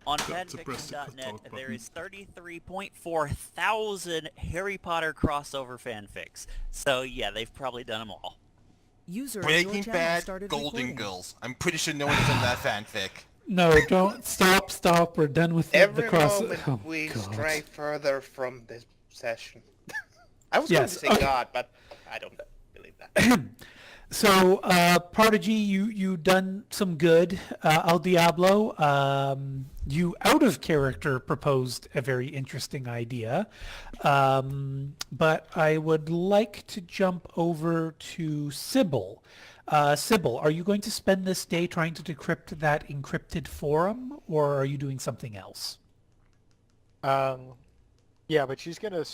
Oh, On Press the fanfiction.net, talk there button. is 33.4 thousand Harry Potter crossover fanfics. So yeah, they've probably done them all. User in Breaking your channel Bad, started Golden recording. Girls. I'm pretty sure no one has done that fanfic. No, don't. Stop. We're done with the Every cross. moment Oh, we God. stray further from this session. I was going to Yes, say okay. God, but I don't believe that. So, Prodigy, you done some good. El Diablo, you out of character proposed a very interesting idea. But I would like to jump over to Sybil. Sybil, are you going to spend this day trying to decrypt that encrypted forum, or are you doing something else? Yeah, but she's gonna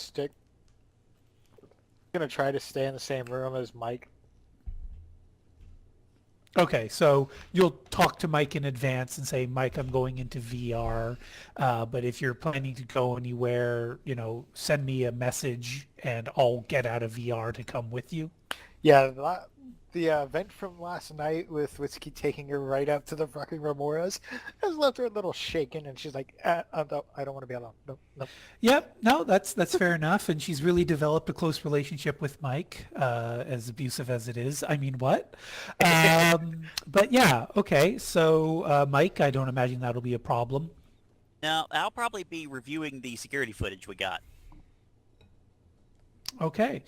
try to stay in the same room as Mike. Okay, so you'll talk to Mike in advance and say, Mike, I'm going into VR, but if you're planning to go anywhere, send me a message and I'll get out of VR to come with you. Yeah, the event from last night with Whiskey taking her right up to the fucking Remoras has left her a little shaken, and she's like, no, I don't want to be alone. No. Yep, no, that's fair enough, and she's really developed a close relationship with Mike, as abusive as it is. I mean, what? But yeah, okay, so Mike, I don't imagine that'll be a problem. Now, I'll probably be reviewing the security footage we got. Okay,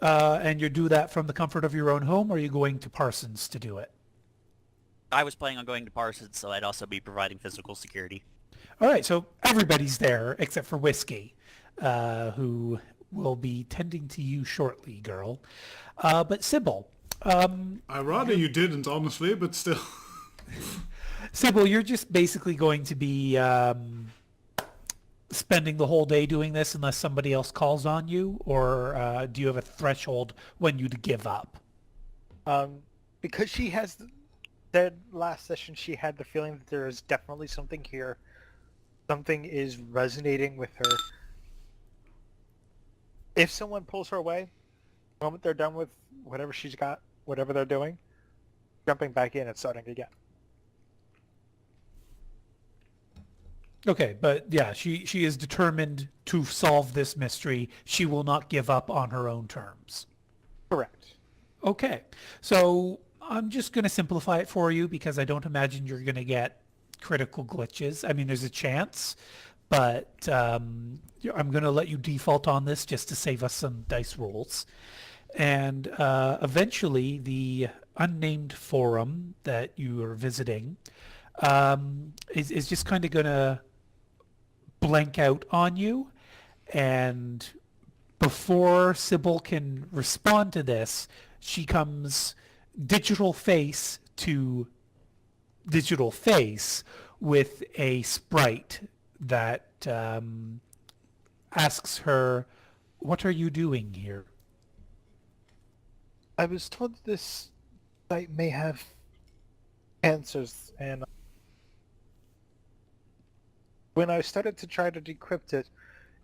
and you do that from the comfort of your own home, or are you going to Parsons to do it? I was planning on going to Parsons, so I'd also be providing physical security. All right, so everybody's there except for Whiskey, who will be tending to you shortly, girl. But Sybil, I'd rather you didn't, honestly, but still. Sybil, you're just basically going to be spending the whole day doing this unless somebody else calls on you, or do you have a threshold when you'd give up? Because she has that last session, she had the feeling that there is definitely something here. Something is resonating with her. If someone pulls her away, the moment they're done with whatever she's got, whatever they're doing, jumping back in and starting again. Okay, but yeah, she is determined to solve this mystery. She will not give up on her own terms. Correct. Okay, so I'm just going to simplify it for you because I don't imagine you're going to get critical glitches. I mean, there's a chance, but I'm going to let you default on this just to save us some dice rolls. And eventually the unnamed forum that you are visiting is just kind of going to blank out on you. And before Sybil can respond to this, she comes digital face to digital face with a sprite that asks her, "What are you doing here?" I was told this site may have answers, and when I started to try to decrypt it,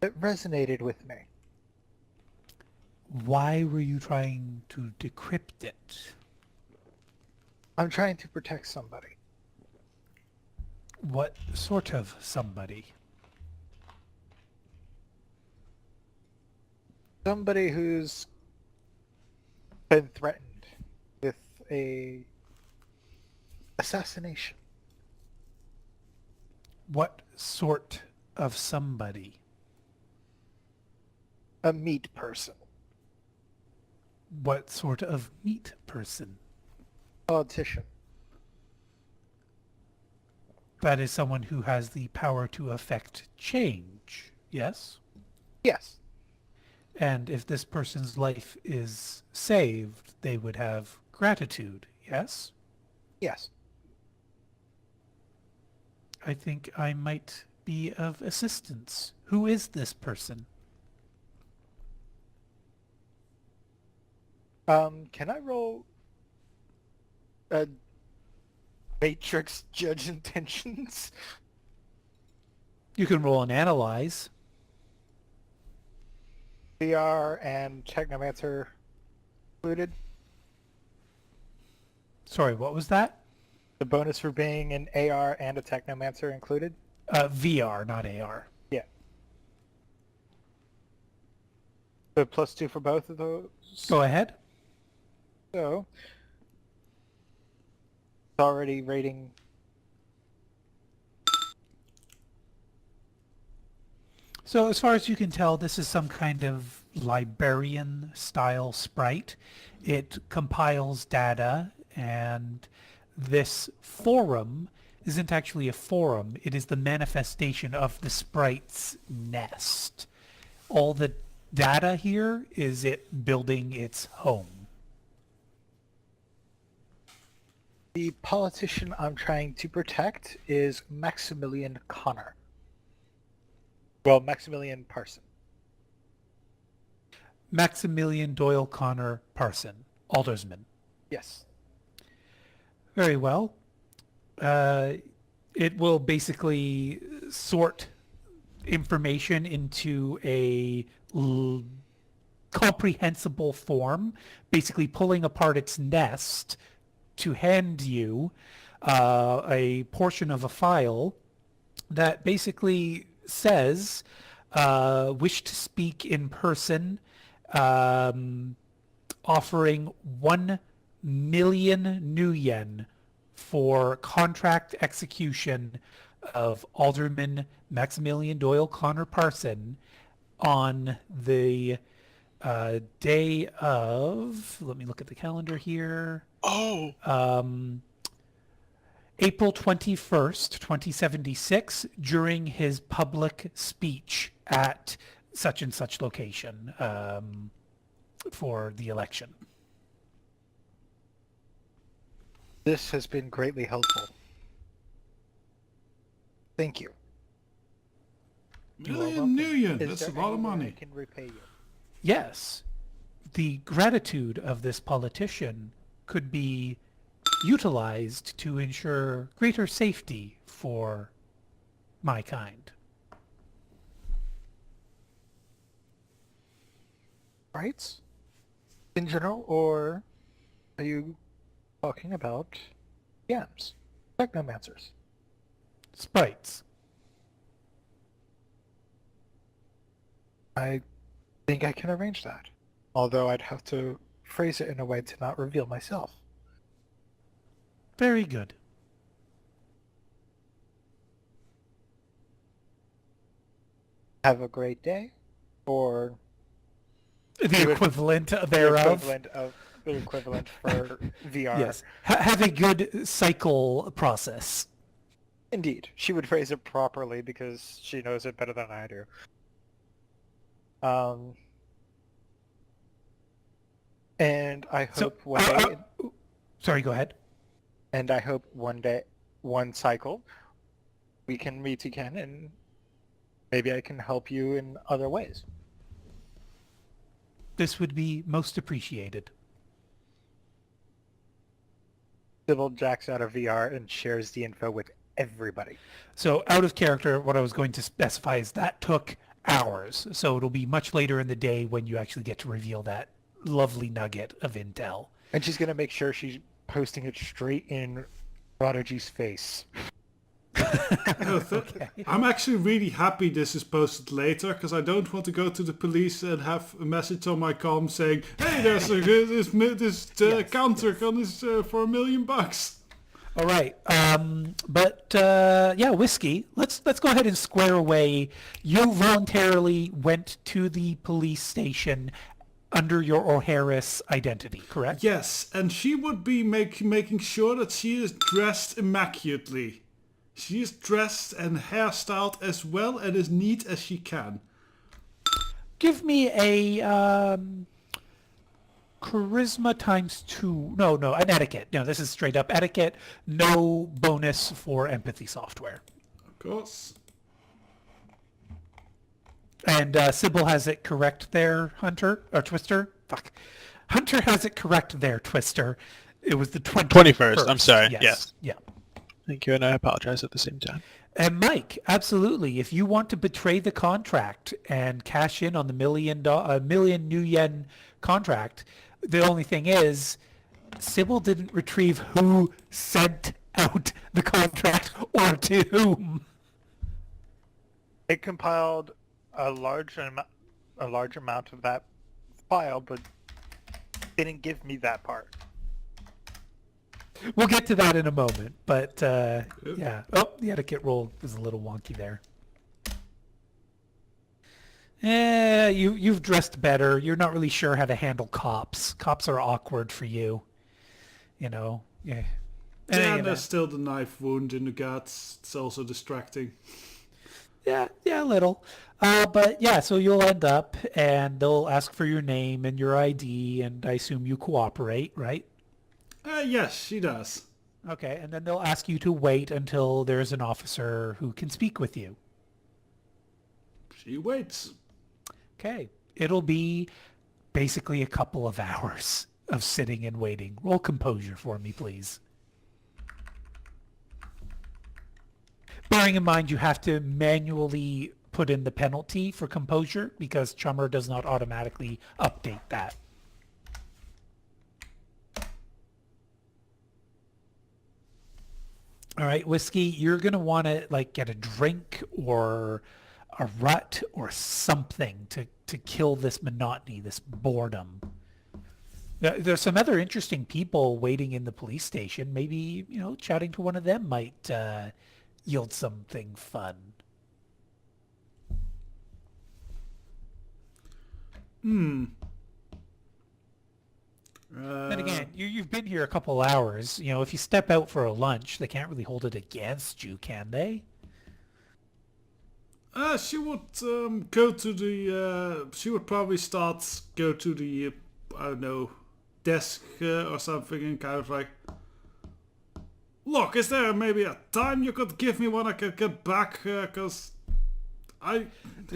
it resonated with me. Why were you trying to decrypt it? I'm trying to protect somebody. What sort of somebody? Somebody who's been threatened with a assassination. What sort of somebody? A meat person. What sort of meat person? Politician. That is someone who has the power to affect change, yes? Yes. And if this person's life is saved, they would have gratitude, yes? Yes. I think I might be of assistance. Who is this person? Can I roll a Matrix Judge Intentions? You can roll and analyze. VR and Technomancer included. Sorry, what was that? The bonus for being an AR and a Technomancer included. VR, not AR. Yeah. So +2 for both of those. Go ahead. So it's already rating. So as far as you can tell, this is some kind of librarian style sprite. It compiles data, and this forum isn't actually a forum. It is the manifestation of the sprite's nest. All the data here is it building its home. The politician I'm trying to protect is Maximilian Connor. Well, Maximilian Parson. Maximilian Doyle Connor Parson, aldersman. Yes. Very well. It will basically sort information into a comprehensible form, basically pulling apart its nest to hand you a portion of a file that basically says, wish to speak in person, offering 1 million new yen for contract execution of Alderman Maximilian Doyle Connor Parson on the day of, let me look at the calendar here, Oh, April 21st, 2076, during his public speech at such and such location for the election. This has been greatly helpful. Thank you. Million. Is That's there a lot of any way money. I can repay you? Yes, the gratitude of this politician could be utilized to ensure greater safety for my kind. Rights? In general, or are you talking about yams? Technomancers? Sprites. I think I can arrange that. Although I'd have to phrase it in a way to not reveal myself. Very good. Have a great day, or The You would- equivalent the thereof. equivalent of the equivalent for VR. Yes. Have a good cycle process. Indeed. She would phrase it properly because she knows it better than I do. And I hope one day... Sorry, go ahead. And I hope one day, one cycle, we can meet again and maybe I can help you in other ways. This would be most appreciated. Sybil jacks out of VR and shares the info with everybody. So out of character, what I was going to specify is that took hours. So it'll be much later in the day when you actually get to reveal that lovely nugget of intel. And she's going to make sure she's posting it straight in Prodigy's face. Okay. I'm actually really happy this is posted later because I don't want to go to the police and have a message on my comm saying, "Hey, there's this counter on this for $1 million." All right. Yeah, Whiskey. Let's go ahead and square away. You voluntarily went to the police station under your O'Harris identity, correct? Yes, and she would be making sure that she is dressed immaculately. She is dressed and hairstyled as well and as neat as she can. Give me a charisma times 2. No, an etiquette. No, this is straight up etiquette. No bonus for empathy software. Of course. And Sybil has it correct there, Hunter? Or Twister? Fuck. Hunter has it correct there, Twister. It was the 21st. I'm sorry. Yes. Yes. Yeah. Thank you, and I apologize at the same time. And Mike, absolutely. If you want to betray the contract and cash in on the million new yen contract, the only thing is, Sybil didn't retrieve who sent out the contract or to whom. It compiled a large amount of that file, but didn't give me that part. We'll get to that in a moment, but yeah. Oh, the etiquette roll was a little wonky there. You've dressed better. You're not really sure how to handle cops. Cops are awkward for you. You know. Yeah. And there's still the knife wound in the guts. It's also distracting. Yeah, a little. But yeah, so you'll end up, and they'll ask for your name and your ID, and I assume you cooperate, right? Yes, she does. Okay, and then they'll ask you to wait until there's an officer who can speak with you. She waits. Okay, it'll be basically a couple of hours of sitting and waiting. Roll composure for me, please. Bearing in mind you have to manually put in the penalty for composure because Chummer does not automatically update that. All right, Whiskey, you're going to want to like get a drink or a rut or something to kill this monotony, this boredom. There's some other interesting people waiting in the police station. Maybe, chatting to one of them might yield something fun. Then again, you've been here a couple hours. If you step out for a lunch, they can't really hold it against you, can they? She would go to the. She would probably go to the, I don't know, desk or something, and kind of like, look, is there maybe a time you could give me when I could get back? Because I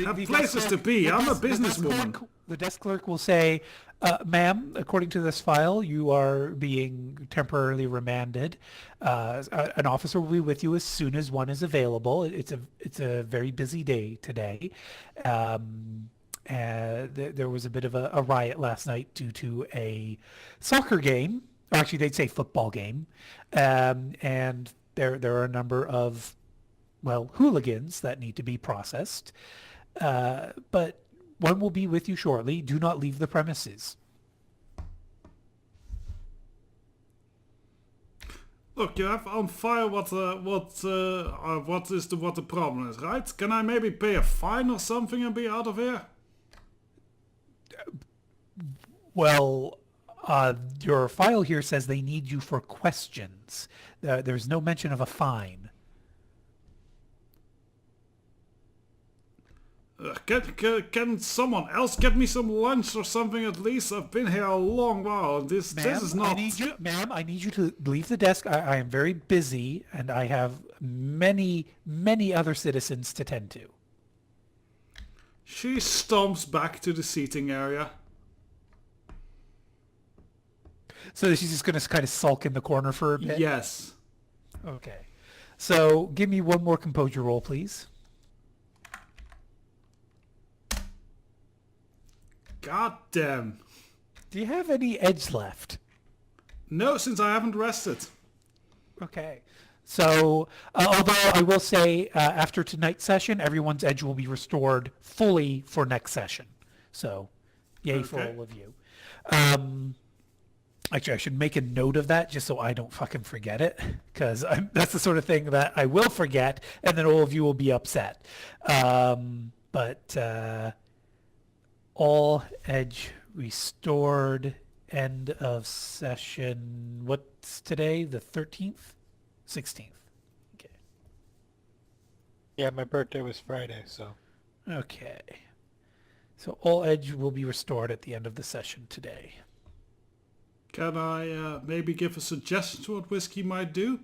have places to be. I'm a businesswoman. The desk clerk will say, ma'am, according to this file, you are being temporarily remanded. An officer will be with you as soon as one is available. It's a very busy day today. There was a bit of a riot last night due to a soccer game. Or actually, they'd say football game. And there are a number of, hooligans that need to be processed. But one will be with you shortly. Do not leave the premises. Look, you have on file what the problem is, right? Can I maybe pay a fine or something and be out of here? Well, Your file here says they need you for questions. There's no mention of a fine. Can someone else get me some lunch or something at least? I've been here a long while. This is not... Ma'am, I need you to leave the desk. I am very busy, and I have many, many other citizens to tend to. She stomps back to the seating area. So she's just going to kind of sulk in the corner for a bit? Yes. Okay. So give me one more composure roll, please. God damn. Do you have any edge left? No, since I haven't rested. Okay. So, although I will say after tonight's session, everyone's edge will be restored fully for next session. So, yay for all of you. Actually, I should make a note of that just so I don't fucking forget it, because that's the sort of thing that I will forget, and then all of you will be upset. But all edge restored, end of session. What's today? The 13th? 16th. Okay. Yeah, my birthday was Friday, so. Okay. So all edge will be restored at the end of the session today. Can I maybe give a suggestion to what Whiskey might do?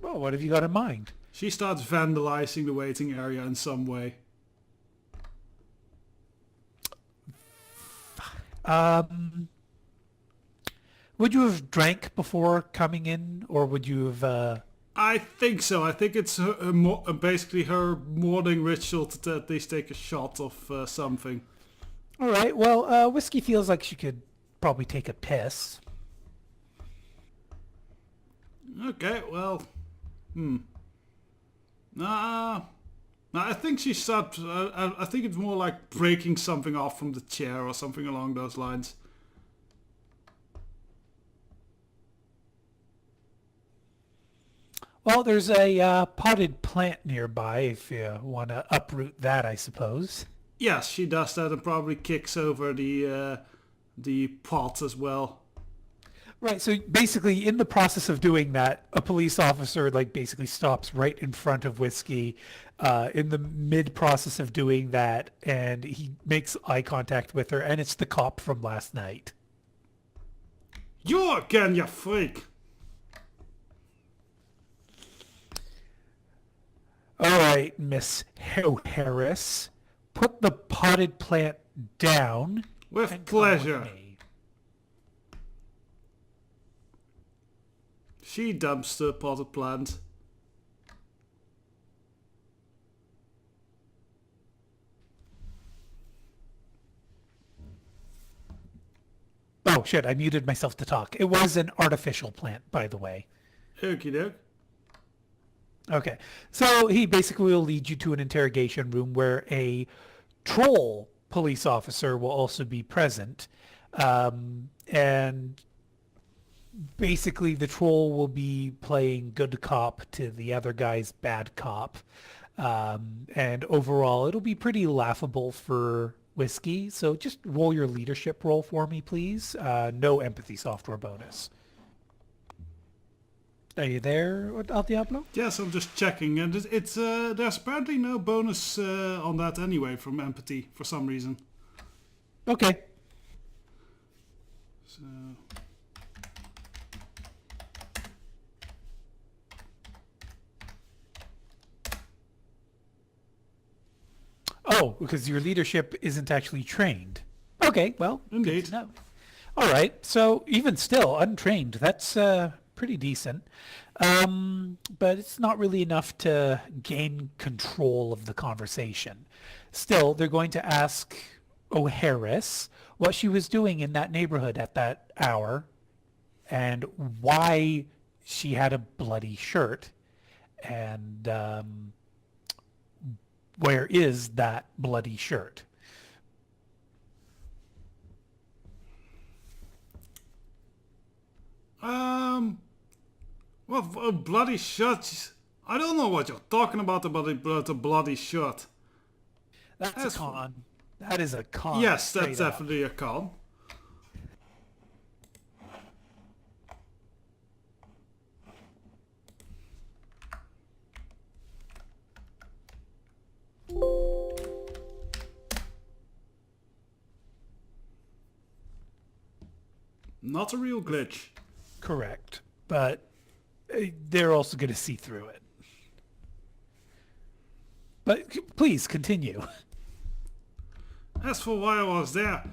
Well, what have you got in mind? She starts vandalizing the waiting area in some way. Would you have drank before coming in, or would you have... I think so. I think it's basically her morning ritual to at least take a shot of something. All right. Well, Whiskey feels like she could probably take a piss. Okay, well... I think she starts... I think it's more like breaking something off from the chair or something along those lines. Well, there's a potted plant nearby if you want to uproot that, I suppose. Yes, she does that and probably kicks over the pot as well. Right, so basically in the process of doing that, a police officer basically stops right in front of Whiskey in the mid-process of doing that, and he makes eye contact with her, and it's the cop from last night. You again, you freak! All right, Miss Harris, put the potted plant down. With and come with pleasure. me. She dumps the potted plant. Oh shit, I muted myself to talk. It was an artificial plant, by the way. Okie doke. Okay, so he basically will lead you to an interrogation room where a troll police officer will also be present. And basically the troll will be playing good cop to the other guy's bad cop. And overall, it'll be pretty laughable for Whiskey. So just roll your leadership roll for me, please. No empathy software bonus. Are you there, El Diablo? Yes, I'm just checking, and it's there's apparently no bonus on that anyway from empathy for some reason. Okay. So Oh, because your leadership isn't actually trained. Okay, well, Indeed. good to know. All right, so even still, untrained, that's pretty decent. But it's not really enough to gain control of the conversation. Still, they're going to ask O'Harris what she was doing in that neighborhood at that hour and why she had a bloody shirt. And where is that bloody shirt? Well, a bloody shirt. I don't know what you're talking about the bloody shirt. That's a con. That is a con. Yes, that's straight up. definitely a con. Not a real glitch. Correct. But they're also going to see through it. But please continue. As for why I was there,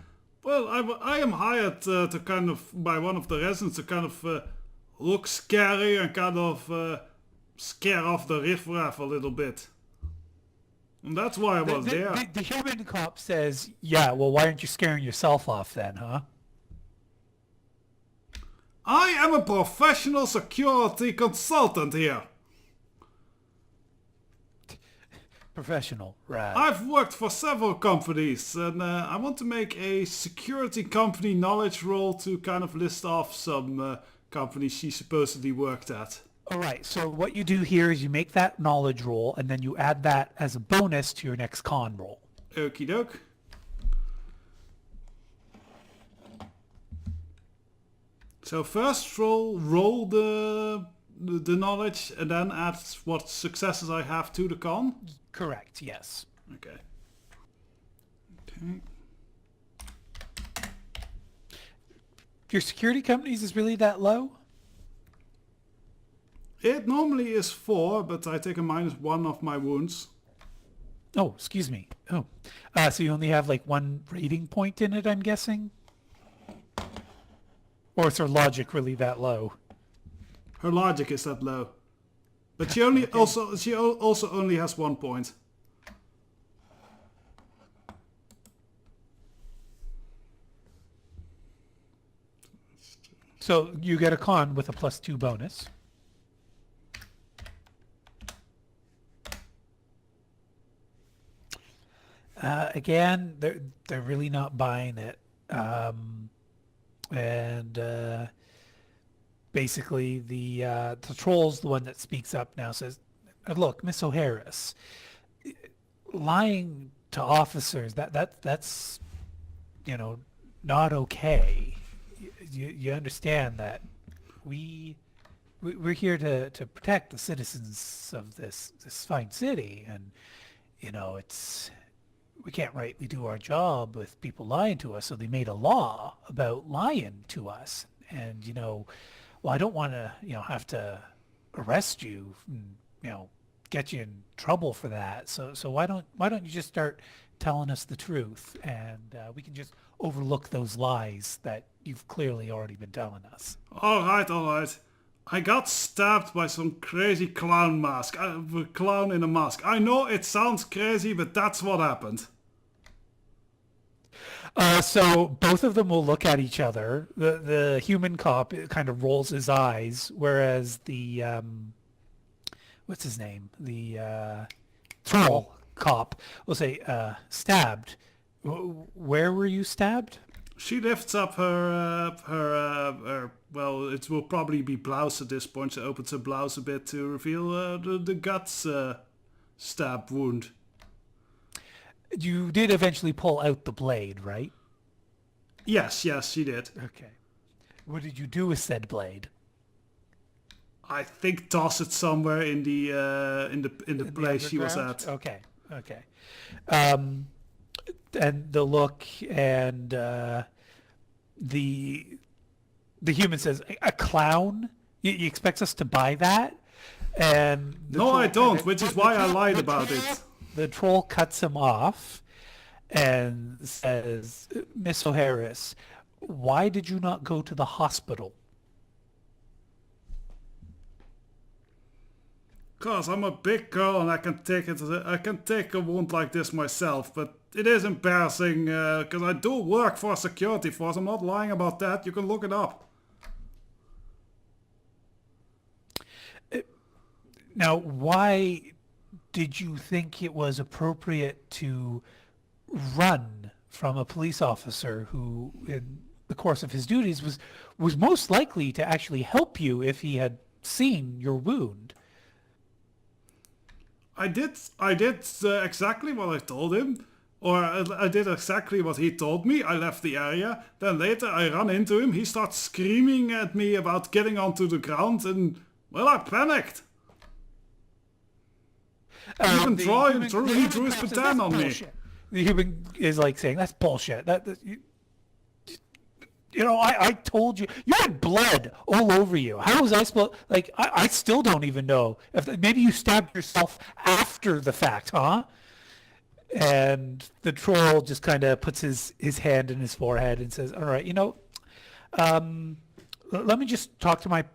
well, I am hired to kind of, by one of the residents, to kind of look scary and kind of scare off the riffraff a little bit. And that's why I was there. The human cop says, yeah, well, why aren't you scaring yourself off then, huh? I am a professional security consultant here. Professional, right. I've worked for several companies, and I want to make a security company knowledge roll to kind of list off some companies she supposedly worked at. All right, so what you do here is you make that knowledge roll, and then you add that as a bonus to your next con roll. Okie doke. So first roll the knowledge, and then add what successes I have to the con. Correct, yes. Okay. Your security companies is really that low? It normally is 4, but I take a -1 of my wounds. Oh, excuse me. Oh, so you only have like 1 rating point in it, I'm guessing? Or is her logic really that low? Her logic is that low, but she only also only has 1 point. So you get a con with a +2 bonus. Again, they're really not buying it, and basically the troll's the one that speaks up now. Says, "Look, Miss O'Harris, lying to officers that's not okay. You understand that we're here to protect the citizens of this fine city, and we can't rightly do our job with people lying to us, so they made a law about lying to us. And well, I don't want to have to arrest you and get you in trouble for that. So why don't you just start telling us the truth, and we can just overlook those lies that you've clearly already been telling us." All right. I got stabbed by some crazy clown mask. A clown in a mask. I know it sounds crazy, but that's what happened. So both of them will look at each other. The human cop kind of rolls his eyes, whereas the what's his name? The troll cop will say, "Stabbed. Where were you stabbed?" She lifts up her well, it will probably be blouse at this point. She opens her blouse a bit to reveal the guts stab wound. You did eventually pull out the blade, right? Yes, she did. Okay. What did you do with said blade? I think toss it somewhere in the place she was at. Okay. And the look, and the human says, "A clown? You expect us to buy that?" And No, I don't, which is why I lied about it. The troll cuts him off and says, "Miss O'Harris, why did you not go to the hospital?" Cause I'm a big girl and I can take a wound like this myself, but it is embarrassing because I do work for a security force. I'm not lying about that. You can look it up. Now, why did you think it was appropriate to run from a police officer who, in the course of his duties, was most likely to actually help you if he had seen your wound? I did exactly what I told him, or I did exactly what he told me. I left the area. Then later I run into him. He starts screaming at me about getting onto the ground, and well, I panicked. He drew his baton on me. The human is like saying, "That's bullshit. You know, I told you, you had blood all over you. How was I supposed, like, I still don't even know. If maybe you stabbed yourself after the fact, huh? And the troll just kind of puts his hand in his forehead and says, all right, you know, let me just talk to my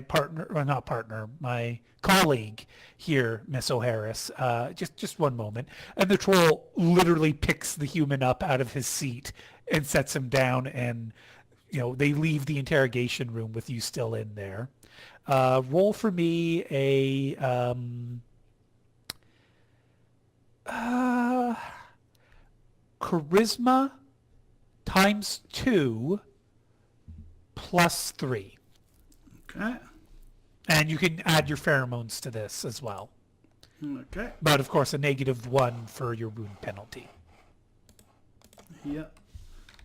partner, well, not partner, my colleague here, Miss O'Harris. Just one moment. And the troll literally picks the human up out of his seat and sets him down, and they leave the interrogation room with you still in there. Roll for me a charisma times 2 plus 3. Okay. And you can add your pheromones to this as well. Okay. But of course, a -1 for your wound penalty. Yeah.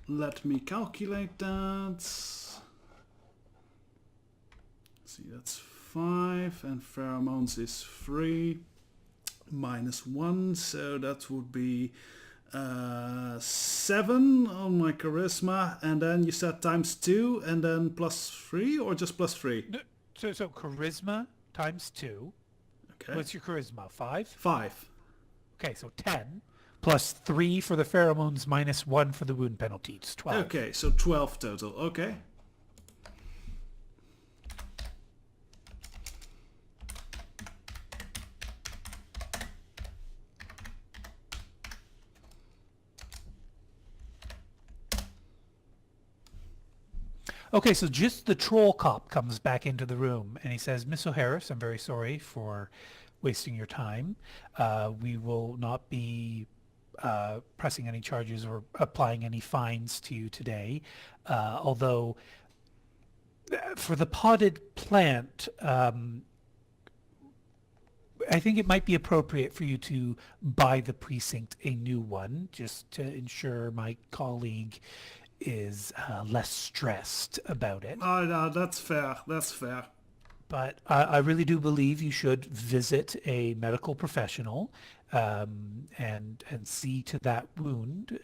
Let me calculate that. See, that's 5, and pheromones is 3. -1, so that would be 7 on my charisma, and then you said times 2, and then plus 3, or just plus 3? No, so charisma times 2. Okay. What's your charisma? 5? 5. Okay, so 10 plus 3 for the pheromones -1 for the wound penalty. It's 12. Okay, so 12 total. Okay. Okay, so just the troll cop comes back into the room and he says, Miss O'Harris, I'm very sorry for wasting your time. We will not be pressing any charges or applying any fines to you today. Although for the potted plant, I think it might be appropriate for you to buy the precinct a new one, just to ensure my colleague is less stressed about it. Oh, no, that's fair. That's fair. But I really do believe you should visit a medical professional and see to that wound.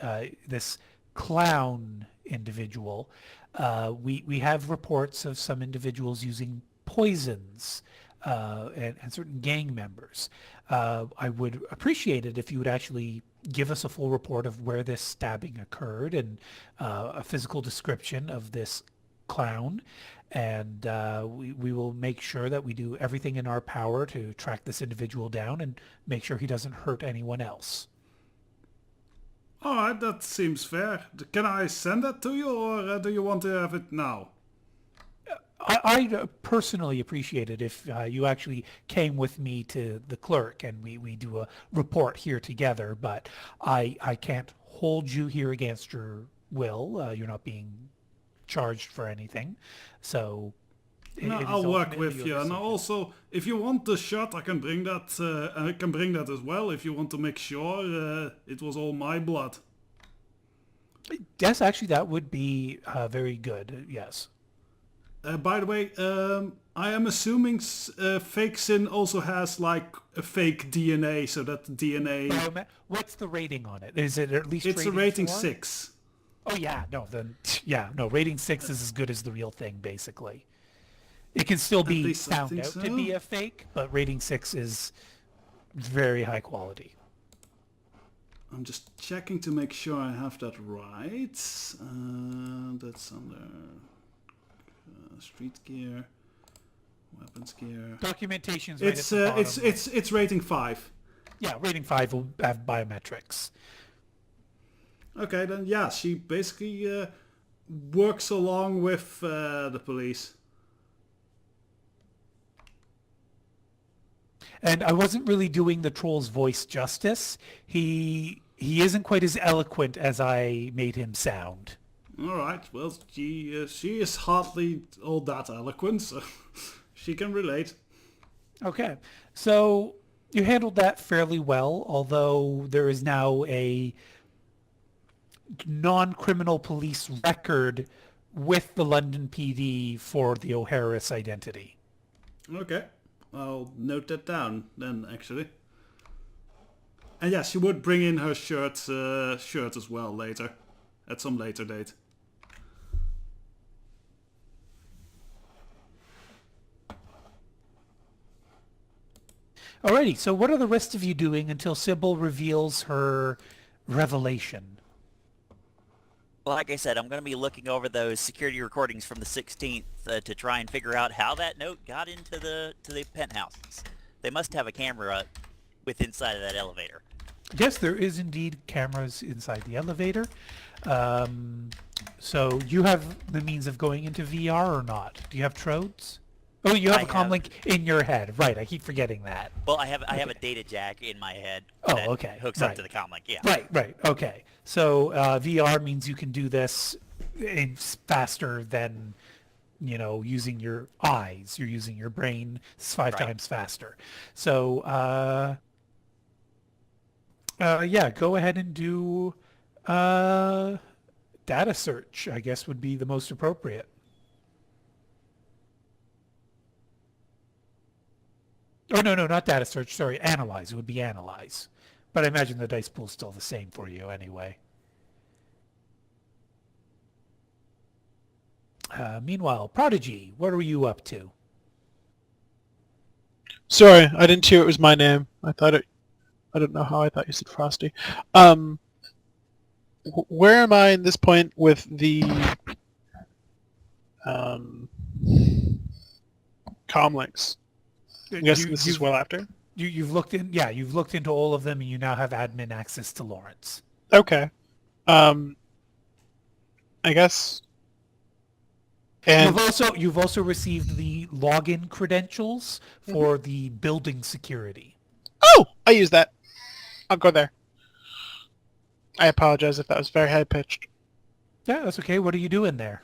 This clown individual, we have reports of some individuals using poisons and certain gang members. I would appreciate it if you would actually give us a full report of where this stabbing occurred and a physical description of this clown. And we will make sure that we do everything in our power to track this individual down and make sure he doesn't hurt anyone else. Alright, that seems fair. Can I send that to you, or do you want to have it now? I personally appreciate it if you actually came with me to the clerk and we do a report here together, but I can't hold you here against your will. You're not being charged for anything. So No, I'll work with you. And also, if you want the shot, I can bring that. I can bring that as well. If you want to make sure it was all my blood. Yes, actually, that would be very good. Yes. By the way, I am assuming Fake Sin also has like a fake DNA, so that DNA. What's the rating on it? Is it at least? It's a rating 4? 6. Oh yeah, no, then yeah, no, rating 6 is as good as the real thing, basically. It can still be least I found think out so. to be a fake, but rating 6 is very high quality. I'm just checking to make sure I have that right. That's under street gear, weapons gear. Documentation's right It's at the bottom. it's rating 5. Yeah, rating 5 will have biometrics. Okay, then yeah, she basically works along with the police. And I wasn't really doing the troll's voice justice. He isn't quite as eloquent as I made him sound. All right, well, she is hardly all that eloquent, so she can relate. Okay, so you handled that fairly well, although there is now a non-criminal police record with the London PD for the O'Harris identity. Okay, I'll note that down then, actually. And yes, she would bring in her shirt as well later. at some later date. Alrighty, so what are the rest of you doing until Sybil reveals her revelation? Like I said, I'm going to be looking over those security recordings from the 16th to try and figure out how that note got into the penthouses. They must have a camera inside of that elevator. Yes, there is indeed cameras inside the elevator. So you have the means of going into VR or not? Do you have trodes? Oh, you have a comm link in your head. Right, I keep forgetting that. Well, I have a data jack in my head Oh, that okay. hooks up to the comm link, yeah. Right, okay. So VR means you can do this faster than, using your eyes. You're using your brain. It's 5 times faster. So, yeah, go ahead and do data search, I guess would be the most appropriate. Oh, no, not data search. Sorry, analyze. It would be analyze. But I imagine the dice pool's still the same for you anyway. Meanwhile, Prodigy, what are you up to? Sorry, I didn't hear it was my name. I don't know how I thought you said Frosty. Where am I in this point with the comm links? I guess this is well after. You've looked into all of them, and you now have admin access to Lawrence. Okay. I guess. And You've also received the login credentials for the building security. Oh, I use that. I'll go there. I apologize if that was very high pitched. Yeah, that's okay. What are you doing there?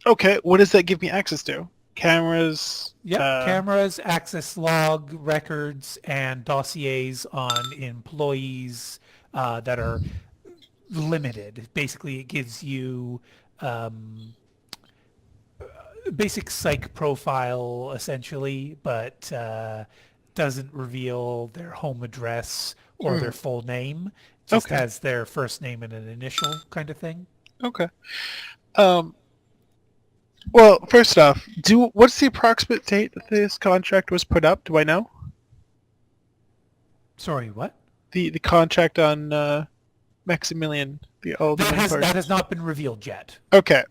Okay, what does that give me access to? Cameras? Yeah, cameras, access log, records, and dossiers on employees that are limited. Basically, it gives you basic psych profile, essentially, but doesn't reveal their home address or their full name. Just has their first name and an initial kind of thing. Okay. Well, first off, what's the approximate date that this contract was put up? Do I know? Sorry, what? The contract on Maximilian, the old that has not been revealed yet. Okay.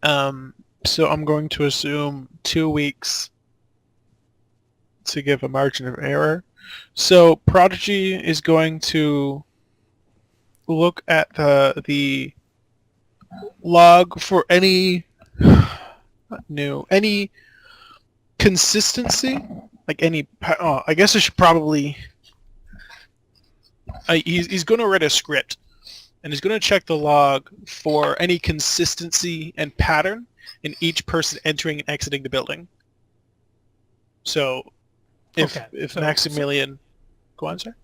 So I'm going to assume 2 weeks to give a margin of error. So Prodigy is going to look at the log for any consistency, like any. I guess I should probably. He's going to write a script, and he's going to check the log for any consistency and pattern in each person entering and exiting the building. So, if Maximilian, go on, sir.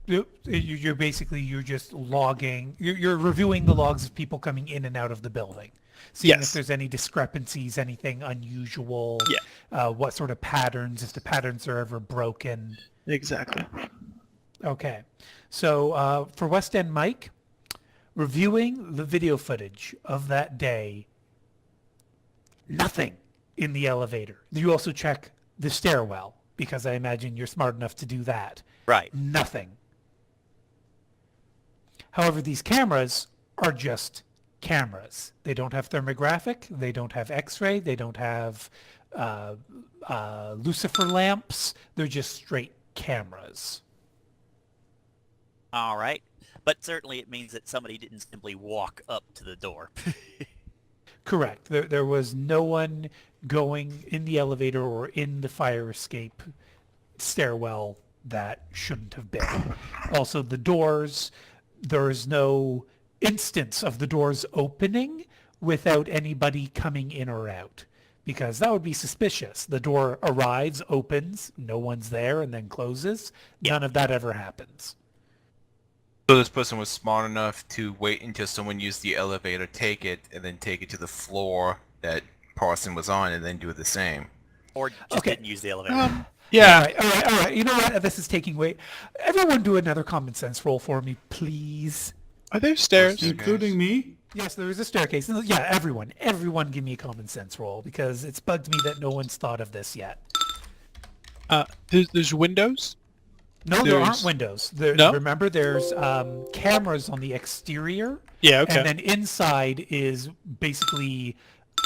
You're just logging. You're reviewing the logs of people coming in and out of the building, seeing if there's any discrepancies, anything unusual. What sort of patterns, if the patterns are ever broken. Exactly. Okay, so for West End Mike, reviewing the video footage of that day. Nothing in the elevator. You also check the stairwell because I imagine you're smart enough to do that. Right. Nothing. However, these cameras are just cameras. They don't have thermographic. They don't have X-ray. They don't have lucifer lamps. They're just straight cameras. All right. But certainly it means that somebody didn't simply walk up to the door. Correct. There was no one going in the elevator or in the fire escape stairwell that shouldn't have been. Also, the doors, there is no instance of the doors opening without anybody coming in or out, because that would be suspicious. The door arrives, opens, no one's there, and then closes. None of that ever happens. So this person was smart enough to wait until someone used the elevator, take it, and then take it to the floor that Parson was on, and then do the same. Or just didn't use the elevator. Yeah. All right. You know what? This is taking way. Everyone do another common sense roll for me, please. Are there stairs? Including me? Yes, there is a staircase. And yeah, everyone give me a common sense roll because it's bugged me that no one's thought of this yet. There's windows? No, there aren't There's- windows. No? Remember, there's cameras on the exterior. Yeah, okay. And then inside is basically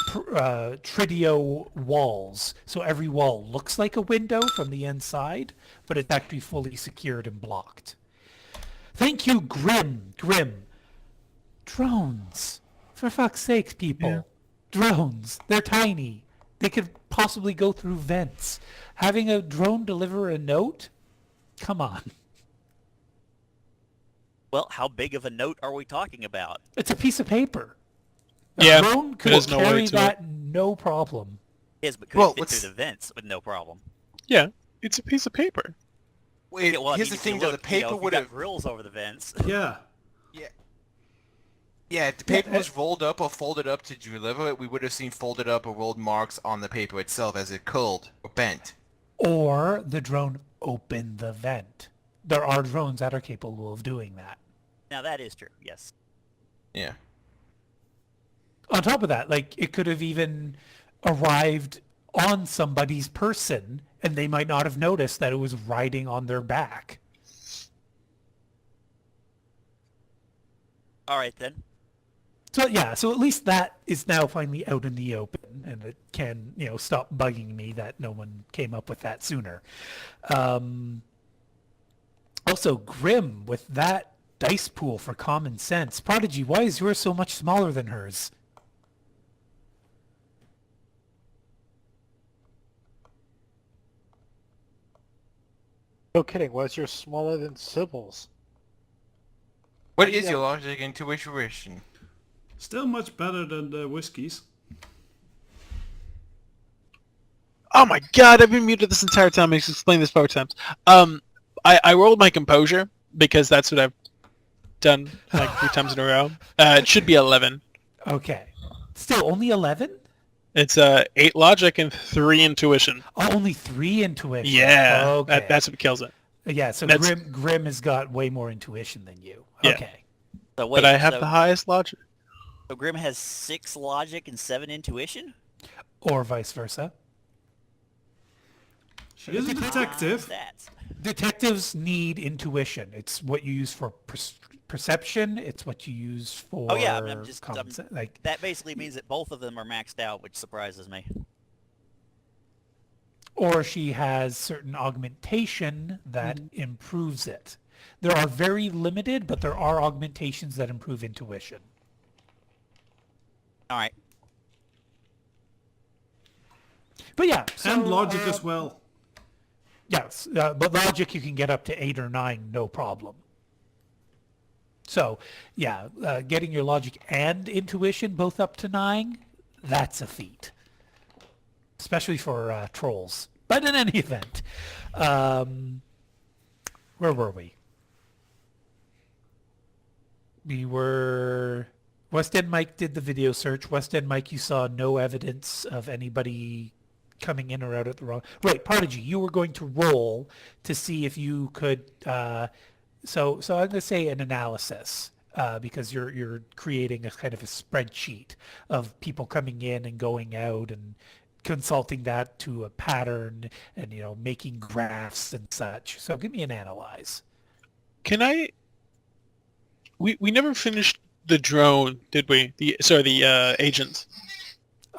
Tridio walls. So every wall looks like a window from the inside, but it's actually fully secured and blocked. Thank you, Grim. Drones. For fuck's sake, people. Yeah. Drones. They're tiny. They could possibly go through vents. Having a drone deliver a note? Come on. Well, how big of a note are we talking about? It's a piece of paper. A Yeah, drone could there's no way carry to that no problem. Yes, but could Well, it fit let's- through the vents with no problem? Yeah, it's a piece of paper. Wait, Yeah, well, I here's mean, the if you thing though. The look, paper if you would got have. grills over the vents. Yeah. Yeah, if the paper was rolled up or folded up to deliver it, we would have seen folded up or rolled marks on the paper itself as it curled or bent. Or the drone opened the vent. There are drones that are capable of doing that. Now that is true. Yes. Yeah. On top of that, like, it could have even arrived on somebody's person and they might not have noticed that it was riding on their back. All right then. So yeah, so at least that is now finally out in the open, and it can, stop bugging me that no one came up with that sooner. Also, Grim with that dice pool for common sense. Prodigy, why is yours so much smaller than hers? No kidding. Was yours smaller than Sybil's? What is your logic and intuition? Still much better than the whiskeys. Oh my god, I've been muted this entire time. I've explained this 4 times. I rolled my composure because that's what I've done like 3 times in a row. It should be 11. Okay. Still only 11? It's 8 logic and 3 intuition. Oh, only 3 intuition. Yeah, Okay. that's what kills it. Yeah, so that's- Grim has got way more intuition than you. Yeah. Okay. So wait, But I have so, the highest logic. so Grim has 6 logic and 7 intuition? Or vice versa. She is a detective. Stats. Detectives need intuition. It's what you use for perception. It's what you use for Oh yeah, I'm just common sense. Like, that basically means that both of them are maxed out, which surprises me. or she has certain augmentation that improves it. There are very limited, but there are augmentations that improve intuition. All right. But yeah, so, And logic as well. Yes, but logic you can get up to 8 or 9, no problem. So, yeah, getting your logic and intuition both up to 9, that's a feat. Especially for trolls. But in any event, where were we? We were... West End Mike did the video search. West End Mike, you saw no evidence of anybody coming in or out at the wrong... Right, Prodigy, you were going to roll to see if you could... So I'm going to say an analysis, because you're creating a kind of a spreadsheet of people coming in and going out and consulting that to a pattern and, making graphs and such. So give me an analyze. Can I... We never finished the drone, did we? The agents.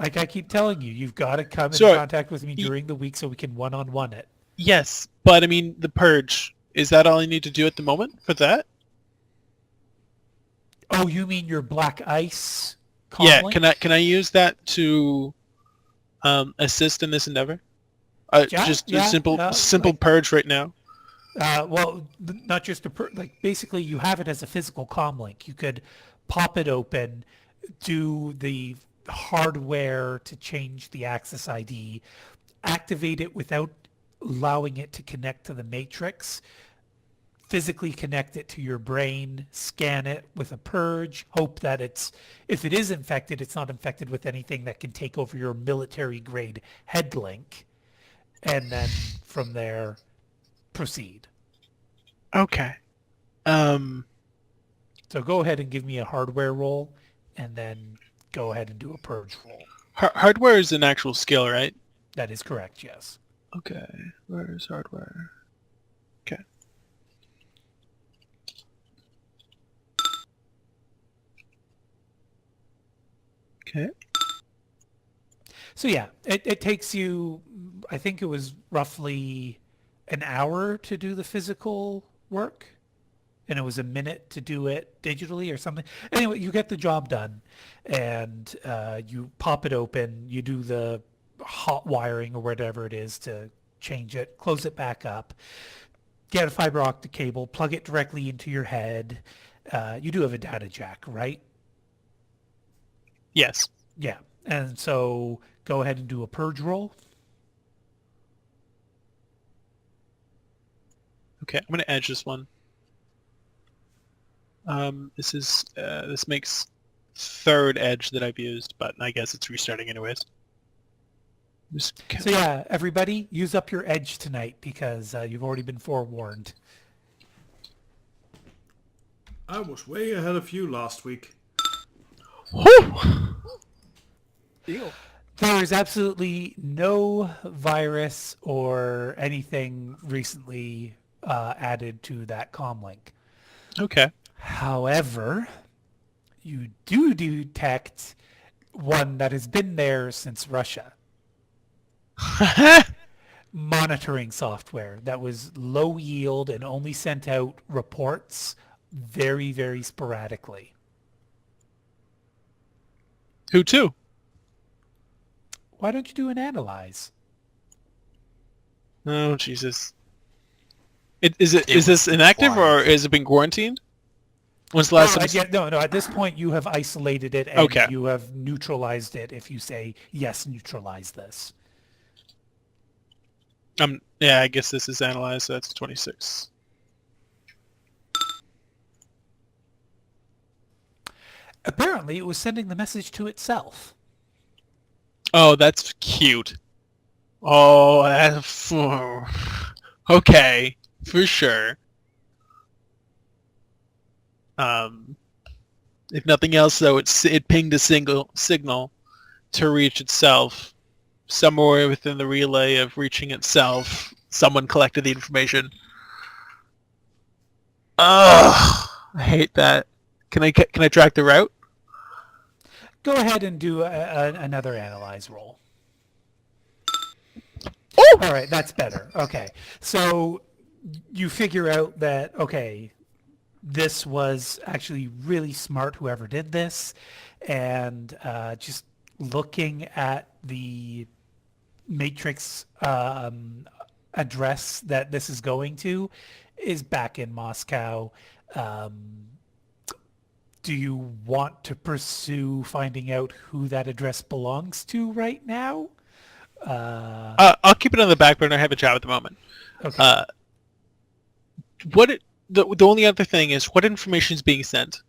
Like I keep telling you, you've got to come in Sorry. contact with me during the week so we can one-on-one it. Yes, but I mean the purge. Is that all I need to do at the moment for that? Oh, you mean your black ice Yeah. comlink? Can I use that to assist in this endeavor? Yeah, Just yeah, a simple like- purge right now. Not just basically you have it as a physical comm link. You could pop it open, do the hardware to change the access ID, activate it without allowing it to connect to the matrix, physically connect it to your brain, scan it with a purge, hope that if it is infected, it's not infected with anything that can take over your military grade head link, and then from there proceed. Okay. So go ahead and give me a hardware roll, and then go ahead and do a purge roll. Hardware is an actual skill, right? That is correct, yes. Okay. Where's hardware? Okay. Okay. So yeah, it takes you, I think it was roughly an hour to do the physical work, and it was a minute to do it digitally or something. Anyway, you get the job done, and you pop it open, you do the hot wiring or whatever it is to change it, close it back up, get a fiber optic cable, plug it directly into your head. You do have a data jack, right? Yes. Yeah. And so go ahead and do a purge roll. Okay, I'm gonna edge this one. This makes third edge that I've used, but I guess it's restarting anyways. So yeah, everybody, use up your edge tonight because you've already been forewarned. I was way ahead of you last week. Deal. There is absolutely no virus or anything recently added to that comm link. Okay. However, you do detect one that has been there since Russia. Monitoring software that was low yield and only sent out reports very, very sporadically. Who to? Why don't you do an analyze? Oh Jesus! Is this inactive or flies. has it been quarantined? When's the last time? No. At this point, you have isolated it and Okay. you have neutralized it. If you say yes, neutralize this. Yeah, I guess this is analyzed, so that's 26. Apparently, it was sending the message to itself. Oh, that's cute. Oh, that's... Okay, for sure. If nothing else, though, it pinged a signal to reach itself. Somewhere within the relay of reaching itself, someone collected the information. Ugh, I hate that. Can I track the route? Go ahead and do another analyze roll. Oh! All right, that's better. Okay, so you figure out that, okay, this was actually really smart, whoever did this, and just looking at the matrix address that this is going to is back in Moscow. Do you want to pursue finding out who that address belongs to right now? I'll keep it on the back burner. I have a job at the moment. Okay. The only other thing is what information is being sent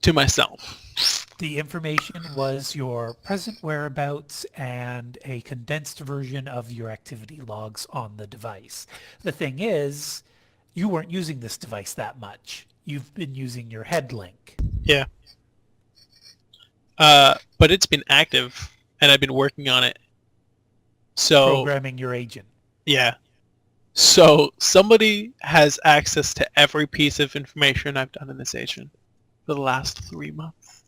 to myself. The information was your present whereabouts and a condensed version of your activity logs on the device. The thing is, you weren't using this device that much. You've been using your head link. Yeah. But it's been active, and I've been working on it. So Programming your agent. yeah. So somebody has access to every piece of information I've done in this agent for the last 3 months.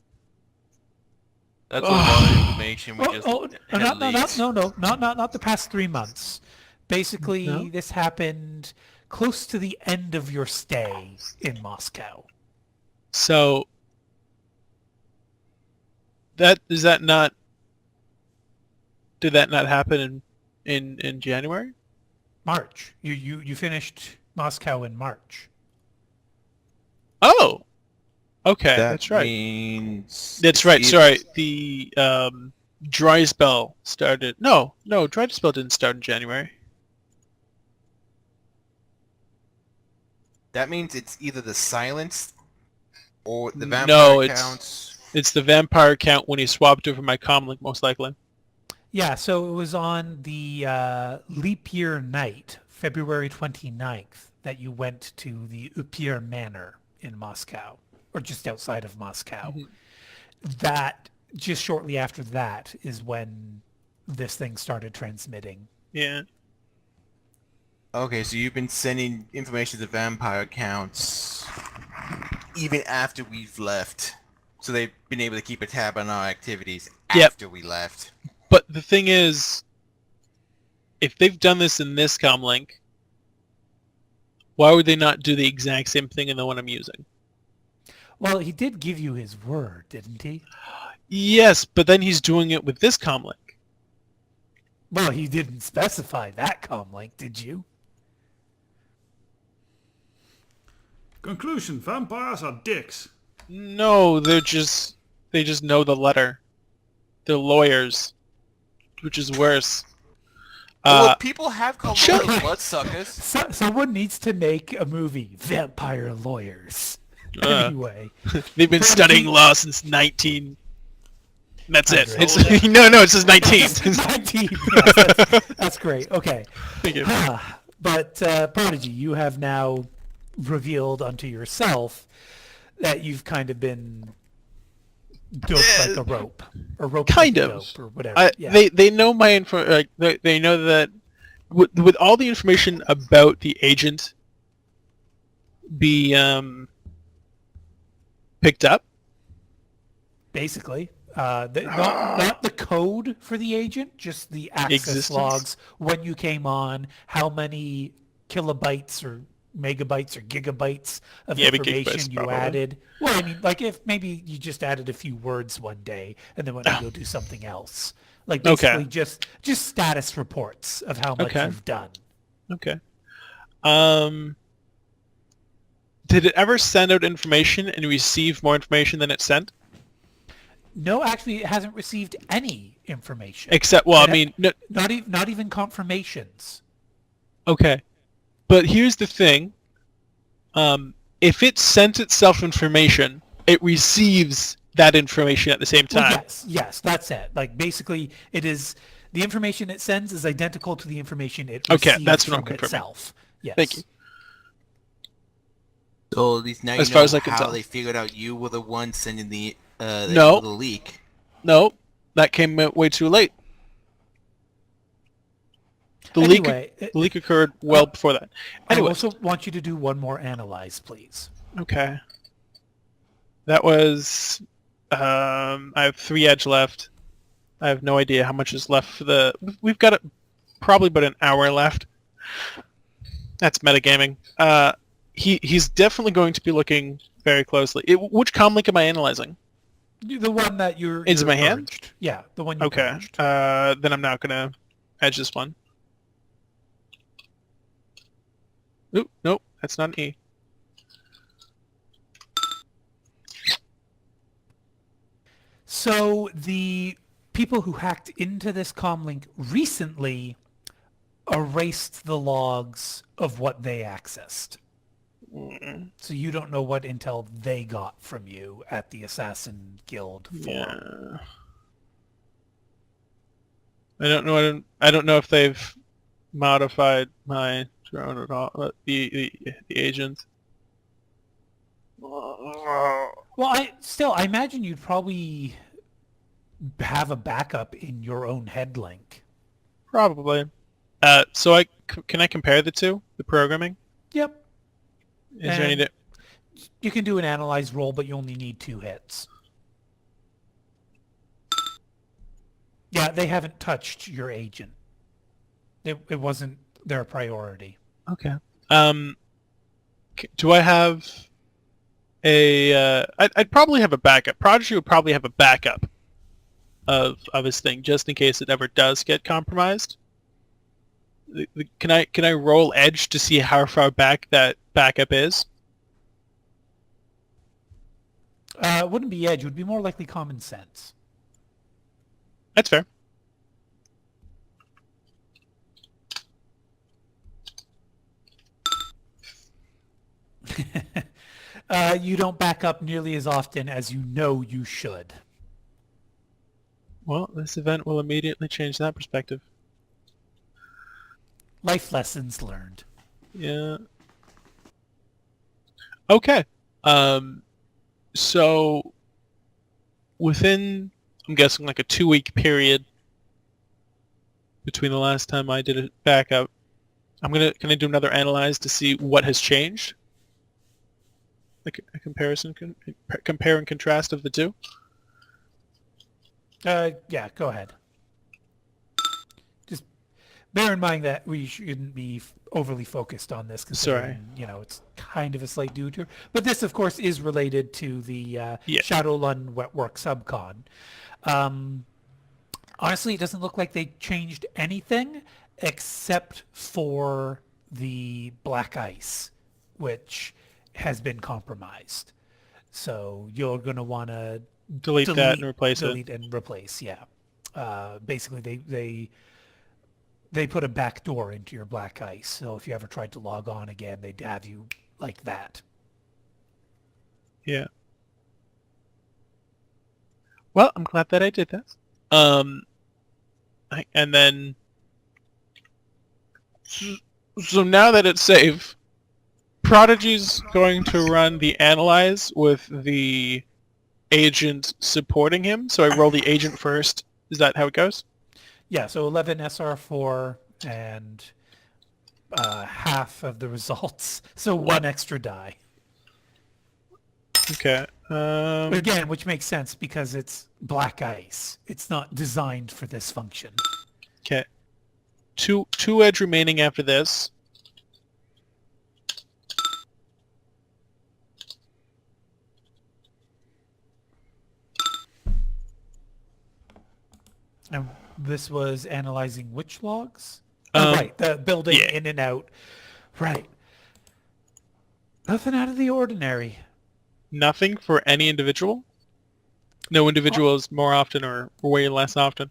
That's a lot of information we just had leaked. Not the past 3 months. Basically, No? this happened close to the end of your stay in Moscow. So did that not happen in January? March. You finished Moscow in March. Oh, okay, That that's right. means That's right. it's- Sorry, the dry spell started. No, dry spell didn't start in January. That means it's either the silence or the No, vampire it's- counts. It's the vampire count when he swapped over my comlink, most likely. Yeah, so it was on the leap year night, February 29th, that you went to the Upir Manor in Moscow. or just outside of Moscow. Mhm. That just shortly after that is when this thing started transmitting. Yeah. Okay, so you've been sending information to vampire accounts even after we've left. So they've been able to keep a tab on our activities Yep. after we left. But the thing is, if they've done this in this comlink, why would they not do the exact same thing in the one I'm using? Well, he did give you his word, didn't he? Yes, but then he's doing it with this comlink. Well, he didn't specify that comlink, did you? Conclusion: vampires are dicks. No, they just know the letter. They're lawyers, which is worse. Well, people have called shut lawyers up. bloodsuckers. Someone needs to make a movie, Vampire Lawyers. Anyway. They've been studying law since 19. That's it. Hundred. It's no, it says 19. 19. Yes, that's great. Okay. Thank you. But Prodigy, you have now revealed unto yourself that you've kind of been doped like a rope, or rope Kind like a of. dope, or whatever. Yeah. They know my info. Like, they know that with all the information about the agent be picked up. Basically, not the code for the agent, just the access Existence. logs, when you came on, how many kilobytes or megabytes or gigabytes of Yeah, but information gigabytes you probably. added. Well, I mean, like if maybe you just added a few words one day and then went to go do something else. Like basically just status reports of how much Okay. you've done. Okay. Did it ever send out information and receive more information than it sent? No, actually, it hasn't received any information. Except, well, I And mean, no, not even confirmations. okay. But here's the thing. If it sent itself information, it receives that information at the same Well, time. yes, that's it. Like basically, it is the information it sends is identical to the information it Okay, receives that's what I'm from confirming. itself. Yes. Thank you. So at least now you As far know as I can how tell. they figured out you were the one sending the No. the leak. No, that came out way too late. The Anyway, leak occurred well before that. I Anyway, also want you to do one more analyze, please. okay. That was. I have 3 edge left. I have no idea how much is left for the. We've got probably about an hour left. That's metagaming. He's definitely going to be looking very closely. Which comlink am I analyzing? The one that you're Into my hand? purged. Yeah, the one you Okay. purged. Then I'm not gonna edge this one. Oop, nope, that's not an E. So the people who hacked into this comlink recently erased the logs of what they accessed. So you don't know what intel they got from you at the Assassin Guild forum. Yeah. I don't know. I don't know if they've modified my drone at all. The agent. Well, I imagine you'd probably have a backup in your own head link. Probably. So can I compare the two? The programming. Yep. Is there any? You can do an analyze roll, but you only need 2 hits. Yeah, they haven't touched your agent. It wasn't their priority. Okay. Do I have a? I'd probably have a backup. Prodigy would probably have a backup of his thing, just in case it ever does get compromised. Can I roll edge to see how far back that backup is? It wouldn't be edge. It would be more likely common sense. That's fair. You don't back up nearly as often as you know you should. Well, this event will immediately change that perspective. Life lessons learned. Yeah. Okay. So within, I'm guessing, like a 2-week period between the last time I did a backup, can I do another analyze to see what has changed? Like a comparison, compare and contrast of the two? Yeah, go ahead. Just bear in mind that we shouldn't be overly focused on this, Sorry. considering, it's kind of a slight detour. But this, of course, is related to the Yeah. Shadowrun Wetwork subcon. Honestly, it doesn't look like they changed anything except for the black ice, which has been compromised. So you're going to want to Delete that and replace it. delete and replace. Yeah. Basically, they put a back door into your black ice. So if you ever tried to log on again, they'd have you like that. Yeah. Well, I'm glad that I did that. And then, so now that it's safe, Prodigy's going to run the analyze with the agent supporting him. So I roll the agent first. Is that how it goes? Yeah, so 11 SR4 and half of the results. So one extra die. Okay. Again, which makes sense because it's black ice. It's not designed for this function. Okay. Two edge remaining after this. And this was analyzing which logs? Um, Right, the building yeah. in and out. Right. Nothing out of the ordinary. Nothing for any individual? No individual is more often or way less often?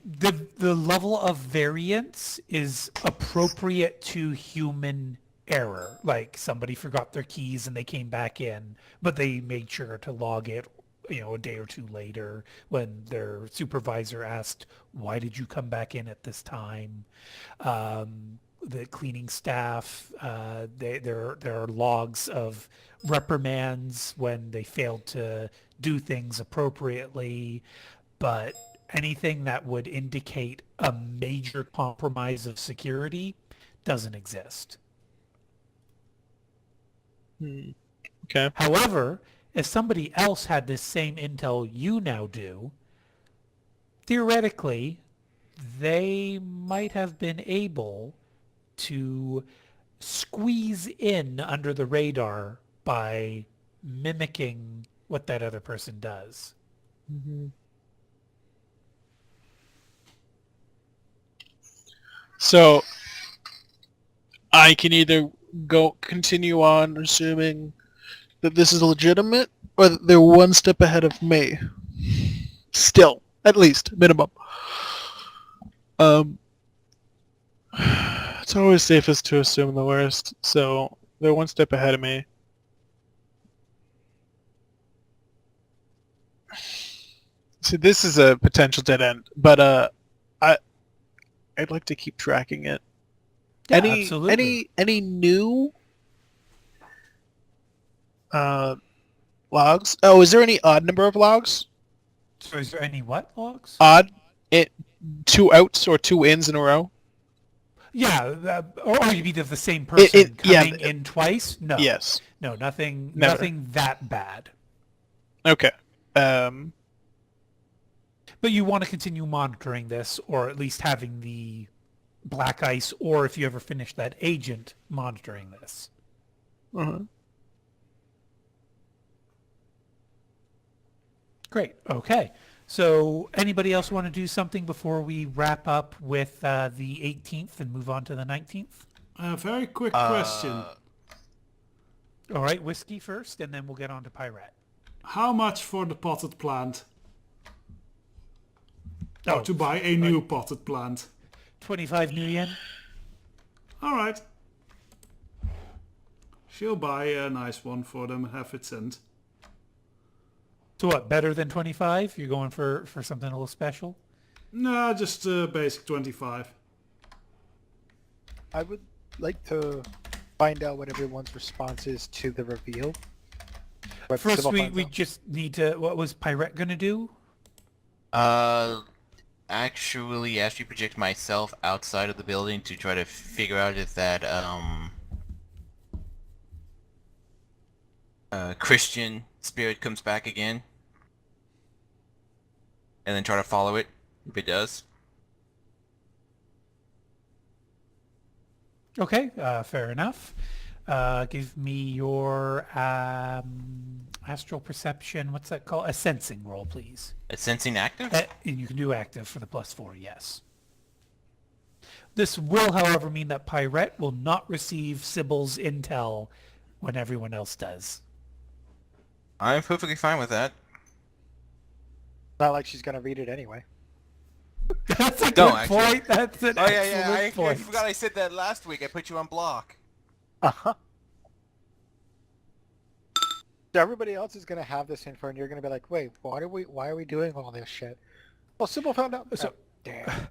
The level of variance is appropriate to human error. Like somebody forgot their keys and they came back in, but they made sure to log it, a day or two later when their supervisor asked, why did you come back in at this time? The cleaning staff, there are logs of reprimands when they failed to do things appropriately, but anything that would indicate a major compromise of security doesn't exist. Okay. However, if somebody else had this same intel you now do, theoretically, they might have been able to squeeze in under the radar by mimicking what that other person does. So I can either continue on assuming that this is legitimate, or that they're one step ahead of me. Still, at least, minimum. It's always safest to assume the worst, so they're one step ahead of me. See, this is a potential dead end, but I'd like to keep tracking it. Yeah, absolutely. Any new logs? Oh, is there any odd number of logs? So is there any what logs? Odd? 2 outs or 2 ins in a row? Yeah, or you mean of the same person coming in twice? No. Yes. No, nothing. Never. Nothing that bad. Okay. But you want to continue monitoring this, or at least having the black ice, or if you ever finish that agent, monitoring this. Uh-huh. Great. Okay. So anybody else want to do something before we wrap up with the 18th and move on to the 19th? A very quick question. All right, whiskey first, and then we'll get on to Pirate. How much for the potted plant? Oh, Or to buy a new potted plant? 25 million. All right. She'll buy a nice one for them and have it sent. So what, better than 25? You're going for something a little special? No, just basic 25. I would like to find out what everyone's response is to the reveal. But First, Sybil we finds out. just need to. What was Pirate gonna do? Actually, actually project myself outside of the building to try to figure out if that Christian spirit comes back again, and then try to follow it if it does. Okay, fair enough. Give me your astral perception. What's that called? A sensing roll, please. A sensing active? And you can do active for the +4, yes. This will, however, mean that Pirate will not receive Sybil's intel when everyone else does. I'm perfectly fine with that. Not like she's gonna read it anyway. That's a No, good actually. point. That's an excellent I point. forgot I said that last week. I put you on block. Uh-huh. So everybody else is gonna have this info, and you're gonna be like, "Wait, why are we doing all this shit?" Well, Sybil found out. So- Oh, damn.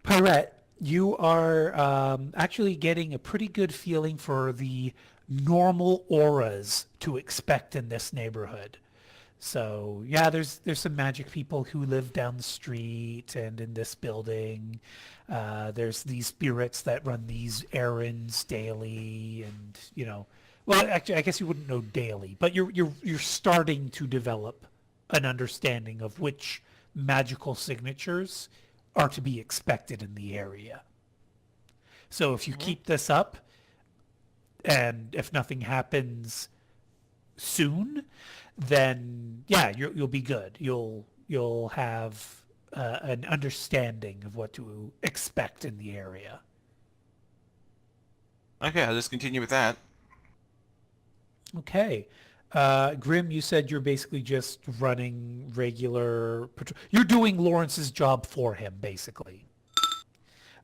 Pirate, you are actually getting a pretty good feeling for the normal auras to expect in this neighborhood. So yeah, there's some magic people who live down the street and in this building. There's these spirits that run these errands daily, and well, actually, I guess you wouldn't know daily, but you're starting to develop an understanding of which magical signatures are to be expected in the area. So if you keep this up, and if nothing happens soon, then yeah, you'll be good. You'll have an understanding of what to expect in the area. Okay, I'll just continue with that. Okay. Grim, you said you're basically just running regular patrol. You're doing Lawrence's job for him, basically.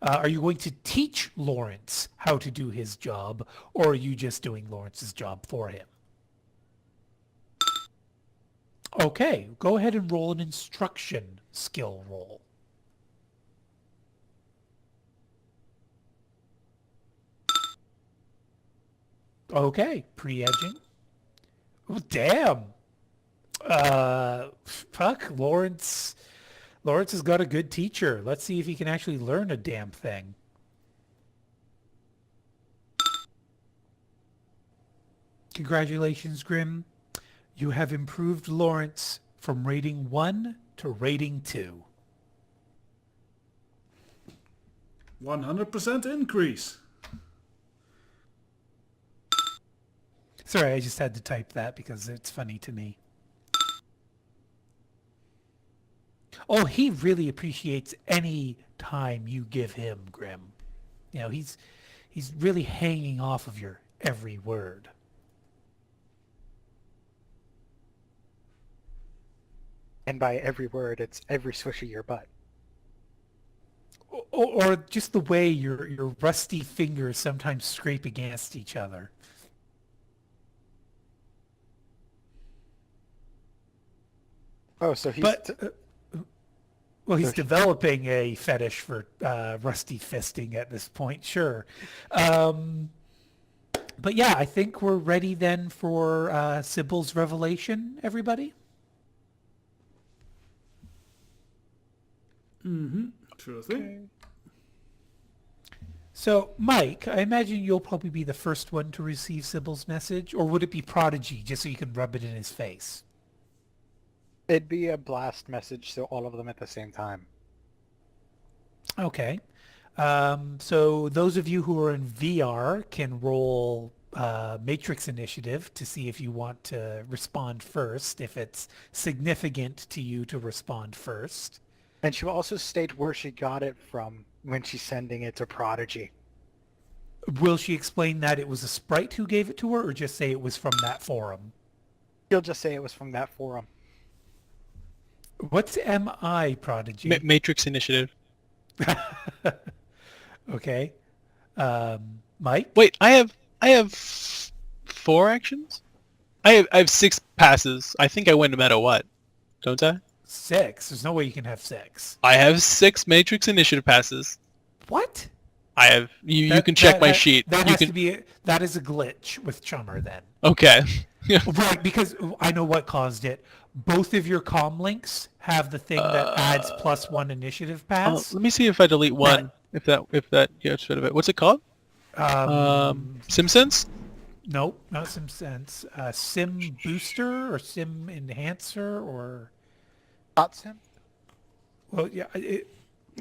Are you going to teach Lawrence how to do his job, or are you just doing Lawrence's job for him? Okay, go ahead and roll an instruction skill roll. Okay, pre-edging. Oh, damn. Fuck, Lawrence has got a good teacher. Let's see if he can actually learn a damn thing. Congratulations, Grim. You have improved Lawrence from rating 1 to rating 2. 100% increase. Sorry, I just had to type that because it's funny to me. Oh, he really appreciates any time you give him, Grim. He's really hanging off of your every word. And by every word, it's every swish of your butt. Or just the way your rusty fingers sometimes scrape against each other. Oh, so he's... Well, he's So he- developing a fetish for rusty fisting at this point, sure. But yeah, I think we're ready then for Sybil's revelation, everybody. Sure thing. So, Mike, I imagine you'll probably be the first one to receive Sybil's message, or would it be Prodigy, just so you can rub it in his face? It'd be a blast message, so all of them at the same time. Okay. So those of you who are in VR can roll Matrix Initiative to see if you want to respond first, if it's significant to you to respond first. And she'll also state where she got it from when she's sending it to Prodigy. Will she explain that it was a sprite who gave it to her, or just say it was from that forum? She'll just say it was from that forum. What's MI, Prodigy? Matrix Initiative. Okay. Mike? Wait, I have 4 actions? I have 6 passes. I think I win no matter what. Don't I? 6? There's no way you can have 6. I have 6 Matrix Initiative passes. What? I have. You can check my sheet. That You has can. to be that is a glitch with Chummer then. Okay. Yeah. Right, because I know what caused it. Both of your comm links have the thing that adds +1 initiative pass. Let me see if I delete one. If that gets rid of it. What's it called? SimSense? Nope, not SimSense. Sim Booster or Sim Enhancer or Hot sim? well, yeah,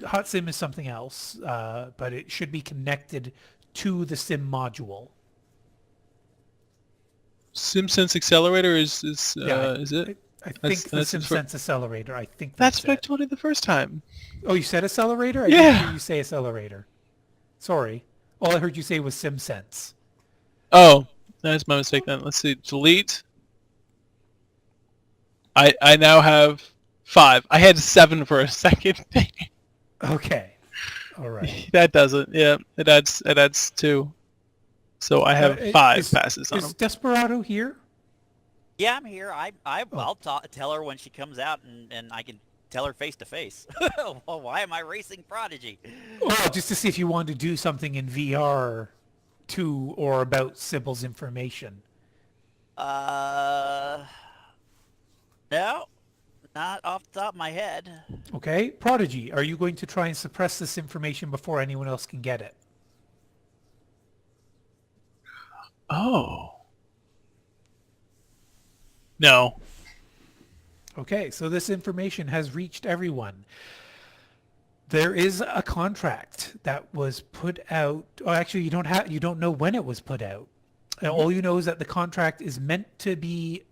Hot Sim is something else, but it should be connected to the Sim module. SimSense Accelerator is Yeah, it? I think That's- the that's the fir- SimSense Accelerator. I think That's that's what I it. told you the first time. Oh, you said Accelerator? I Yeah. didn't hear you say Accelerator. Sorry. All I heard you say was SimSense. Oh, that's my mistake then. Let's see. Delete. I now have 5. I had 7 for a second. Okay. All right. That doesn't. Yeah, it adds 2. So I have 5 passes on Is him. Desperado here? Yeah, I'm here. I'll tell her when she comes out, and I can tell her face to face. Well, why am I racing Prodigy? Well, just to see if you wanted to do something in VR to or about Sybil's information. No, not off the top of my head. Okay. Prodigy, are you going to try and suppress this information before anyone else can get it? Oh. No. Okay, so this information has reached everyone. There is a contract that was put out. Oh, actually, you don't know when it was put out. All you know is that the contract is meant to be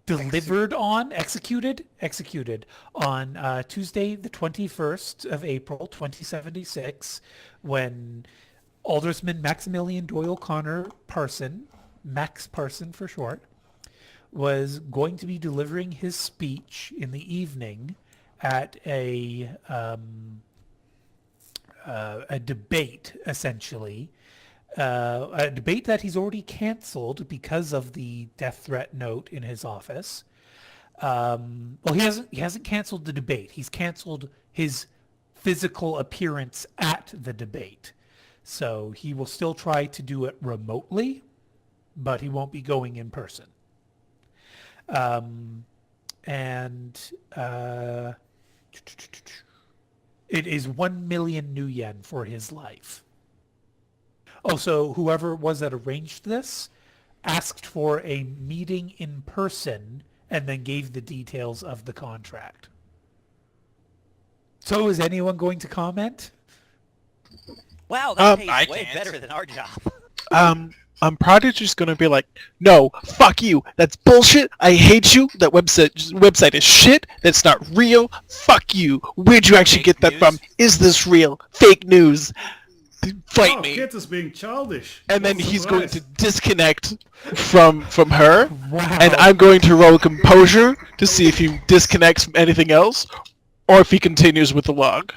executed on Tuesday, the 21st of April, 2076, when Aldersman Maximilian Doyle Connor Parson, Max Parson for short, was going to be delivering his speech in the evening at a debate, essentially. A debate that he's already canceled because of the death threat note in his office. Well, he hasn't canceled the debate. He's canceled his physical appearance at the debate. So he will still try to do it remotely, but he won't be going in person. It is 1 million new yen for his life. Also, whoever it was that arranged this asked for a meeting in person and then gave the details of the contract. So is anyone going to comment? Wow, that I pays way can't. better than our job. I'm probably just gonna be like, no, fuck you. That's bullshit. I hate you. That website is shit. That's not real. Fuck you. Where'd you actually Fake get that news? from? Is this real? Fake news. Fight Oh, me. kid is being childish. And then What a he's going surprise. to disconnect from her, Wow. and I'm going to roll composure to see if he disconnects from anything else, or if he continues with the log.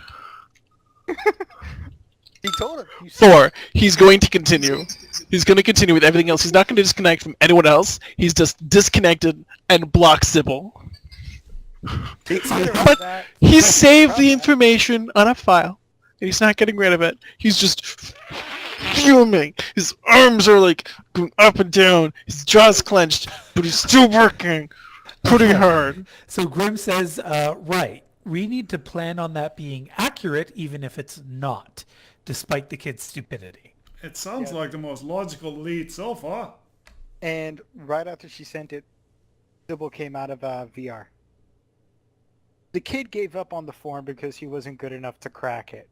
He told him. You said 4. He's going to continue. He's going to continue with everything else. He's not going to disconnect from anyone else. He's just disconnected and blocked Sybil. either But that- he saved the that. information on a file, and he's not getting rid of it. He's just fuming. His arms are like going up and down. His jaw's clenched, but he's still working pretty hard. So Grim says, right, we need to plan on that being accurate even if it's not, despite the kid's stupidity. It sounds like the most logical lead so far. And right after she sent it, Sybil came out of VR. The kid gave up on the form because he wasn't good enough to crack it.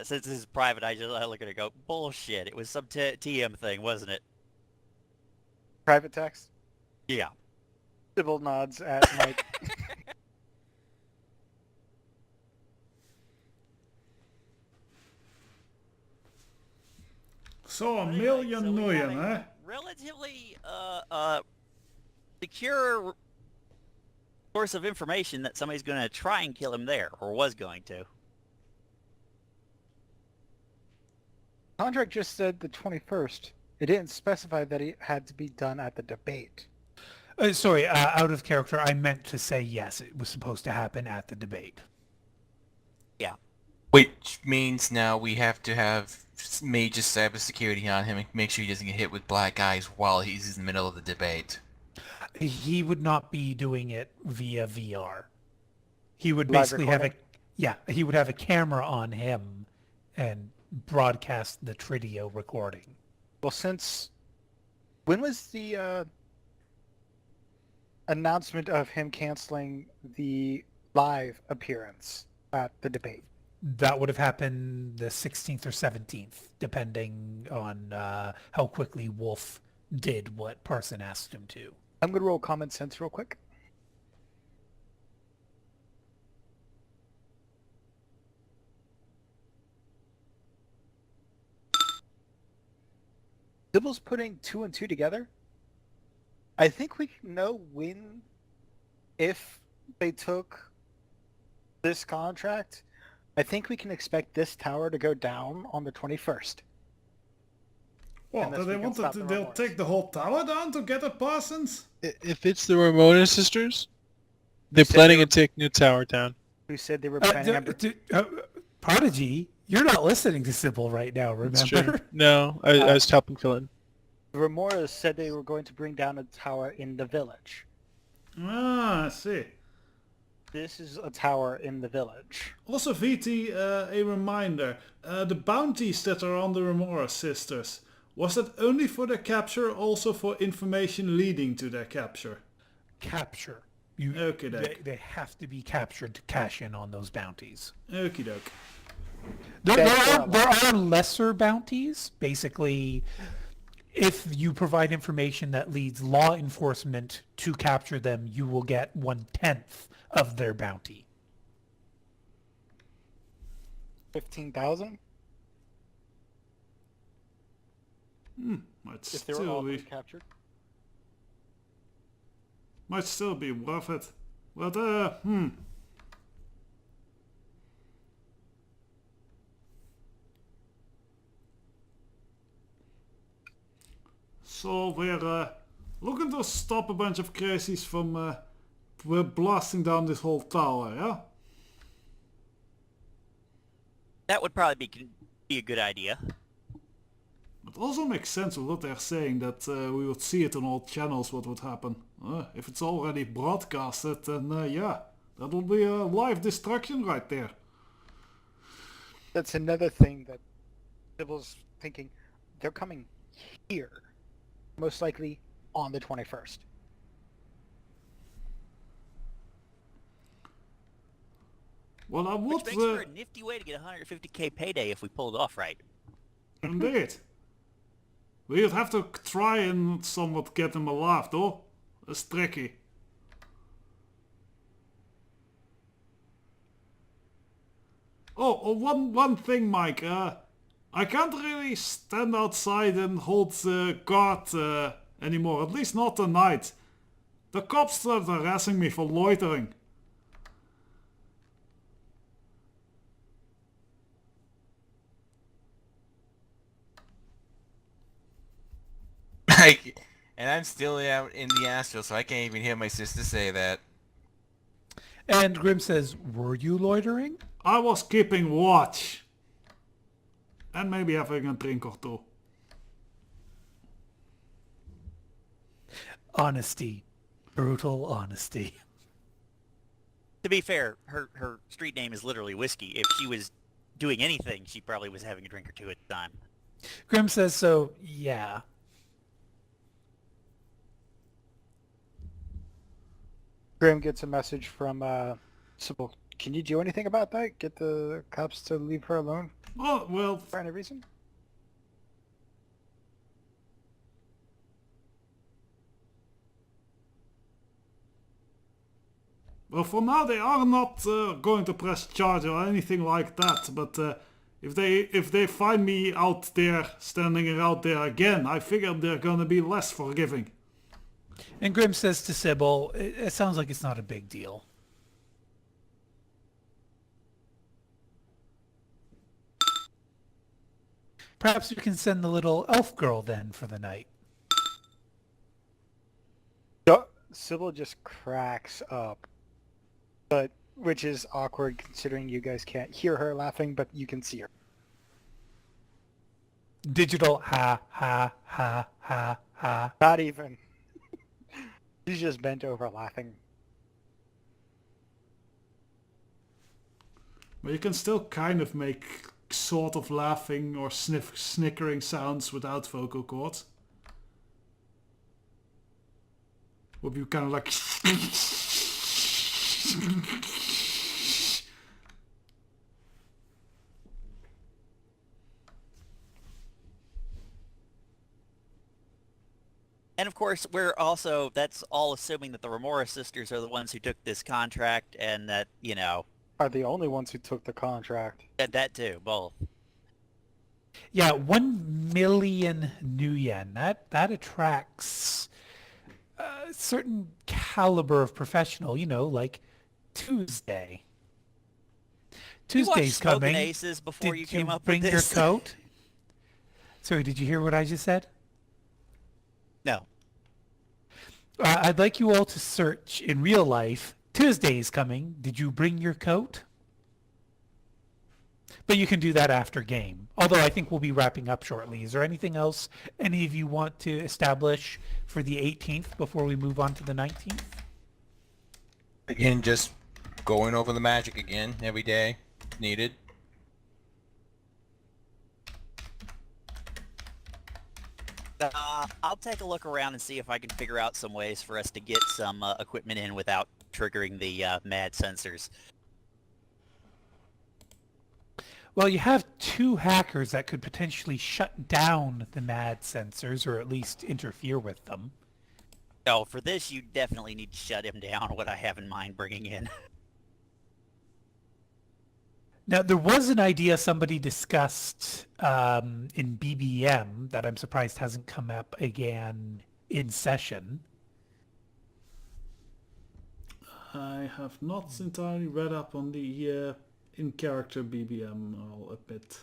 Since this is private, I look at it and go, bullshit. It was some TM thing, wasn't it? Private text? Yeah. Sybil nods at Mike. So a But anyway, million so we million, have a eh? relatively secure source of information that somebody's going to try and kill him there, or was going to. Contract just said the 21st. It didn't specify that it had to be done at the debate. Sorry, out of character, I meant to say yes, it was supposed to happen at the debate. Yeah. Which means now we have to have major cybersecurity on him and make sure he doesn't get hit with black eyes while he's in the middle of the debate. He would not be doing it via VR. He would Live basically have a, recording? yeah, he would have a camera on him and broadcast the Tridio recording. Well, when was the announcement of him canceling the live appearance at the debate? That would have happened the 16th or 17th, depending on how quickly Wolf did what Parson asked him to. I'm going to roll common sense real quick. Sybil's putting 2 and 2 together. I think we can know if they took this contract. I think we can expect this tower to go down on the 21st. What? And Do thus they we can want stop to? the They'll remorse. take the whole tower down to get at Parsons? If it's the Ramona sisters, they're said planning they to take New Tower down. Who said they were planning on... Prodigy, you're not listening to Sybil right now, It's true. remember? No, I was helping fill in. The Remoras said they were going to bring down a tower in the village. Ah, I see. This is a tower in the village. Also, VT, a reminder. The bounties that are on the Remora sisters, was that only for their capture, also for information leading to their capture? Capture. Okie doke. They have to be captured to cash in on those bounties. Okie doke. There are lesser bounties. Basically, if you provide information that leads law enforcement to capture them, you will get 1/10 of their bounty. 15,000? Might If they were still all be, captured. might still be worth it. But So we're looking to stop a bunch of crazies from blasting down this whole tower, yeah? That would probably be a good idea. It also makes sense with what they're saying, that we would see it on all channels what would happen. If it's already broadcasted, then yeah, that will be a live destruction right there. That's another thing that Sybil's thinking. They're coming here. Most likely on the 21st. Well, I would... Which makes for a nifty way to get a 150k payday if we pull it off right. Indeed. We would have to try and somewhat get them alive, though. It's tricky. Oh, one thing, Mike. I can't really stand outside and hold guard anymore. At least not tonight. The cops started harassing me for loitering. And I'm still out in the astral, so I can't even hear my sister say that. And Grim says, were you loitering? I was keeping watch. And maybe having a drink or two. Honesty. Brutal honesty. To be fair, her street name is literally Whiskey. If she was doing anything, she probably was having a drink or two at the time. Grim says, so, yeah. Graham gets a message from Sybil. Can you do anything about that? Get the cops to leave her alone Oh, well, for any reason? well, for now they are not going to press charge or anything like that. But if they find me out there, standing out there again, I figure they're gonna be less forgiving. And Grim says to Sybil, it sounds like it's not a big deal. Perhaps we can send the little elf girl then for the night. Sybil just cracks up, but which is awkward considering you guys can't hear her laughing, but you can see her. Digital ha ha ha ha ha. Not even. She's just bent over laughing. But you can still kind of make sort of laughing or snickering sounds without vocal cords. Would be kind of like... And of course, that's all assuming that the Remora sisters are the ones who took this contract and that, Are the only ones who took the contract. that too, both. Yeah, 1 million new yen. That attracts a certain caliber of professional, like Tuesday. You watched Tuesday's Smoking coming. Aces before Did you came up bring with your this? coat? Sorry, did you hear what I just said? No. I'd like you all to search in real life. Tuesday's coming. Did you bring your coat? But you can do that after game. Although I think we'll be wrapping up shortly. Is there anything else any of you want to establish for the 18th before we move on to the 19th? Again, just going over the magic again every day. Needed. I'll take a look around and see if I can figure out some ways for us to get some equipment in without triggering the mad sensors. Well, you have 2 hackers that could potentially shut down the MAD sensors, or at least interfere with them. Oh, for this, you definitely need to shut him down, what I have in mind bringing in. Now, there was an idea somebody discussed in BBM that I'm surprised hasn't come up again in session. I have not entirely read up on the in-character BBM, I'll admit.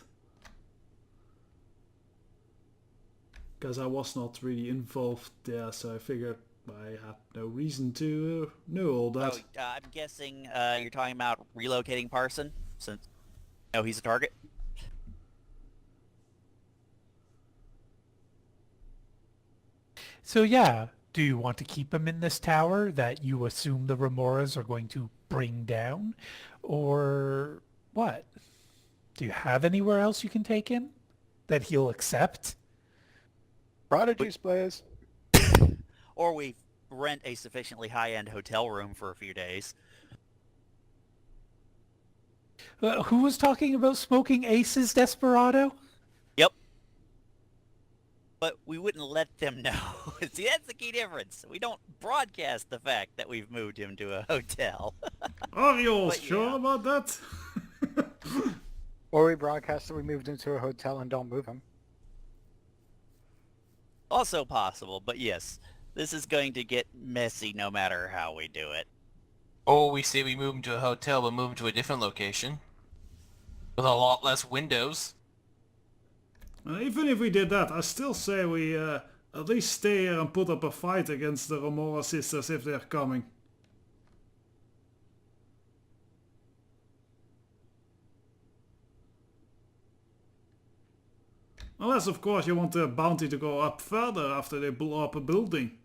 Because I was not really involved there, so I figured I had no reason to know all that. So, I'm guessing you're talking about relocating Parson, since he's a target? So yeah, do you want to keep him in this tower that you assume the Remoras are going to bring down? Or what? Do you have anywhere else you can take him that he'll accept? Prodigy's Blaze. Or we rent a sufficiently high-end hotel room for a few days. Who was talking about smoking Aces, Desperado? Yep. But we wouldn't let them know. See, that's the key difference. We don't broadcast the fact that we've moved him to a hotel. Are you all But sure yeah. about that? Or we broadcast that we moved into a hotel and don't move him. Also possible, but yes, this is going to get messy no matter how we do it. Or we say we move him to a hotel, but move him to a different location. With a lot less windows. Even if we did that, I still say we at least stay here and put up a fight against the Remora sisters if they're coming. Unless, of course, you want the bounty to go up further after they blow up a building.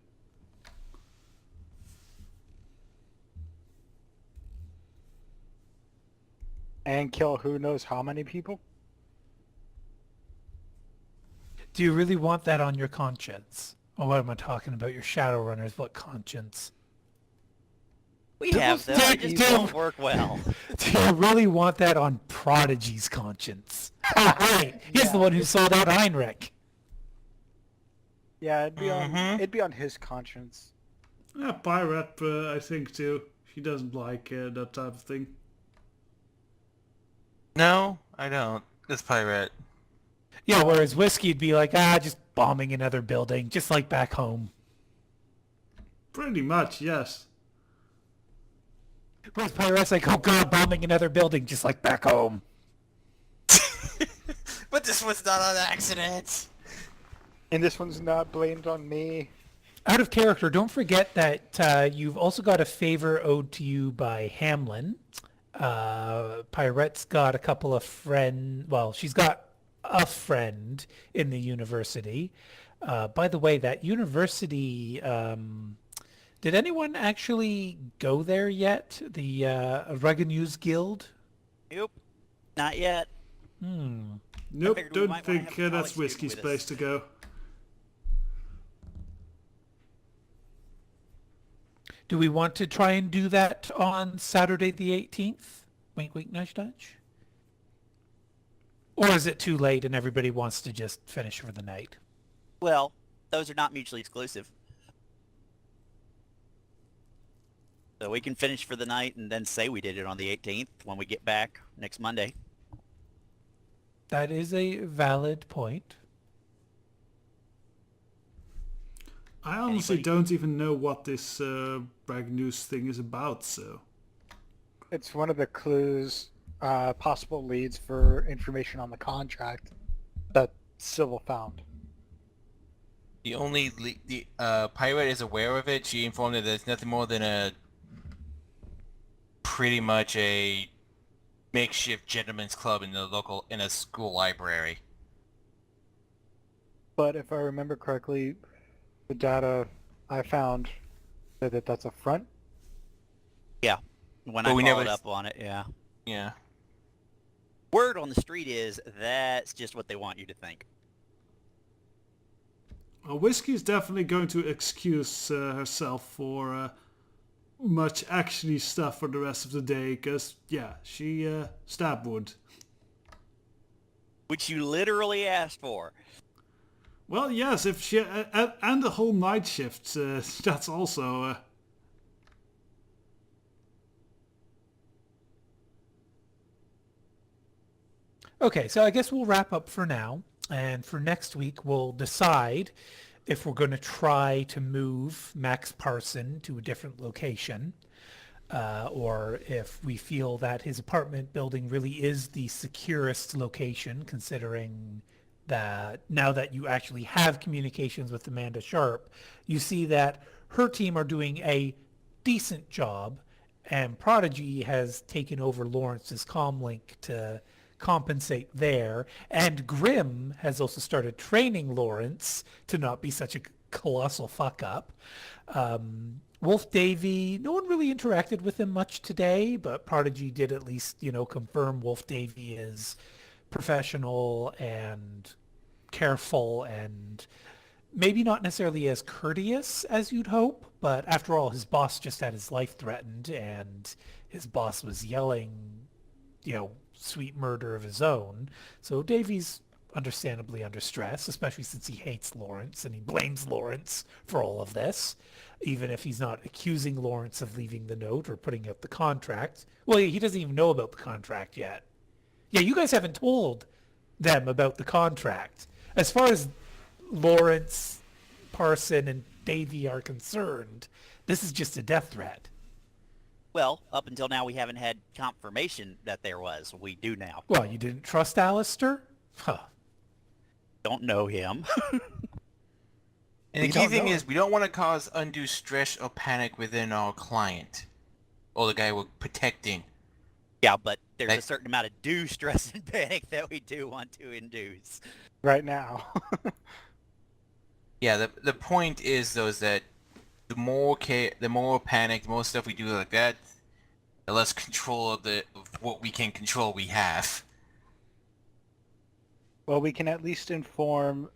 And kill who knows how many people? Do you really want that on your conscience? Or what am I talking about? Your Shadowrunners, what conscience? We have them, they just don't work well. Do you really want that on Prodigy's conscience? Oh, right. He's the one who sold out Heinrich. Yeah, it'd be on his conscience. Yeah, Pirate, I think too. She doesn't like that type of thing. No, I don't. It's pirate. Yeah, whereas Whiskey'd be like, just bombing another building, just like back home. Pretty much, yes. Whereas Pirate's like, oh god, bombing another building, just like back home. But this was not an accident. And this one's not blamed on me. Out of character, don't forget that you've also got a favor owed to you by Hamlin. Pyrette's got a couple of well, she's got a friend in the university. By the way, that university, did anyone actually go there yet? The Reganuse Guild? Nope, not yet. Nope, figured we don't might wanna think have a college that's Whiskey's student with place us. to go. Do we want to try and do that on Saturday the 18th? Wink, wink, nudge, nudge. Or is it too late and everybody wants to just finish for the night? Well, those are not mutually exclusive. So we can finish for the night and then say we did it on the 18th when we get back next Monday. That is a valid point. I honestly Anybody? don't even know what this brag news thing is about, so... It's one of the clues, possible leads for information on the contract that Sybil found. The only pirate is aware of it. She informed that there's nothing more than pretty much a makeshift gentleman's club in a school library. But if I remember correctly, the data I found said that that's a front. Yeah, when But I we followed never- up on it, yeah. Yeah. Word on the street is that's just what they want you to think. Whiskey's definitely going to excuse herself for much actiony stuff for the rest of the day, because, yeah, she stab would. Which you literally asked for. Well, yes, if she... and the whole night shift, that's also... Okay, so I guess we'll wrap up for now. And for next week, we'll decide if we're going to try to move Max Parson to a different location, or if we feel that his apartment building really is the securest location, considering that now that you actually have communications with Amanda Sharp, you see that her team are doing a decent job, and Prodigy has taken over Lawrence's comlink to compensate there, and Grimm has also started training Lawrence to not be such a colossal fuck up. Wolf Davy, no one really interacted with him much today, but Prodigy did at least, confirm Wolf Davy is professional and careful and maybe not necessarily as courteous as you'd hope, but after all, his boss just had his life threatened and his boss was yelling, sweet murder of his own. So Davy's understandably under stress, especially since he hates Lawrence and he blames Lawrence for all of this, even if he's not accusing Lawrence of leaving the note or putting out the contract. Well, he doesn't even know about the contract yet. Yeah, you guys haven't told them about the contract. As far as Lawrence, Parson, and Davy are concerned, this is just a death threat. Well, up until now we haven't had confirmation that there was. We do now. Well, you didn't trust Alistair? Huh. Don't know him. And the We key don't thing know. is, we don't want to cause undue stress or panic within our client, or the guy we're protecting. Yeah, but there's Hey. a certain amount of due stress and panic that we do want to induce. Right now. Yeah, the point is though is that the more panic, the more stuff we do like that, the less control of what we can control we have. Well, we can at least inform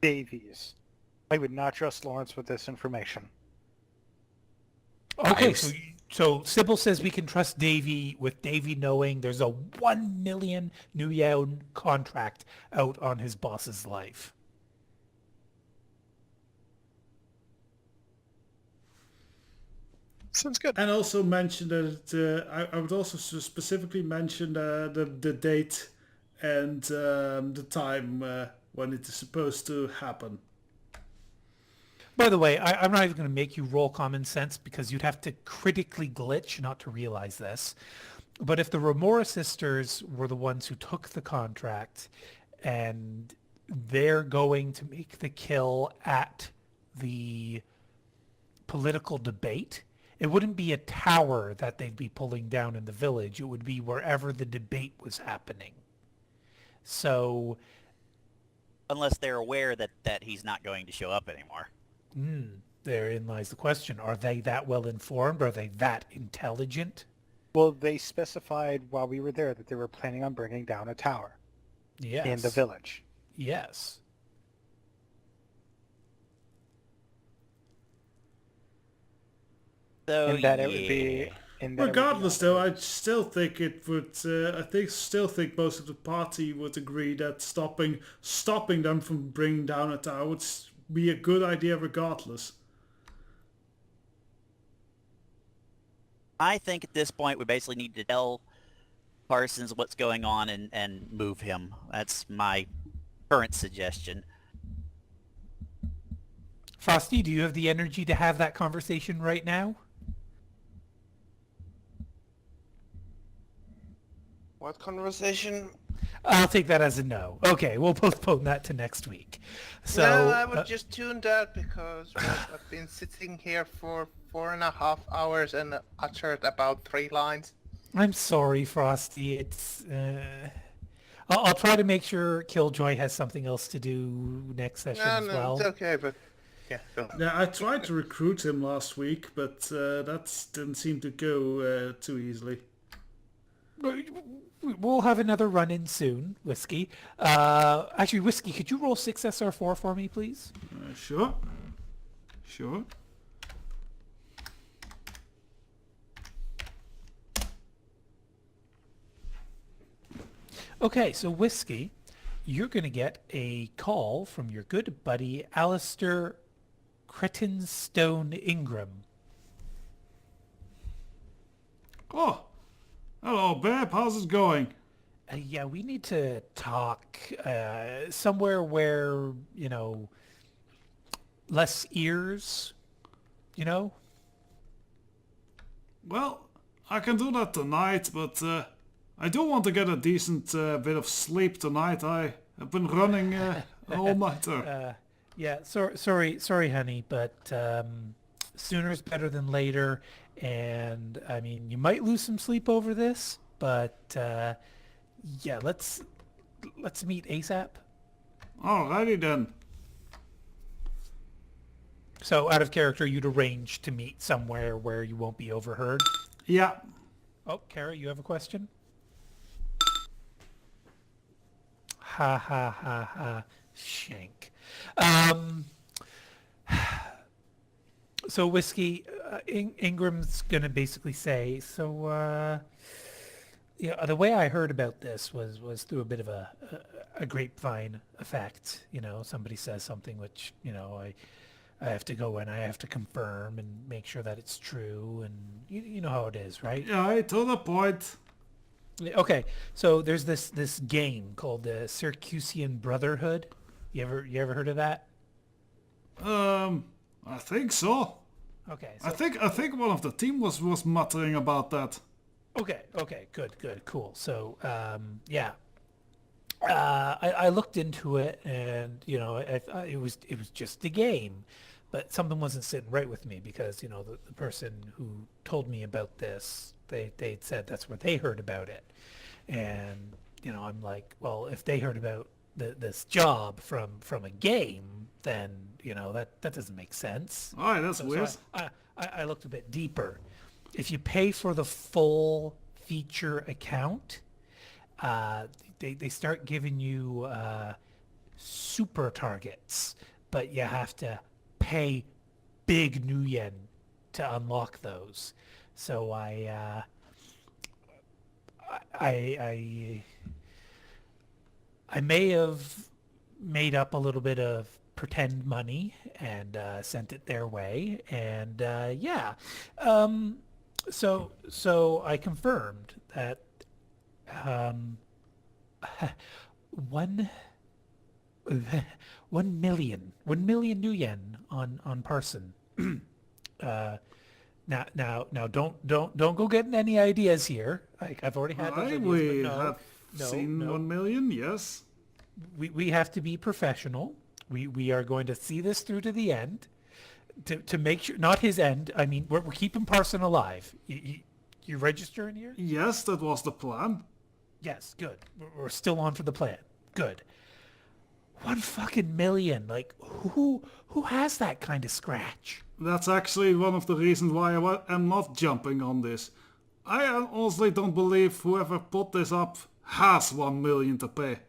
Davies. I would not trust Lawrence with this information. Okay, Nice. so Sybil says we can trust Davy, with Davy knowing there's a 1 million New Yen contract out on his boss's life. Sounds good. And also mention that I would also specifically mention the date and the time when it is supposed to happen. By the way, I'm not even going to make you roll common sense because you'd have to critically glitch not to realize this. But if the Remora sisters were the ones who took the contract and they're going to make the kill at the political debate, it wouldn't be a tower that they'd be pulling down in the village. It would be wherever the debate was happening. So, Unless they're aware that he's not going to show up anymore. therein lies the question. Are they that well informed? Are they that intelligent? Well, they specified while we were there that they were planning on bringing down a tower Yes. in the village. Yes. So And that it would be... and that it would be Regardless, on- though, I still think it would. Still think most of the party would agree that stopping them from bringing down a tower would be a good idea, regardless. I think at this point we basically need to tell Parsons what's going on and move him. That's my current suggestion. Frosty, do you have the energy to have that conversation right now? What conversation? I'll take that as a no. Okay, we'll postpone that to next week. So, No, I would just tune that because I've been sitting here for 4.5 hours and uttered about 3 lines. I'm sorry, Frosty. It's. I'll try to make sure Killjoy has something else to do next session as No, well. it's okay, but yeah, go. Yeah, I tried to recruit him last week, but that didn't seem to go too easily. We'll have another run-in soon, Whiskey. Actually, Whiskey, could you roll 6 SR4 for me, please? Sure. Okay, so Whiskey, you're going to get a call from your good buddy Alistair Cretinstone Ingram. Oh, hello, Beb. How's it going? Yeah, we need to talk somewhere where, less ears, Well, I can do that tonight, but I do want to get a decent bit of sleep tonight. I have been running all nighter. Yeah, sorry, honey, but sooner is better than later. And I mean, you might lose some sleep over this, but yeah, let's meet ASAP. Alrighty then. So out of character, you'd arrange to meet somewhere where you won't be overheard. Yeah. Oh, Kara, you have a question? Ha ha ha ha, shank. So Whiskey, Ingram's gonna basically say, so the way I heard about this was through a bit of a grapevine effect. Somebody says something which I have to go and I have to confirm and make sure that it's true, and you know how it is, right? Yeah, to the point. Okay, so there's this game called the Circusian Brotherhood. You ever heard of that? I think so. Okay. I think one of the team was muttering about that. Okay, good, cool. So, yeah. I looked into it, and I thought it was just a game, but something wasn't sitting right with me because the person who told me about this, they'd said that's where they heard about it, and I'm like, well, if they heard about this job from a game, then that doesn't make sense. Alright, that's So weird. I looked a bit deeper. If you pay for the full feature account, they start giving you super targets, but you have to pay big new yen to unlock those. So I may have made up a little bit of pretend money and sent it their way, and yeah. So I confirmed that 1 million new yen on Parson. Now don't go getting any ideas here. I've already had those Aye, ideas, we but have seen 1 million, yes. we have to be professional. We are going to see this through to the end. to make sure, not his end. I mean, we're keeping Parson alive. You register in here? Yes, that was the plan. Yes, good. We're still on for the plan. Good. 1 fucking million. Like, who has that kind of scratch? That's actually one of the reasons why am not jumping on this. I honestly don't believe whoever put this up has 1 million to pay.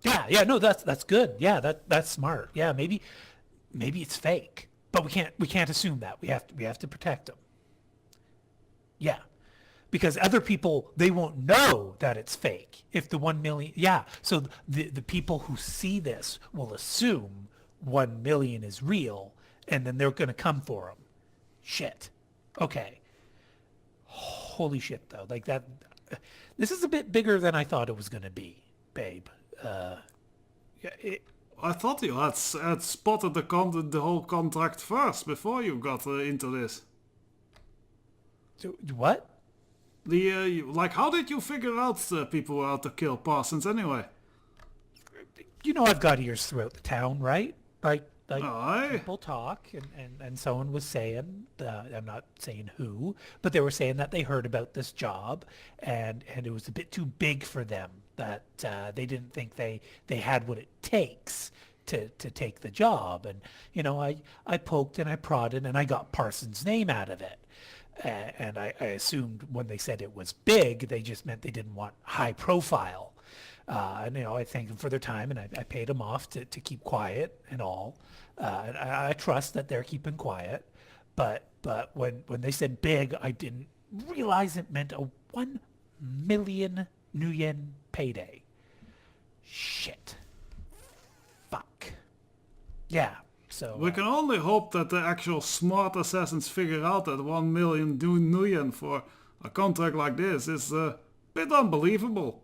Yeah, no, that's good. Yeah, that's smart. Yeah, maybe it's fake, but we can't assume that. We have to protect them. Yeah, because other people, they won't know that it's fake if the 1 million. Yeah, so the people who see this will assume 1 million is real, and then they're gonna come for them. Shit. Okay. Holy shit, though. Like that. This is a bit bigger than I thought it was gonna be, babe. I thought you had spotted the whole contract first before you got into this. What? Like, how did you figure out people were out to kill Parsons anyway? You know, I've got ears throughout the town, right? Like Aye. people talk, and someone was saying, I'm not saying who, but they were saying that they heard about this job, and it was a bit too big for them, that they didn't think they had what it takes to take the job. And, you know, I poked and I prodded, and I got Parsons' name out of it. And I assumed when they said it was big, they just meant they didn't want high profile. And, you know, I thanked them for their time, and I paid them off to keep quiet and all. And I trust that they're keeping quiet. But when they said big, I didn't realize it meant a 1 million Nguyen payday. Shit. Fuck. Yeah. So We can only hope that the actual smart assassins figure out that 1 million Nguyen for a contract like this is a bit unbelievable.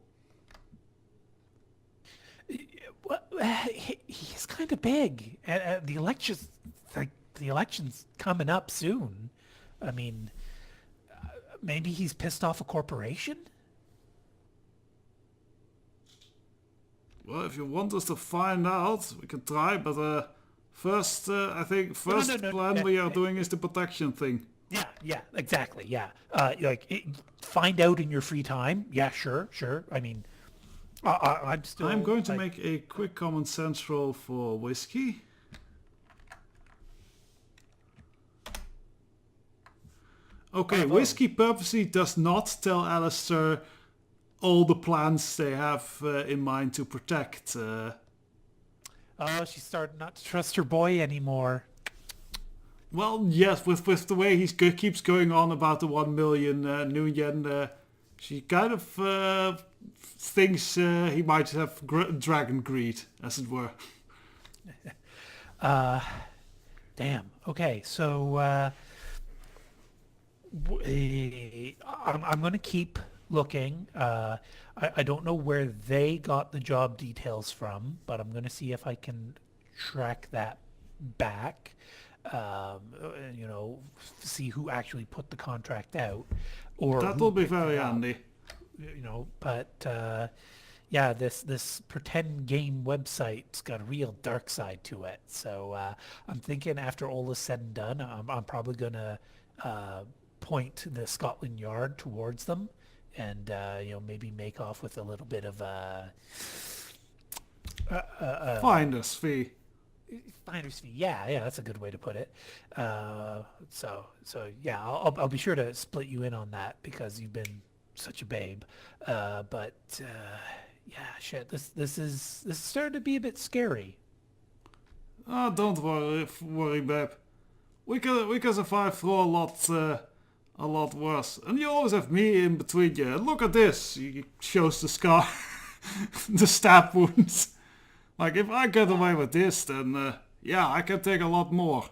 He's kind of big, and the election's coming up soon. I mean, maybe he's pissed off a corporation. Well, if you want us to find out, we can try, but first, I think first no, plan we are doing is the protection thing. Yeah, exactly. Yeah, find out in your free time. Yeah, sure. I mean, I'm still. I'm going to make a quick common sense roll for whiskey. Okay, whiskey purposely does not tell Alistair all the plans they have in mind to protect. Oh, she's starting not to trust her boy anymore. Well, yes, with the way he keeps going on about the 1 million Nguyen, she kind of thinks he might have dragon greed, as it were. Damn. Okay, so I'm going to keep looking. I don't know where they got the job details from, but I'm going to see if I can track that back. You know, see who actually put the contract out, or That will be very handy. You know, but yeah, this pretend game website's got a real dark side to it. So I'm thinking after all is said and done, I'm probably gonna point the Scotland Yard towards them, and you know, maybe make off with a little bit of Finder's fee. finder's fee. Yeah, that's a good way to put it. So yeah, I'll be sure to split you in on that because you've been such a babe. But yeah, shit, this is starting to be a bit scary. Oh, don't worry, babe. We can survive through a lot worse. And you always have me in between you. And look at this. He shows the scar, the stab wounds. Like, if I get away with this, then yeah, I can take a lot more.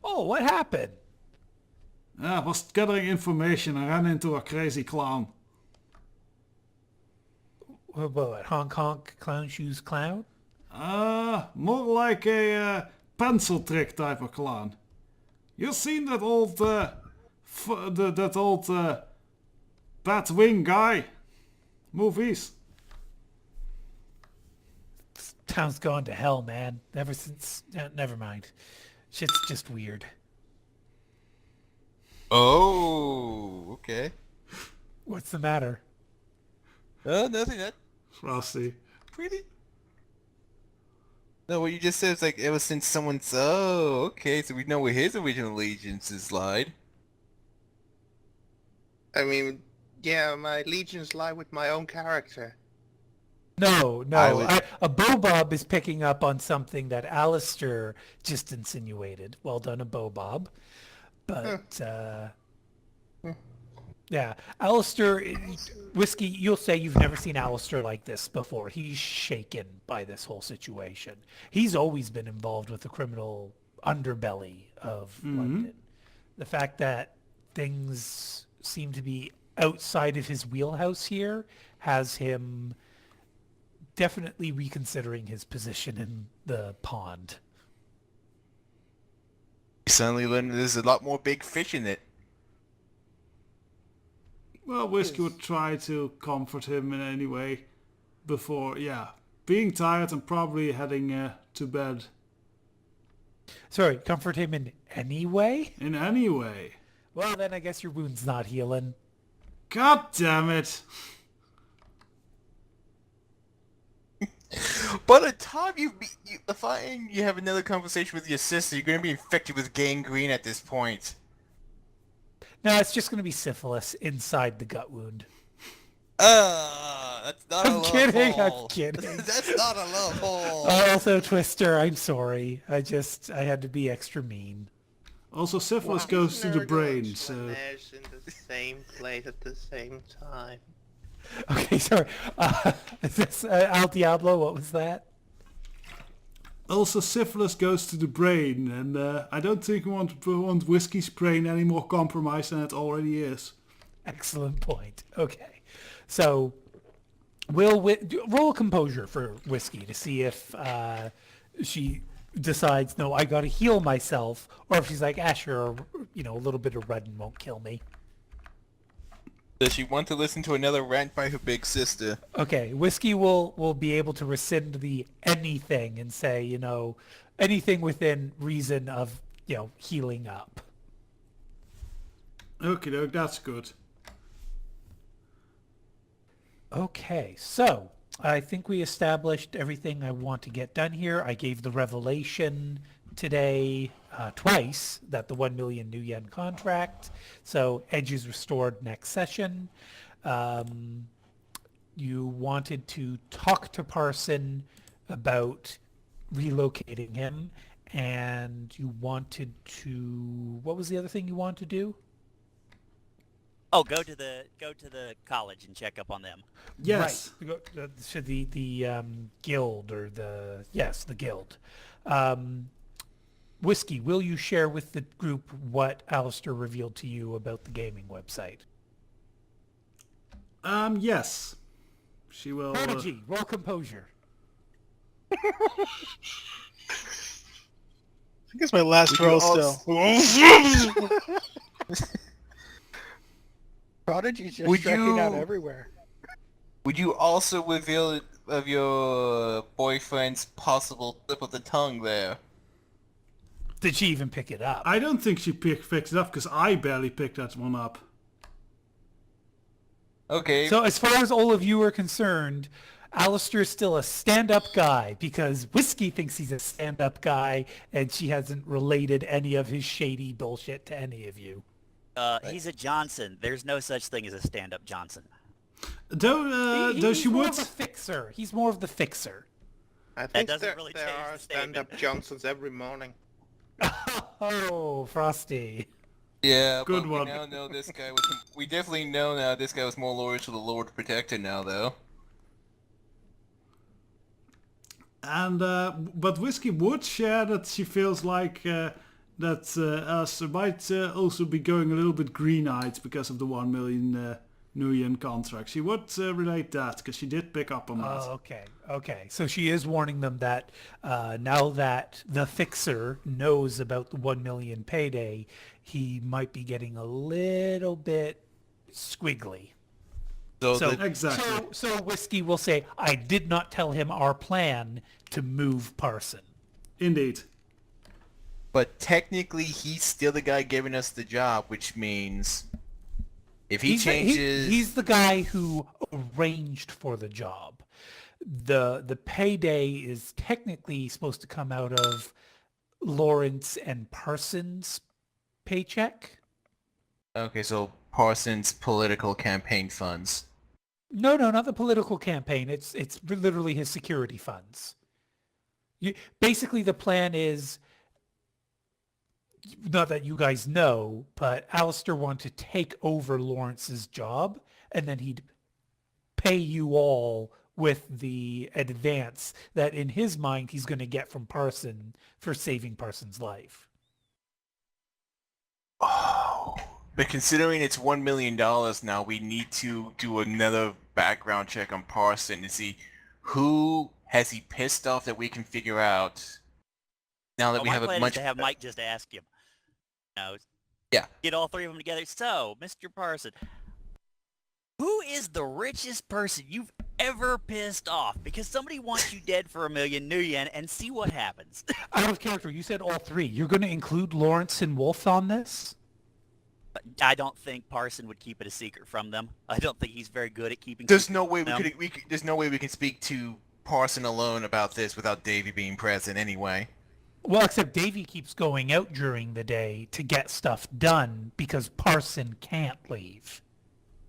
Oh, what happened? I was gathering information and ran into a crazy clown. What, Hong Kong clown shoes clown? More like a pencil trick type of clown. You seen that old, that old Batwing guy movies? Town's gone to hell, man. Ever since, never mind. Shit's just weird. Oh, okay. What's the matter? Oh, nothing. That Frosty. pretty. No, what you just said is like ever since someone's. Oh, okay. So we know where his original allegiances lied. I mean, yeah, my allegiance lie with my own character. No, I no. would- A Bobob is picking up on something that Alistair just insinuated. Well done, a Bobob. But, yeah. Alistair, Whiskey, you'll say you've never seen Alistair like this before. He's shaken by this whole situation. He's always been involved with the criminal underbelly of London. The fact that things seem to be outside of his wheelhouse here has him definitely reconsidering his position in the pond. We suddenly learned there's a lot more big fish in it. Well, Whiskey would try to comfort him in any way before, being tired and probably heading to bed. Sorry, comfort him in any way? In any way. Well, then I guess your wound's not healing. God damn it. By the time you find you have another conversation with your sister, you're gonna be infected with gangrene at this point. No, it's just going to be syphilis inside the gut wound. That's not a I'm love kidding, hole. I'm kidding. That's not a love hole. Also, Twister, I'm sorry. I had to be extra mean. Also, syphilis Why goes is to the Nurgle brain, and so... Slanesh in the same place at the same time. Okay, sorry. Is this Al Diablo? What was that? Also, syphilis goes to the brain, and I don't think we want Whiskey's brain any more compromised than it already is. Excellent point. Okay. So, roll composure for Whiskey to see if she decides, no, I got to heal myself, or if she's like, sure, a little bit of red won't kill me. Does she want to listen to another rant by her big sister? Okay, Whiskey will be able to rescind the anything and say, anything within reason of, healing up. Okay, that's good. Okay, so I think we established everything I want to get done here. I gave the revelation today twice that the 1 million new yen contract. So edge is restored next session. You wanted to talk to Parson about relocating him, and you wanted to, what was the other thing you wanted to do? Oh, go to the college and check up on them. Yes. Right. To the guild, or the guild. Whiskey, will you share with the group what Alistair revealed to you about the gaming website? Yes. She will... Prodigy, roll composure. I think it's my last roll still. Prodigy's just Would striking out you- everywhere. Would you also reveal of your boyfriend's possible slip of the tongue there? Did she even pick it up? I don't think she picked it up, because I barely picked that one up. Okay. So as far as all of you are concerned, Alistair's still a stand-up guy, because Whiskey thinks he's a stand-up guy, and she hasn't related any of his shady bullshit to any of you. He's a Johnson. There's no such thing as a stand-up Johnson. Though He's she more would... of a fixer. He's more of the fixer. I think doesn't there, really there change are the statement. stand-up Johnsons every morning. Oh, Frosty. Yeah, Good but one. we now know this guy was... We definitely know now this guy was more loyal to the Lord Protector now, though. And but Whiskey would share that she feels like that Alistair might also be going a little bit green-eyed because of the 1 million new yen contract. She would relate that, because she did pick up on that. Oh, okay. So she is warning them that now that the fixer knows about the 1 million payday, he might be getting a little bit squiggly. So Exactly. So Whiskey will say, I did not tell him our plan to move Parson. Indeed. But technically, he's still the guy giving us the job, which means if he changes... He's the guy who arranged for the job. The payday is technically supposed to come out of Lawrence and Parsons' paycheck. Okay, so Parsons' political campaign funds. No, not the political campaign. It's literally his security funds. Basically, the plan is, not that you guys know, but Alistair wanted to take over Lawrence's job, and then he'd pay you all with the advance that in his mind he's going to get from Parson for saving Parson's life. Oh, but considering it's $1 million now, we need to do another background check on Parson to see who has he pissed off that we can figure out. Now that we have my a plan much is to have Mike just ask him. Yeah. Get all three of them together. So, Mr. Parson, who is the richest person you've ever pissed off? Because somebody wants you dead for $1 million new yen, and see what happens. Out of character, you said all three. You're going to include Lawrence and Wolf on this? I don't think Parson would keep it a secret from them. I don't think he's very good at keeping. There's no way them. There's no way we can speak to Parson alone about this without Davey being present anyway. Well, except Davey keeps going out during the day to get stuff done because Parson can't leave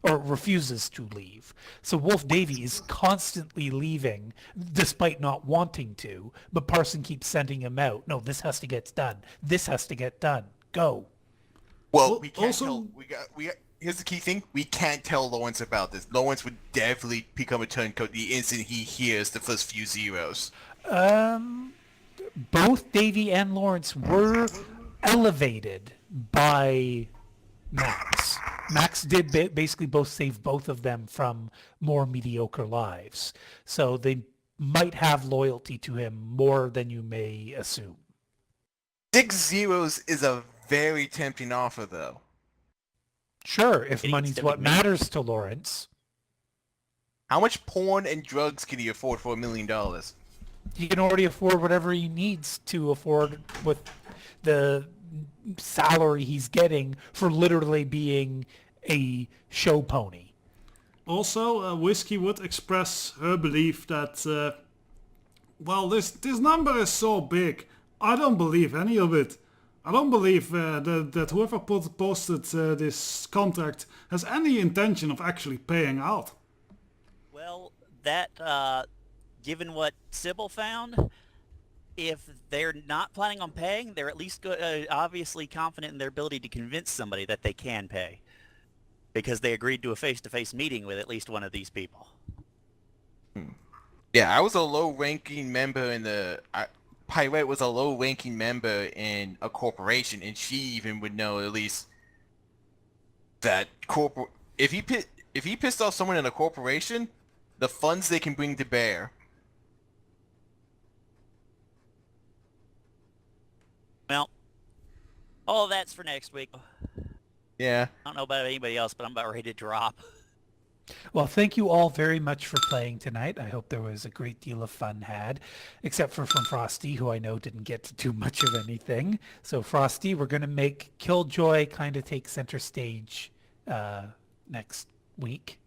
or refuses to leave. So Wolf Davey is constantly leaving despite not wanting to, but Parson keeps sending him out. No, this has to get done. This has to get done. Go. Well, we can't tell. Here's the key thing: we can't tell Lawrence about this. Lawrence would definitely become a turncoat the instant he hears the first few zeros. Both Davey and Lawrence were elevated by Max. Max did basically both save both of them from more mediocre lives. So they might have loyalty to him more than you may assume. 6 zeros is a very tempting offer, though. Sure, if It needs money's to what be matters to Lawrence. How much porn and drugs can he afford for $1 million? He can already afford whatever he needs to afford with the salary he's getting for literally being a show pony. Also, Whiskey would express her belief that, well, this number is so big. I don't believe any of it. I don't believe that whoever posted this contract has any intention of actually paying out. Well, that, given what Sybil found, if they're not planning on paying, they're at least obviously confident in their ability to convince somebody that they can pay. Because they agreed to a face-to-face meeting with at least one of these people. Yeah, I was a low-ranking member in the... Pirate was a low-ranking member in a corporation, and she even would know at least that if he pissed off someone in a corporation, the funds they can bring to bear. Well, all that's for next week. Yeah. I don't know about anybody else, but I'm about ready to drop. Well, thank you all very much for playing tonight. I hope there was a great deal of fun had, except for from Frosty, who I know didn't get to do much of anything. So Frosty, we're going to make Killjoy kind of take center stage next week.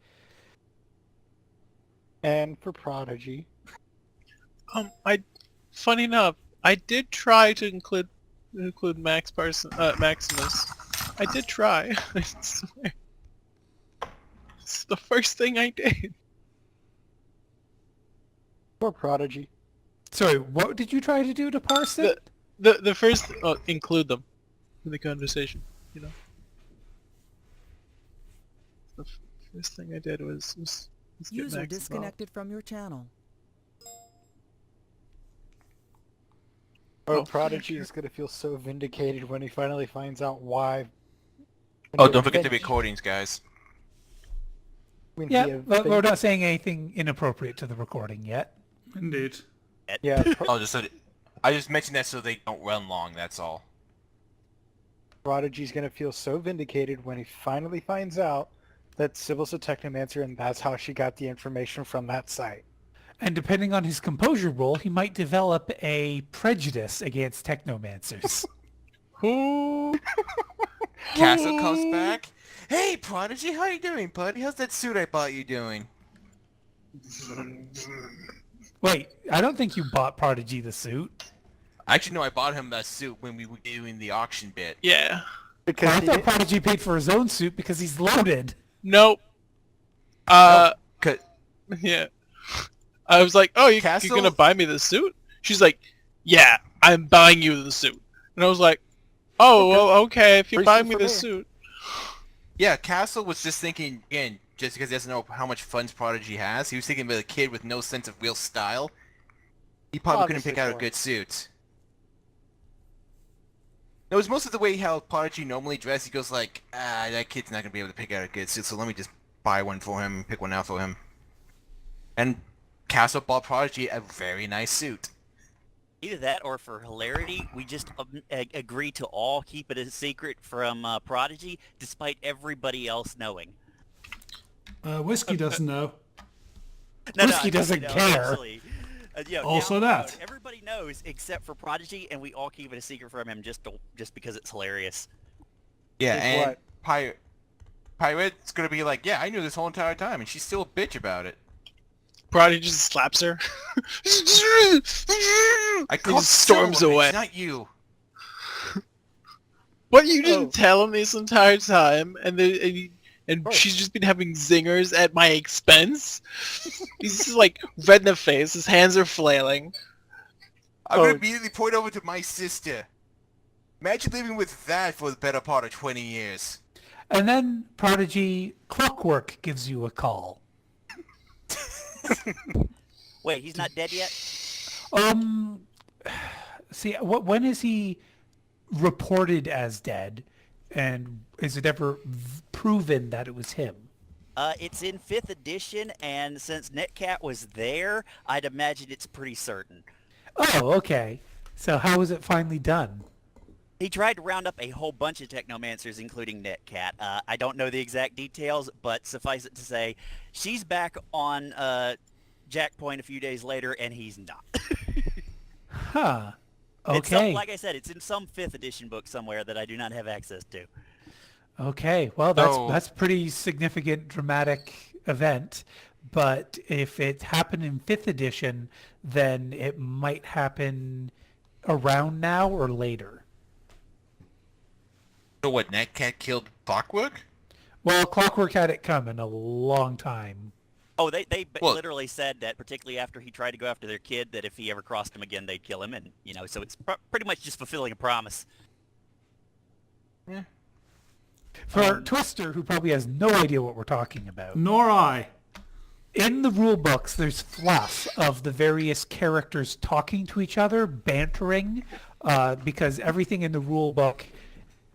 And for Prodigy. Funny enough, I did try to include Maximus. I did try. I swear. It's the first thing I did. For Prodigy. Sorry, what did you try to do to Parson? The first include them in the conversation. You know. The first thing I did was get User Max disconnected from your channel. Oh, Prodigy is gonna feel so vindicated when he finally finds out why. Oh, don't forget the recordings, guys. Yeah, but we're not saying anything inappropriate to the recording yet. Indeed. Yeah, I just mentioned that so they don't run long, that's all. Prodigy's gonna feel so vindicated when he finally finds out that Sybil's a technomancer and that's how she got the information from that site. And depending on his composure roll, he might develop a prejudice against technomancers. Who? Castle comes back. Hey, Prodigy, how you doing, buddy? How's that suit I bought you doing? Wait, I don't think you bought Prodigy the suit. Actually, no, I bought him that suit when we were doing the auction bit. Yeah. Because I he thought did- Prodigy paid for his own suit because he's loaded. Nope. Cut. Yeah. I was like, oh, you're Castle? gonna buy me the suit? She's like, yeah, I'm buying you the suit. And I was like, oh, well, okay, if you Free buy suit me for the me. suit. Yeah, Castle was just thinking, again, just because he doesn't know how much funds Prodigy has, he was thinking about a kid with no sense of real style. He probably couldn't pick out a Obviously, good suit. It was most of the way how Prodigy normally dressed. He goes like, that kid's not going to be able to pick out a good suit, so let me just buy one for him, pick one out for him. And Castle bought Prodigy a very nice suit. Either that or for hilarity, we just agree to all keep it a secret from Prodigy, despite everybody else knowing. Whiskey doesn't know. Whiskey doesn't care. Actually, Also down the road, that. everybody knows except for Prodigy, and we all keep it a secret from him just because it's hilarious. Yeah, Is and what? Pirate's going to be like, yeah, I knew this whole entire time, and she's still a bitch about it. Prodigy just slaps her. I He called just storms Silver, away. It's not you. What, you didn't Oh. tell him this entire time, and Right. she's just been having zingers at my expense? He's just like red in the face, his hands are flailing. I'm Oh. going to immediately point over to my sister. Imagine living with that for the better part of 20 years. And then Prodigy Clockwork gives you a call. Wait, he's not dead yet? See, when is he reported as dead? And is it ever proven that it was him? It's in 5th edition, and since Netcat was there, I'd imagine it's pretty certain. Oh, okay. So how was it finally done? He tried to round up a whole bunch of technomancers, including Netcat. I don't know the exact details, but suffice it to say, she's back on Jack Point a few days later, and he's not. Huh. It's some, Okay. like I said, it's in some 5th edition book somewhere that I do not have access to. Okay. Well, So- that's pretty significant dramatic event. But if it happened in 5th edition, then it might happen around now or later. So what, Netcat killed Clockwork? Well, Clockwork had it coming a long time. Oh, they Well- literally said that, particularly after he tried to go after their kid, that if he ever crossed him again, they'd kill him. And, so it's pretty much just fulfilling a promise. For Twister, who probably has no idea what we're talking about, Nor I. in the rule books, there's fluff of the various characters talking to each other, bantering, because everything in the rule book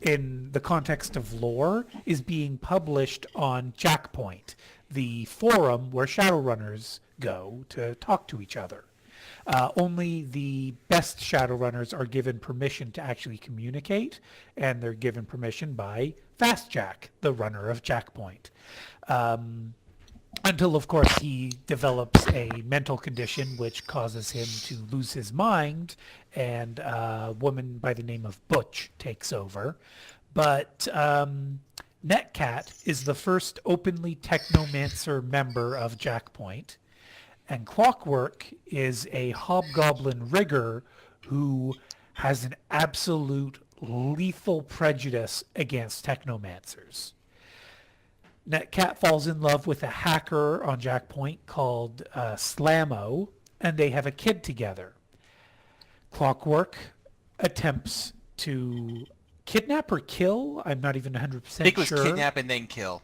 in the context of lore is being published on Jackpoint, the forum where Shadowrunners go to talk to each other. Only the best Shadowrunners are given permission to actually communicate, and they're given permission by Fast Jack, the runner of Jackpoint. Until, of course, he develops a mental condition which causes him to lose his mind, and a woman by the name of Butch takes over. But Netcat is the first openly technomancer member of Jackpoint, and Clockwork is a hobgoblin rigger who has an absolute lethal prejudice against technomancers. Netcat falls in love with a hacker on Jackpoint called Slammo, and they have a kid together. Clockwork attempts to kidnap or kill. I'm not even 100% I think it was sure. kidnap and then kill.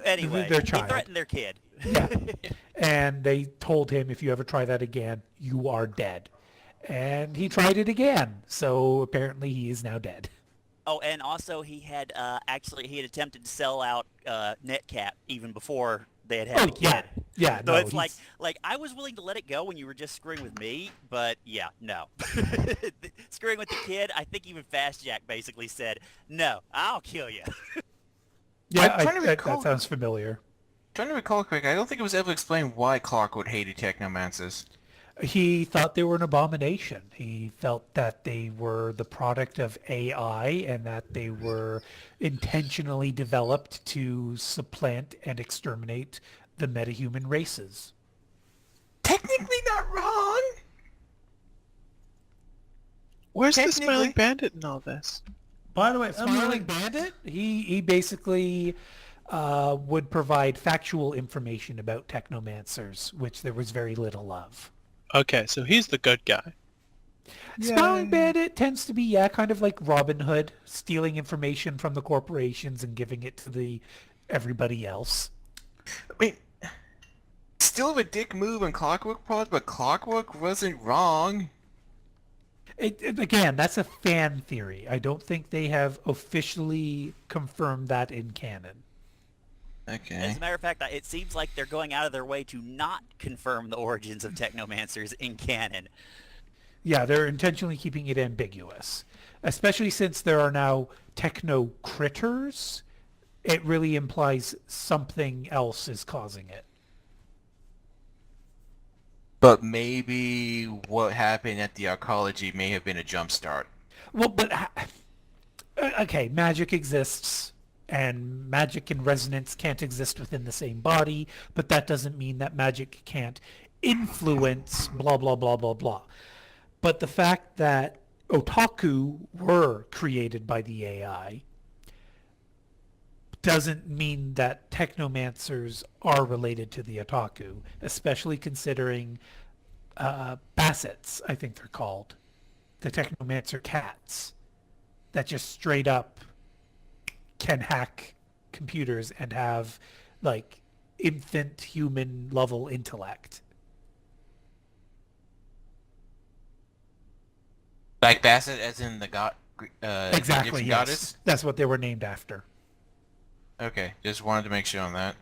Anyway, their he child. threatened their kid. Yeah. And they told him, if you ever try that again, you are dead. And he tried it again. So apparently he is now dead. Oh, and also he had he had attempted to sell out Netcat even before they had Oh, the kid. yeah. Yeah, So no, it's he's- like I was willing to let it go when you were just screwing with me, but yeah, no. Screwing with the kid, I think even Fast Jack basically said, "No, I'll kill you." Yeah, I'm trying to that recall- sounds familiar. Trying to recall quick, I don't think it was ever explained why Clockwork hated technomancers. He thought they were an abomination. He felt that they were the product of AI and that they were intentionally developed to supplant and exterminate the metahuman races. Technically not wrong. Where's the Technically- Smiling Bandit in all this? By the way, Smiling Bandit, he basically would provide factual information about technomancers, which there was very little of. Okay, so he's the good guy. Smiling Bandit tends to be, kind of like Robin Hood, stealing information from the corporations and giving it to everybody else. I mean, still a dick move on Clockwork Pod, but Clockwork wasn't wrong. Again, that's a fan theory. I don't think they have officially confirmed that in canon. Okay. As a matter of fact, it seems like they're going out of their way to not confirm the origins of technomancers in canon. Yeah, they're intentionally keeping it ambiguous, especially since there are now techno critters. It really implies something else is causing it. But maybe what happened at the arcology may have been a jump start. Well, but okay, magic exists, and magic and resonance can't exist within the same body, but that doesn't mean that magic can't influence blah, blah, blah, blah, blah. But the fact that otaku were created by the AI doesn't mean that technomancers are related to the otaku, especially considering bassets, I think they're called, the technomancer cats, that just straight up can hack computers and have, like, infant human level intellect. Like Bassett as in the god... Exactly, Egyptian yes. goddess? That's what they were named after. Okay, just wanted to make sure on that.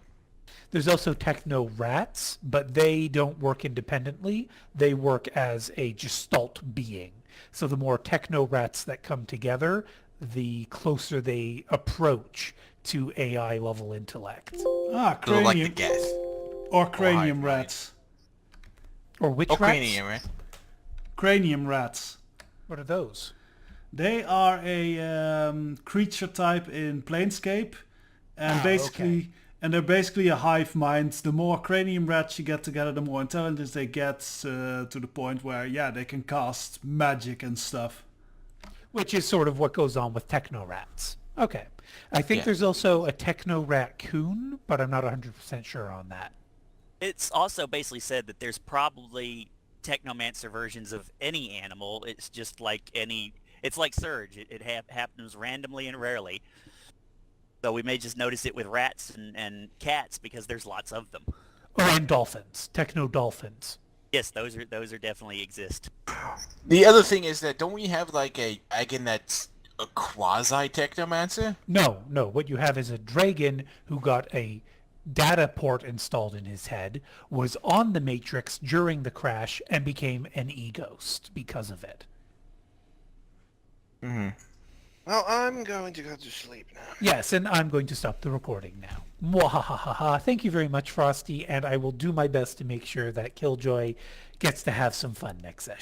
There's also techno rats, but they don't work independently. They work as a gestalt being. So the more techno rats that come together, the closer they approach to AI level intellect. Ah, So like the cranium gas. or cranium hive mind. rats. Or which Oh, rats? cranium, right? Cranium rats. What are those? They are a creature type in Planescape, and and they're basically a hive mind. The more cranium rats you get together, the more intelligence they get, to the point where, yeah, they can cast magic and stuff. Which is sort of what goes on with techno rats. Okay. I think Yeah. there's also a techno raccoon, but I'm not 100% sure on that. It's also basically said that there's probably technomancer versions of any animal. It's just like it's like Surge. It happens randomly and rarely. So we may just notice it with rats and cats because there's lots of them. Oh, and dolphins. Techno dolphins. Yes, those are definitely exist. The other thing is that don't we have like a dragon that's a quasi technomancer? No. What you have is a dragon who got a data port installed in his head, was on the Matrix during the crash, and became an e-ghost because of it. Mm-hmm. Well, I'm going to go to sleep now. Yes, and I'm going to stop the recording now. Mwahahaha. Thank you very much, Frosty, and I will do my best to make sure that Killjoy gets to have some fun next session.